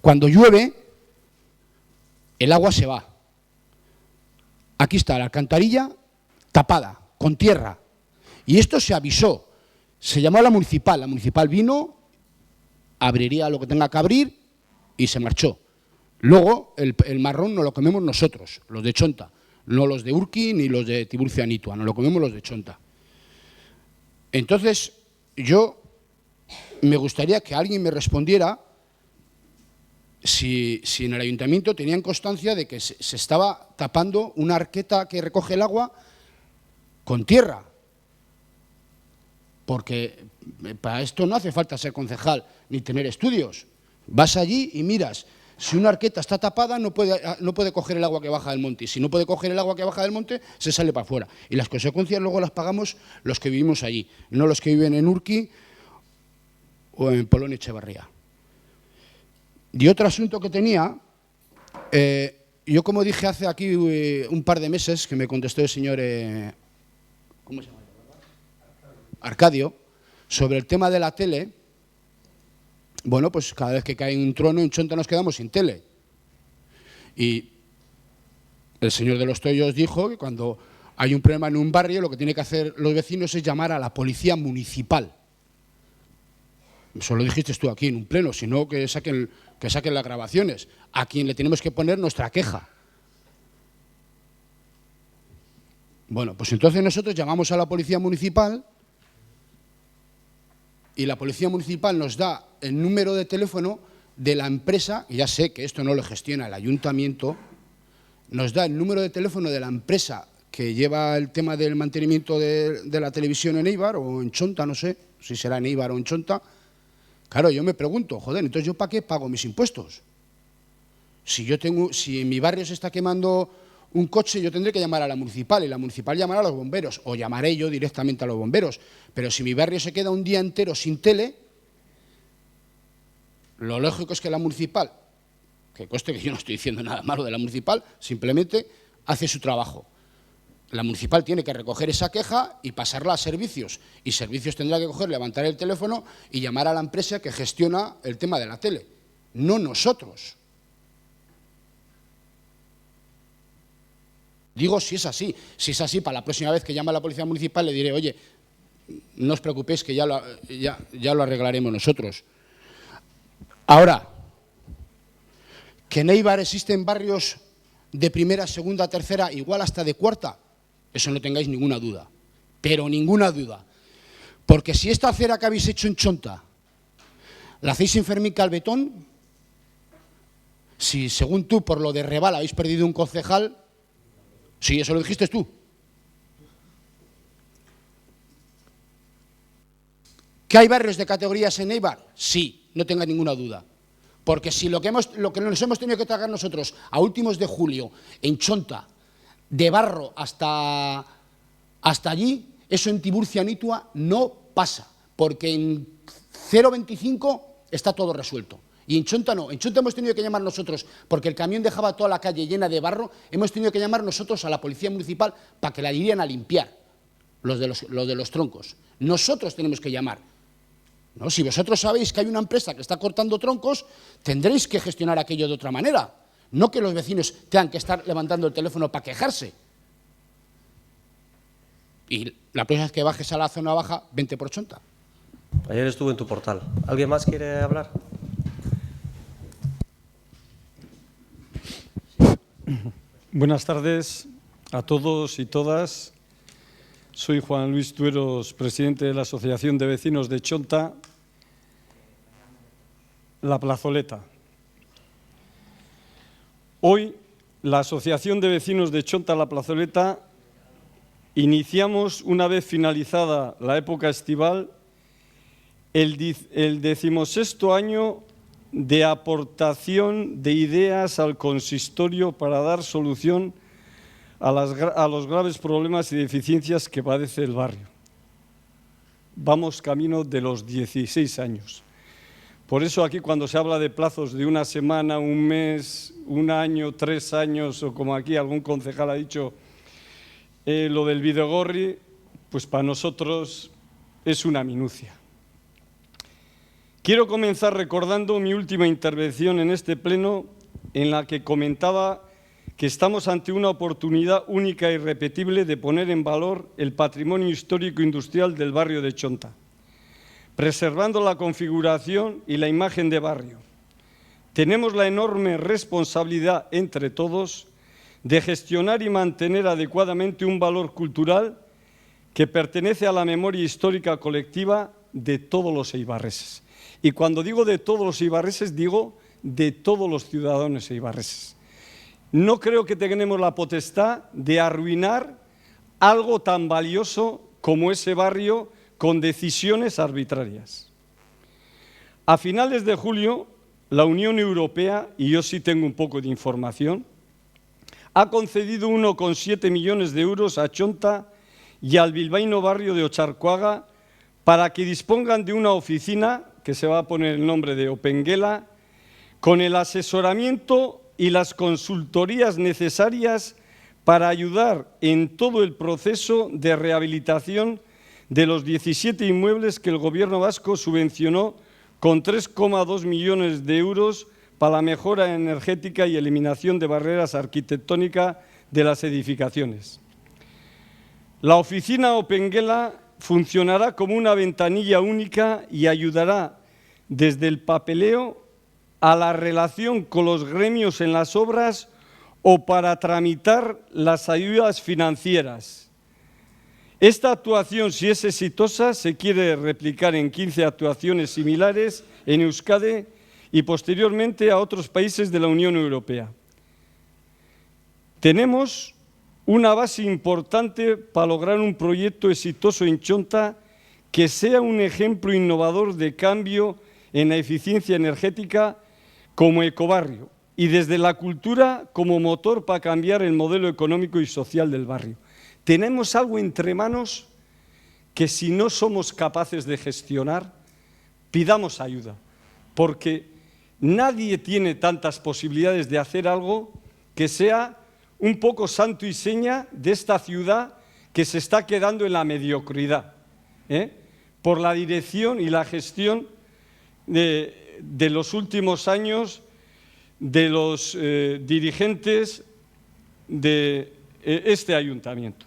cuando llueve, el agua se va. Aquí está la alcantarilla tapada, con tierra. Y esto se avisó. Se llamó a la municipal vino abriría lo que tenga que abrir y se marchó. Luego, el marrón nos lo comemos nosotros, los de Chonta, no los de Urki ni los de Tiburcio Anitua, nos lo comemos los de Chonta. Entonces, yo me gustaría que alguien me respondiera si en el ayuntamiento tenían constancia de que se estaba tapando una arqueta que recoge el agua con tierra. Porque para esto no hace falta ser concejal ni tener estudios. Vas allí y miras. Si una arqueta está tapada, no puede coger el agua que baja del monte. Y si no puede coger el agua que baja del monte, se sale para afuera. Y las consecuencias luego las pagamos los que vivimos allí, no los que viven en Urki o en Polón Echevarría. Y otro asunto que tenía, yo como dije hace aquí un par de meses, que me contestó el señor ¿cómo se llama? Arcadio, sobre el tema de la tele. Bueno, pues cada vez que cae un trueno en Chonta nos quedamos sin tele. Y el señor de los Toyos dijo que cuando hay un problema en un barrio, lo que tienen que hacer los vecinos es llamar a la policía municipal. Eso lo dijiste tú aquí en un pleno, sino que saquen las grabaciones. A quien le tenemos que poner nuestra queja. Bueno, pues entonces nosotros llamamos a la policía municipal y la policía municipal nos da el número de teléfono de la empresa, y ya sé que esto no lo gestiona el ayuntamiento, nos da el número de teléfono de la empresa que lleva el tema del mantenimiento de la televisión en Eibar o en Chonta, no sé si será en Eibar o en Chonta. Claro, yo me pregunto, joder, entonces ¿yo para qué pago mis impuestos? Si en mi barrio se está quemando un coche, yo tendré que llamar a la municipal y la municipal llamará a los bomberos o llamaré yo directamente a los bomberos. Pero si mi barrio se queda un día entero sin tele, lo lógico es que la municipal, que conste que yo no estoy diciendo nada malo de la municipal, simplemente hace su trabajo. La municipal tiene que recoger esa queja y pasarla a servicios. Y servicios tendrá que coger, levantar el teléfono y llamar a la empresa que gestiona el tema de la tele. No nosotros. Digo si es así. Si es así, para la próxima vez que llame a la policía municipal le diré, oye, no os preocupéis que ya lo arreglaremos nosotros. Ahora, que en Eibar existen barrios de primera, segunda, tercera, igual hasta de cuarta, eso no tengáis ninguna duda, pero ninguna duda. Porque si esta acera que habéis hecho en Chonta la hacéis en Fermín Calvetón, si según tú por lo de Reval habéis perdido un concejal, sí, eso lo dijiste tú. ¿Que hay barrios de categorías en Eibar? Sí, no tenga ninguna duda. Porque si lo que nos hemos tenido que tragar nosotros a últimos de julio en Chonta, de barro hasta allí, eso en Tiburcio Anitua no pasa, porque en 0,25 está todo resuelto. Y en Chonta no, en Chonta hemos tenido que llamar nosotros, porque el camión dejaba toda la calle llena de barro, hemos tenido que llamar nosotros a la policía municipal para que la irían a limpiar, los de los troncos. Nosotros tenemos que llamar. ¿No? Si vosotros sabéis que hay una empresa que está cortando troncos, tendréis que gestionar aquello de otra manera. No que los vecinos tengan que estar levantando el teléfono para quejarse. Y la próxima vez que bajes a la zona baja, vente por Chonta. Ayer estuve en tu portal. ¿Alguien más quiere hablar? Buenas tardes a todos y todas. Soy Juan Luis Tueros, presidente de la Asociación de Vecinos de Chonta, La Plazoleta. Hoy, la Asociación de Vecinos de Chonta, La Plazoleta, iniciamos, una vez finalizada la época estival, el 16º año de aportación de ideas al consistorio para dar solución a los graves problemas y deficiencias que padece el barrio. Vamos camino de los 16 años. Por eso aquí cuando se habla de plazos de una semana, un mes, un año, 3 años, o como aquí algún concejal ha dicho, lo del Bidegorri, pues para nosotros es una minucia. Quiero comenzar recordando mi última intervención en este pleno en la que comentaba que estamos ante una oportunidad única e irrepetible de poner en valor el patrimonio histórico industrial del barrio de Chonta. preservando la configuración y la imagen de barrio. Tenemos la enorme responsabilidad entre todos de gestionar y mantener adecuadamente un valor cultural que pertenece a la memoria histórica colectiva de todos los eibarreses. Y cuando digo de todos los eibarreses, digo de todos los ciudadanos eibarreses. No creo que tengamos la potestad de arruinar algo tan valioso como ese barrio con decisiones arbitrarias. A finales de julio, la Unión Europea, y yo sí tengo un poco de información, ha concedido 1,7 millones de euros a Chonta y al bilbaíno barrio de Ocharcoaga para que dispongan de una oficina, que se va a poner el nombre de Opengela, con el asesoramiento y las consultorías necesarias para ayudar en todo el proceso de rehabilitación de los 17 inmuebles que el Gobierno vasco subvencionó con 3,2 millones de euros para la mejora energética y eliminación de barreras arquitectónicas de las edificaciones. La oficina Opengela funcionará como una ventanilla única y ayudará desde el papeleo a la relación con los gremios en las obras o para tramitar las ayudas financieras. Esta actuación, si es exitosa, se quiere replicar en 15 actuaciones similares en Euskadi y posteriormente a otros países de la Unión Europea. Tenemos una base importante para lograr un proyecto exitoso en Chonta que sea un ejemplo innovador de cambio en la eficiencia energética como ecobarrio y desde la cultura como motor para cambiar el modelo económico y social del barrio. Tenemos algo entre manos que si no somos capaces de gestionar, pidamos ayuda, porque nadie tiene tantas posibilidades de hacer algo que sea un poco santo y seña de esta ciudad que se está quedando en la mediocridad, por la dirección y la gestión de los últimos años de los dirigentes de este ayuntamiento.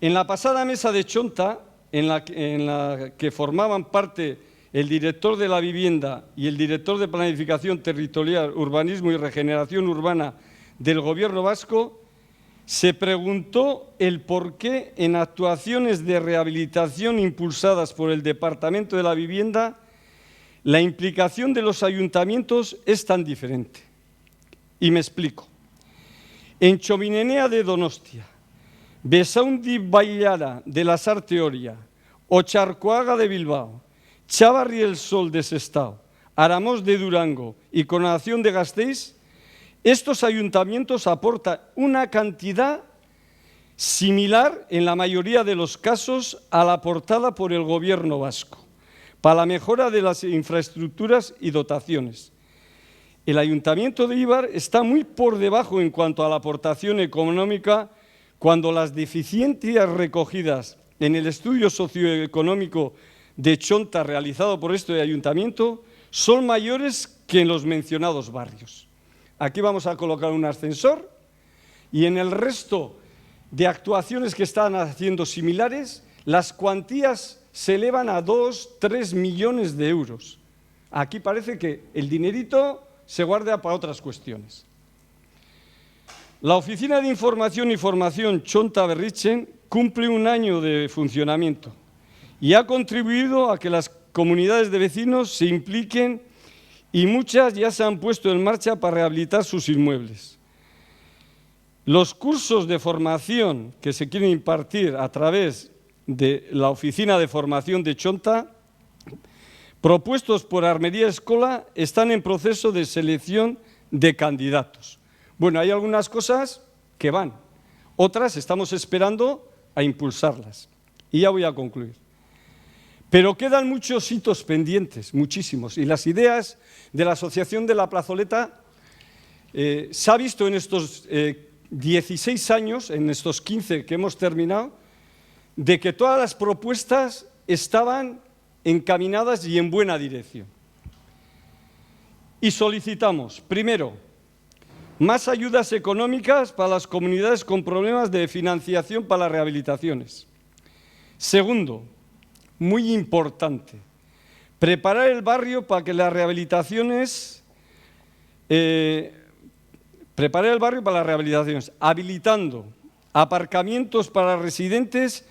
En la pasada mesa de Chonta, en la que formaban parte el director de la vivienda y el director de planificación territorial, urbanismo y regeneración urbana del Gobierno vasco, se preguntó el por qué en actuaciones de rehabilitación impulsadas por el Departamento de la Vivienda la implicación de los ayuntamientos es tan diferente. Y me explico. En Txominenea de Donostia, Besaundi Bailara de la Sarteoria, Ocharcoaga de Bilbao, Chavarri el Sol de Sestao, Aramós de Durango y Coronación de Gasteiz, estos ayuntamientos aportan una cantidad similar en la mayoría de los casos a la aportada por el Gobierno vasco para la mejora de las infraestructuras y dotaciones. El Ayuntamiento de Eibar está muy por debajo en cuanto a la aportación económica cuando las deficiencias recogidas en el estudio socioeconómico de Chonta realizado por este ayuntamiento son mayores que en los mencionados barrios. Aquí vamos a colocar un ascensor y en el resto de actuaciones que están haciendo similares, las cuantías se elevan a 2-3 millones de euros. Aquí parece que el dinerito se guarda para otras cuestiones. La Oficina de Información y Formación Chonta Berritzen cumple un año de funcionamiento y ha contribuido a que las comunidades de vecinos se impliquen y muchas ya se han puesto en marcha para rehabilitar sus inmuebles. Los cursos de formación que se quieren impartir a través de la Oficina de Formación de Chonta, propuestos por Armería Escola, están en proceso de selección de candidatos. Bueno, hay algunas cosas que van, otras estamos esperando a impulsarlas. Y ya voy a concluir. Pero quedan muchos hitos pendientes, muchísimos, y las ideas de la Asociación de la Plazoleta se ha visto en estos 16 años, en estos 15 que hemos terminado, de que todas las propuestas estaban encaminadas y en buena dirección. Y solicitamos, primero, más ayudas económicas para las comunidades con problemas de financiación para las rehabilitaciones. Segundo, muy importante. Preparar el barrio para que las rehabilitaciones, habilitando aparcamientos para residentes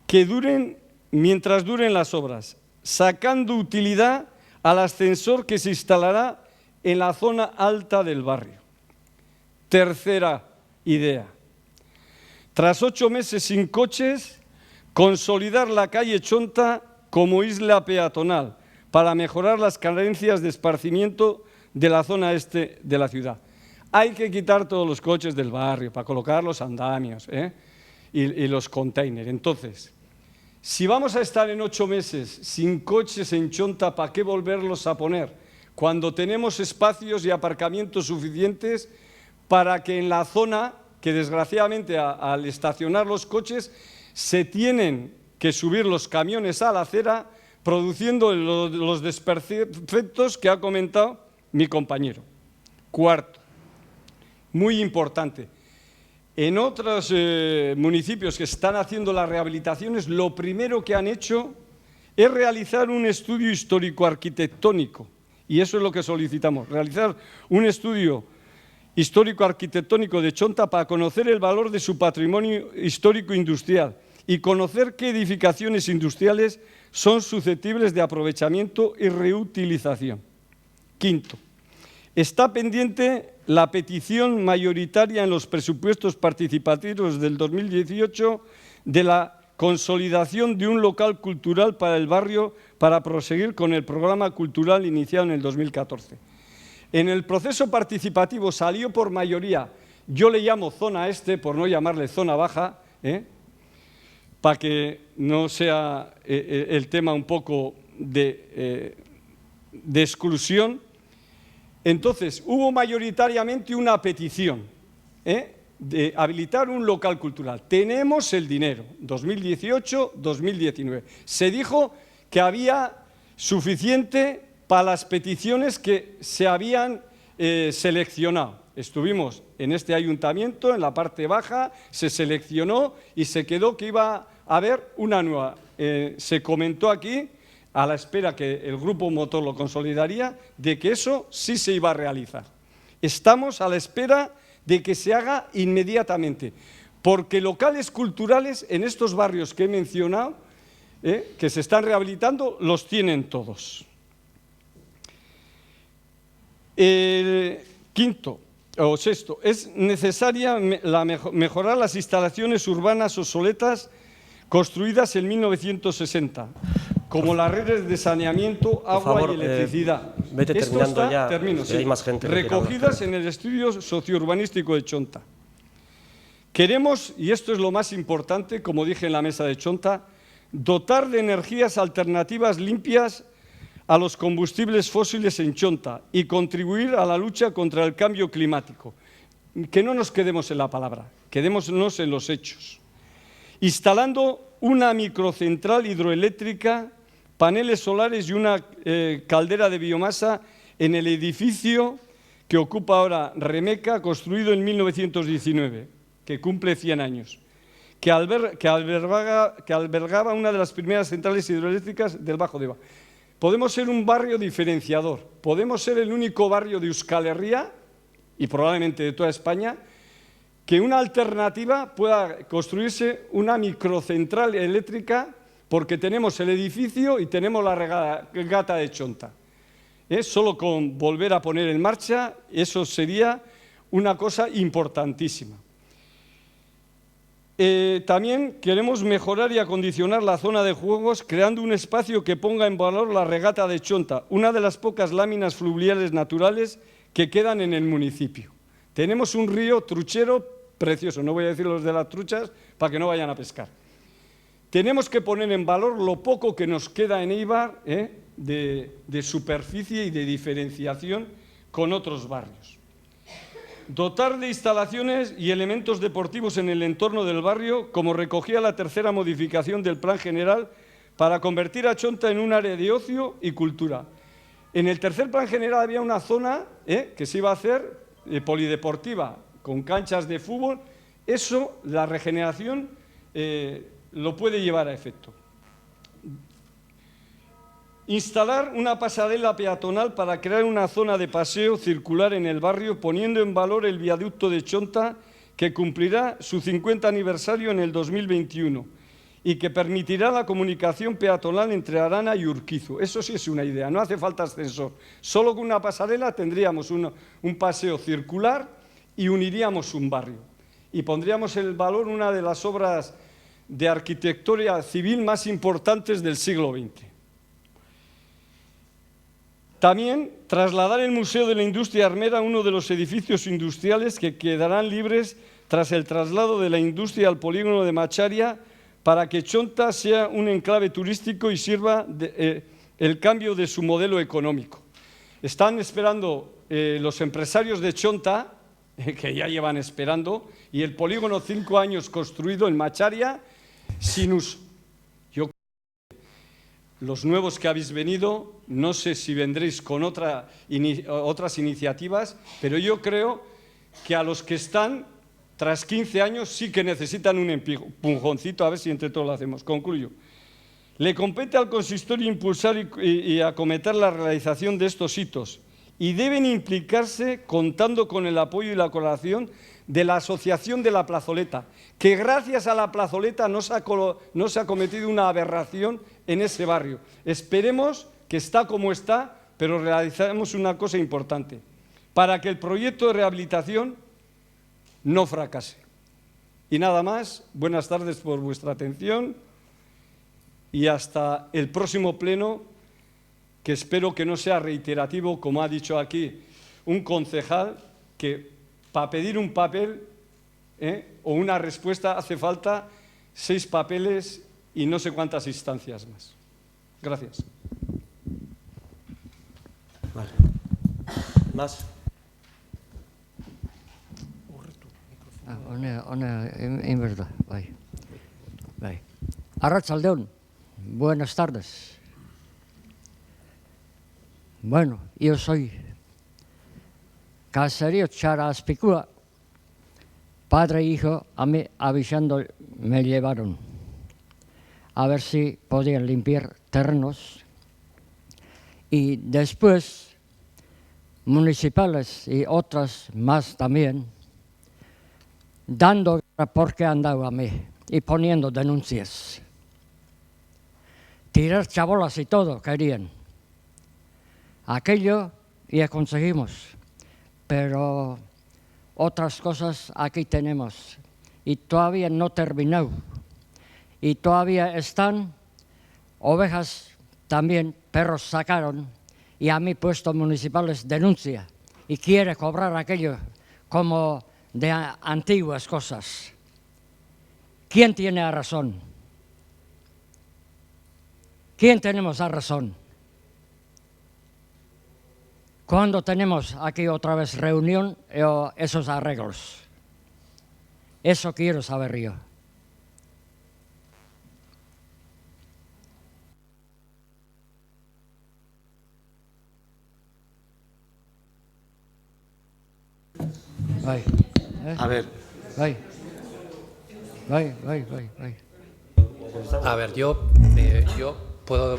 que duren mientras duren las obras, sacando utilidad al ascensor que se instalará en la zona alta del barrio. Tercera idea. Tras 8 meses sin coches, consolidar la calle Chonta como isla peatonal para mejorar las carencias de esparcimiento de la zona este de la ciudad. Hay que quitar todos los coches del barrio para colocar los andamios y los containers. Entonces, si vamos a estar en 8 meses sin coches en Chonta, ¿para qué volverlos a poner? Cuando tenemos espacios y aparcamientos suficientes para que en la zona, que desgraciadamente al estacionar los coches, se tienen que subir los camiones a la acera, produciendo los desperfectos que ha comentado mi compañero. Cuarto, muy importante, en otros municipios que están haciendo las rehabilitaciones, lo primero que han hecho es realizar un estudio histórico-arquitectónico, y eso es lo que solicitamos, realizar un estudio histórico-arquitectónico de Chonta para conocer el valor de su patrimonio histórico-industrial y conocer qué edificaciones industriales son susceptibles de aprovechamiento y reutilización. Quinto, está pendiente la petición mayoritaria en los presupuestos participativos del 2018 de la consolidación de un local cultural para el barrio para proseguir con el programa cultural iniciado en el 2014. En el proceso participativo salió por mayoría, yo le llamo zona este, por no llamarle zona baja, para que no sea el tema un poco de exclusión. Entonces, hubo mayoritariamente una petición de habilitar un local cultural. Tenemos el dinero, 2018-2019. Se dijo que había suficiente para las peticiones que se habían seleccionado. Estuvimos en este ayuntamiento, en la parte baja, se seleccionó y se quedó que iba a haber una nueva. Se comentó aquí, a la espera que el grupo motor lo consolidaría, de que eso sí se iba a realizar. Estamos a la espera de que se haga inmediatamente, porque locales culturales en estos barrios que he mencionado, que se están rehabilitando, los tienen todos. Quinto o sexto, es necesaria mejorar las instalaciones urbanas obsoletas construidas en 1960, como las redes de saneamiento, agua y electricidad. Vete terminando ya, termino, hay más gente recogidas en el estudio sociourbanístico de Chonta. Queremos, y esto es lo más importante, como dije en la mesa de Chonta, dotar de energías alternativas limpias a los combustibles fósiles en Chonta y contribuir a la lucha contra el cambio climático. Que no nos quedemos en la palabra, quedémonos en los hechos. Instalando una microcentral hidroeléctrica, paneles solares y una caldera de biomasa en el edificio que ocupa ahora Remeca, construido en 1919, que cumple 100 años, que albergaba una de las primeras centrales hidroeléctricas del Bajo Deba. Podemos ser un barrio diferenciador, podemos ser el único barrio de Euskal Herria, y probablemente de toda España, que una alternativa pueda construirse una microcentral eléctrica, porque tenemos el edificio y tenemos la regata de Chonta. Solo con volver a poner en marcha, eso sería una cosa importantísima. También queremos mejorar y acondicionar la zona de juegos creando un espacio que ponga en valor la regata de Chonta, una de las pocas láminas fluviales naturales que quedan en el municipio. Tenemos un río truchero precioso, no voy a decir los de las truchas para que no vayan a pescar. Tenemos que poner en valor lo poco que nos queda en Eibar de superficie y de diferenciación con otros barrios. Dotar de instalaciones y elementos deportivos en el entorno del barrio, como recogía la tercera modificación del Plan General, para convertir a Chonta en un área de ocio y cultura. En el tercer Plan General había una zona que se iba a hacer polideportiva, con canchas de fútbol. Eso, la regeneración, lo puede llevar a efecto. Instalar una pasarela peatonal para crear una zona de paseo circular en el barrio, poniendo en valor el viaducto de Chonta, que cumplirá su 50 aniversario en el 2021 y que permitirá la comunicación peatonal entre Arana y Urquizu. Eso sí es una idea, no hace falta ascensor. Solo con una pasarela tendríamos un paseo circular y uniríamos un barrio. Y pondríamos en valor una de las obras de arquitectura civil más importantes del siglo XX. También trasladar el Museo de la Industria Armera a uno de los edificios industriales que quedarán libres tras el traslado de la industria al polígono de Macharia, para que Chonta sea un enclave turístico y sirva el cambio de su modelo económico. Están esperando los empresarios de Chonta, que ya llevan esperando, y el polígono 5 años construido en Macharia sin uso. Los nuevos que habéis venido, no sé si vendréis con otras iniciativas, pero yo creo que a los que están, tras 15 años, sí que necesitan un empujoncito, a ver si entre todos lo hacemos. Concluyo. Le compete al consistorio impulsar y acometer la realización de estos hitos y deben implicarse contando con el apoyo y la colaboración de la Asociación de la Plazoleta, que gracias a la Plazoleta no se ha cometido una aberración en ese barrio. Esperemos que está como está, pero realizaremos una cosa importante, para que el proyecto de rehabilitación no fracase. Y nada más, buenas tardes por vuestra atención y hasta el próximo pleno, que espero que no sea reiterativo, como ha dicho aquí un concejal, que para pedir un papel o una respuesta hace falta 6 papeles y no sé cuántas instancias más. Gracias. Vale. ¿Más? En verdad, Arratsaldeon, buenas tardes. Bueno, yo soy Caserío Charaspicúa, padre e hijo, a mí avisando me llevaron a ver si podían limpiar terrenos y después municipales y otras más también, dando por qué han dado a mí y poniendo denuncias. Tirar chabolas y todo querían. Aquello ya conseguimos, pero otras cosas aquí tenemos y todavía no terminó. Y todavía están ovejas también, perros sacaron y a mí puesto municipales denuncia y quiere cobrar aquello como de antiguas cosas. ¿Quién tiene la razón? ¿Quién tenemos la razón? ¿Cuándo tenemos aquí otra vez reunión o esos arreglos? Eso quiero saber yo. A ver. A ver, yo puedo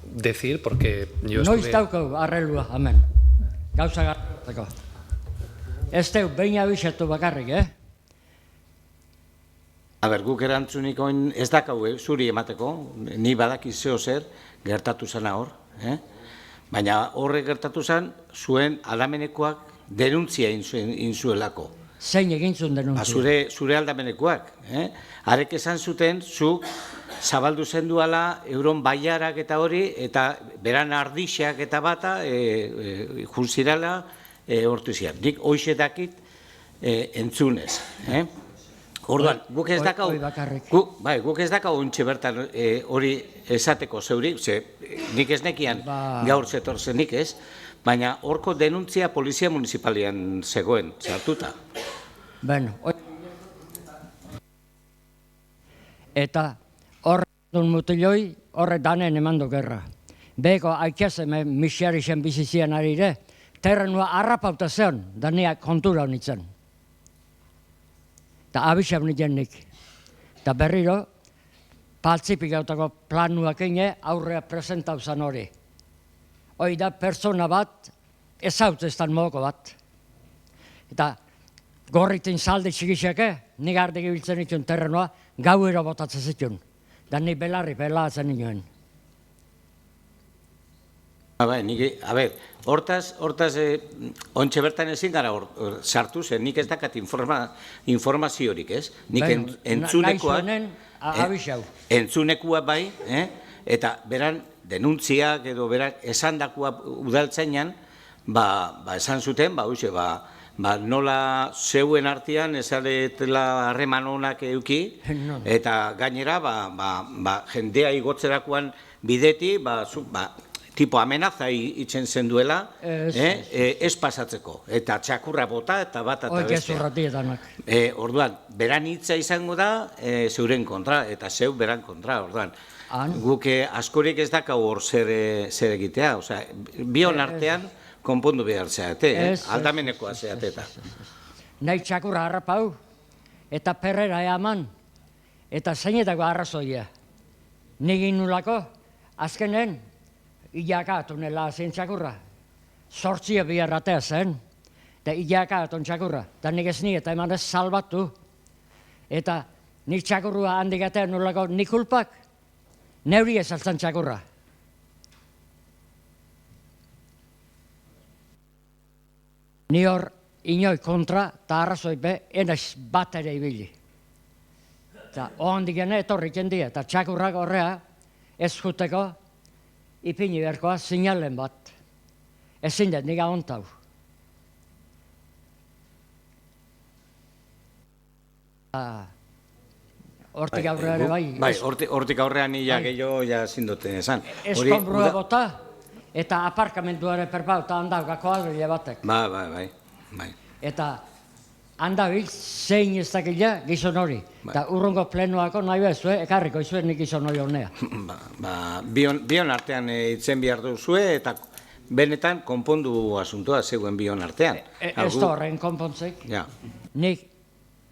decir, porque yo Noiz estuve... daukagu arreglua hemen. Gauza gartzeko. Ez teu, behin abixatu bakarrik, A ber, guk erantzunik oin ez dakau zuri emateko, ni badaki zeo zer gertatu zena hor. Baina horrek gertatu zen, zuen aldamenekoak denuntzia inzuelako. Zein egin zuen denuntzia? Zure aldamenekoak. Arek esan zuten, zuk zabaldu zenduala euron baiarak eta hori, eta beran ardixak eta bata junzirala hortu zian. Nik hoxe dakit entzunez. Orduan, guk ez dakau, guk ez dakau ontsi bertan hori esateko zeuri, nik ez nekian gaur zetorzen nik ez, baina horko denuntzia polizia municipalian zegoen, zartuta. Bueno, eta horren mutiloi horre danen eman du gerra. Beko aikazeme misiarixen bizizian arire, terrenua harrapauta zeon, daniak kontura honitzen. Eta abixab niten nik. Eta berriro, paltzipik gautako planuak ine aurrea presentau zan hori. hoi da pertsona bat, ezautzestan moko bat. Eta gorritin salde txikixeke, nik arde gibiltzen itun terrenoa, gauero botatzen zitun. Da nik belarri pelatzen nioen. Hortaz, ontxe bertan ezin gara sartu zen, nik ez dakat informaziorik, ez? Nik entzunekua bai, eta beran denuntziak edo berak esandakua udaltzainan, esan zuten, nola zeuen artean ezaretela harreman honak euki, eta gainera, jendea igotzerakoan bideti, tipo amenaza itzen zen duela, ez pasatzeko. Eta txakurra bota eta bat eta bestea. Orduan, beran hitza izango da zeuren kontra, eta zeu beran kontra, orduan. Guk askorik ez dakau hor zer egitea, bion artean konpondu behar zeate, aldamenekoa zeate eta. Nahi txakurra harrapau, eta perrera eaman, eta zeinetako arrazoia. Nigin nulako, azkenen, ilaka atunela zen txakurra. Sortzia biharratea zen, eta ilaka atun txakurra. Eta nik ez ni, eta eman ez salbatu. Eta nik txakurrua handik atea nulako nik kulpak, neuri ez altzan txakurra. Ni hor inoi kontra eta arrazoi be, enaiz bat ere ibili. Eta ohandik ene etorrik jendia, eta txakurrak horrea ez juteko ipini beharkoa sinalen bat. Ezin dut nik ahontau. Hortik aurrea ere bai. Bai, hortik aurrean nila gehiago zindoten esan. Eskonbrua bota. Eta aparkamentuare perpau eta handagako agrile batek. Bai. Eta handabil zein ez dakila gizon hori. Eta urrungo plenoako nahi bezu, ekarriko izuen nik gizon hori honea. Bion artean itzen behar duzue eta benetan konpondu asuntoa zeuen bion artean. Ez da horren konpontzik. Nik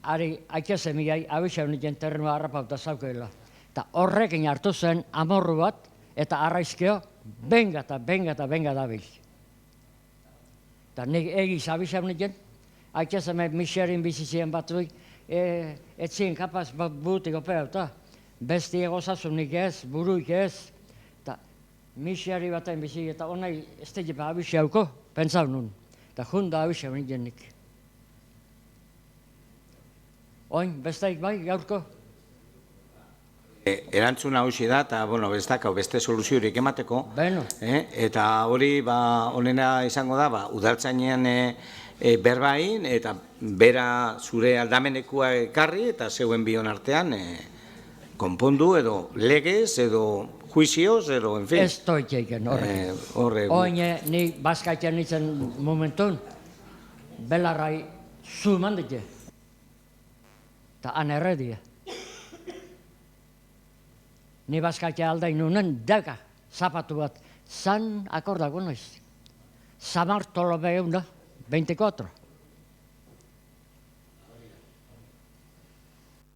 ari aikezen abixau niken terrenua harrapauta zaukeela. Eta horrekin hartu zen amorru bat eta arraizkeo benga dabil. Eta nik egiz abixau niken, aikezen miserin bizizien batzuik, etzien kapaz butiko peuta. Besti egozazunik ez, buruik ez. Eta miseri baten bizi eta honai ez tegipa abixauko, pentsau nun. Eta junda abixau niken nik. Oin, besteik bai, gaurko? Erantzuna hausi da, eta ez dakau beste soluziorik emateko. Eta hori honena izango da, udaltzainean berbain, eta bera zure aldamenekua ekarri, eta zeuen bion artean konpondu edo legez, edo juizioz, edo, en fin. Ez toiteiken horrek. Oin, ni bazkaiten nintzen momentun, belarrai zu mandike. Eta han erredia. Ni bazkaitea aldain nunen daga zapatu bat. Zan akordako noiz. Zamartolo beheuna, 24.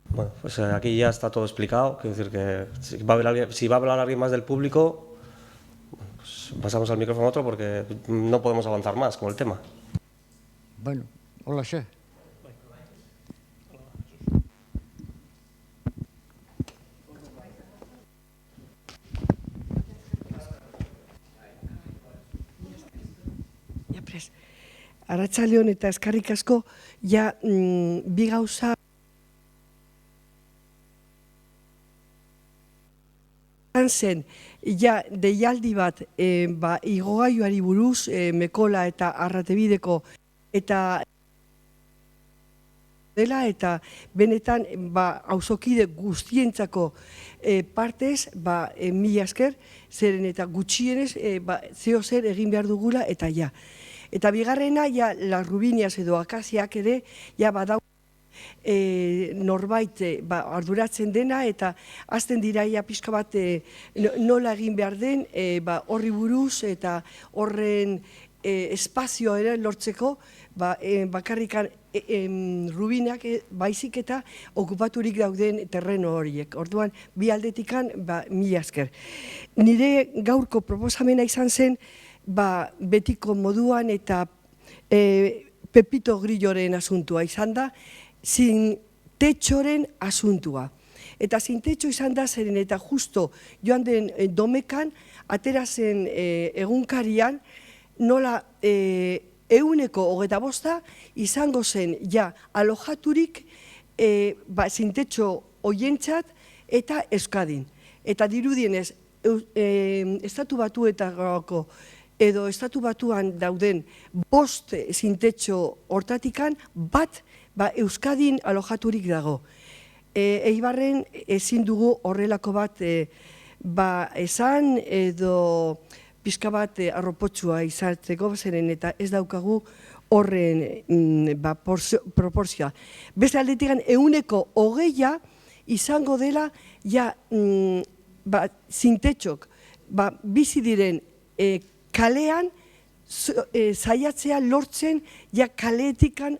Bueno, pues aquí ya está todo explicado. Quiero decir que si va a hablar alguien más del público, pues pasamos al micrófono a otro porque no podemos avanzar más con el tema. Bueno, hola, che. Arratsaldeon eta eskarrik asko, bi gauza zen, deialdi bat igogailuari buruz, Mekola eta Arratebideko eta dela eta benetan auzokide guztientzako partez, mila esker, zeren eta gutxienez zeo zer egin behar dugula eta ja. Eta bigarrena, Las Rubinias edo Akaziak ere, badau norbait arduratzen dena, eta azten dira pixka bat nola egin behar den, horri buruz eta horren espazio ere lortzeko, bakarrikan Rubinak baizik eta okupaturik dauden terreno horiek. Orduan, bi aldetikan, mila esker. Nire gaurko proposamena izan zen, betiko moduan eta Pepito Grilloren asuntua izan da, sin tetxoren asuntua. Eta sin tetxo izan da zeren eta justo joan den domekan, atera zen egunkarian, nola 125 izango zen ja alojaturik sin tetxo hoientzat eta Euskadin. Eta dirudienez, Estatu Batuetako edo Estatu Batuan dauden 5 sin tetxo hortatikan bat Euskadin alojaturik dago. Eibarren ezin dugu horrelako bat esan edo pixka bat arropotsua izatzeko zeren eta ez daukagu horren proporzioa. Beste aldetik 120 izango dela ja zintetxok bizi diren kalean zaiatzea lortzen ja kaleetikan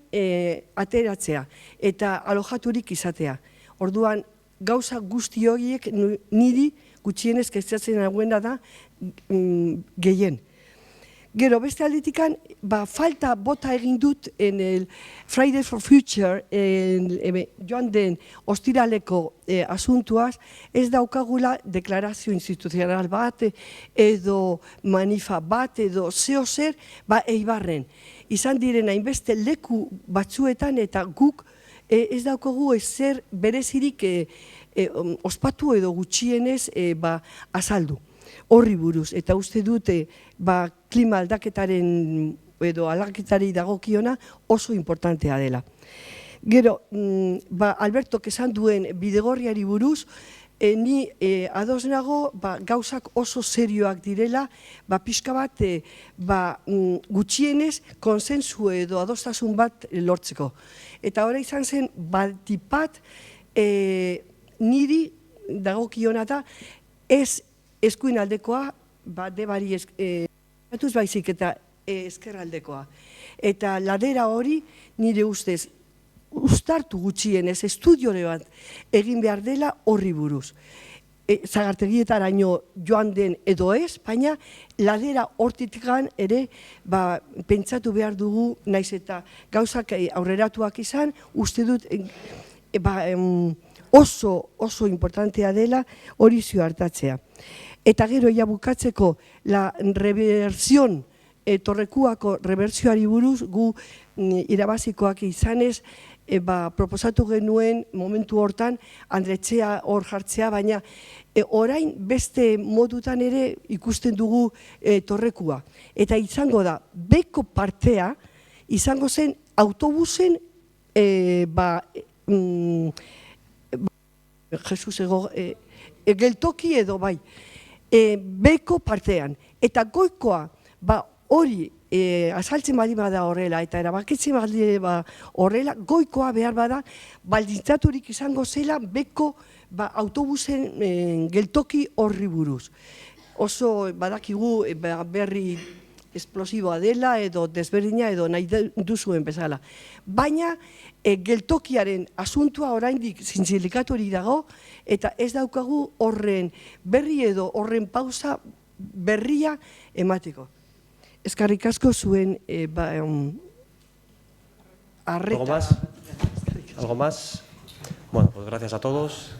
ateratzea eta alojaturik izatea. Orduan, gauza guzti horiek niri gutxienez kezkatzen nagoena da gehien. Gero, beste aldetikan, falta bota egin dut en el Friday for Future, joan den ostiraleko asuntuaz, ez daukagula deklarazio instituzional bat, edo manifa bat, edo zeo zer, Eibarren. Izan diren hainbeste leku batzuetan eta guk ez daukagu ezer berezirik ospatu edo gutxienez azaldu. Horri buruz, eta uste dute klima aldaketaren edo aldaketari dagokiona oso importantea dela. Gero, Albertok esan duen bidegorriari buruz, ni ados nago gauzak oso serioak direla, pixka bat gutxienez konsensu edo adostasun bat lortzeko. Eta ora izan zen, batipat niri dagokiona da ez eskuin aldekoa, debari batuz baizik eta ezkerraldekoa. Eta ladera hori nire ustez uztartu gutxienez estudiore bat egin behar dela horri buruz. Zagartegietaraino joan den edo ez, baina ladera hortitikan ere pentsatu behar dugu, naiz eta gauzak aurreratuak izan, uste dut oso importantea dela hori zio hartatzea. Eta gero ja bukatzeko la reversión, Torrekuako reversioari buruz gu irabazikoak izanez, proposatu genuen momentu hortan Andretxea hor jartzea, baina orain beste modutan ere ikusten dugu Torrekua. Eta izango da, beko partea izango zen autobusen geltoki edo bai, beko partean. Eta goikoa hori azaltzen bali bada horrela eta erabakitzen bali horrela, goikoa behar bada baldintzaturik izango zela beko autobusen geltoki horri buruz. Oso badakigu berri esplosiboa dela edo desberdina edo nahi duzuen bezala. Baina geltokiaren asuntua oraindik zintzilikaturik dago eta ez daukagu horren berri edo horren pausa berria emateko. Eskerrik asko zuen arreta. ¿Algo más? Bueno, pues gracias a todos.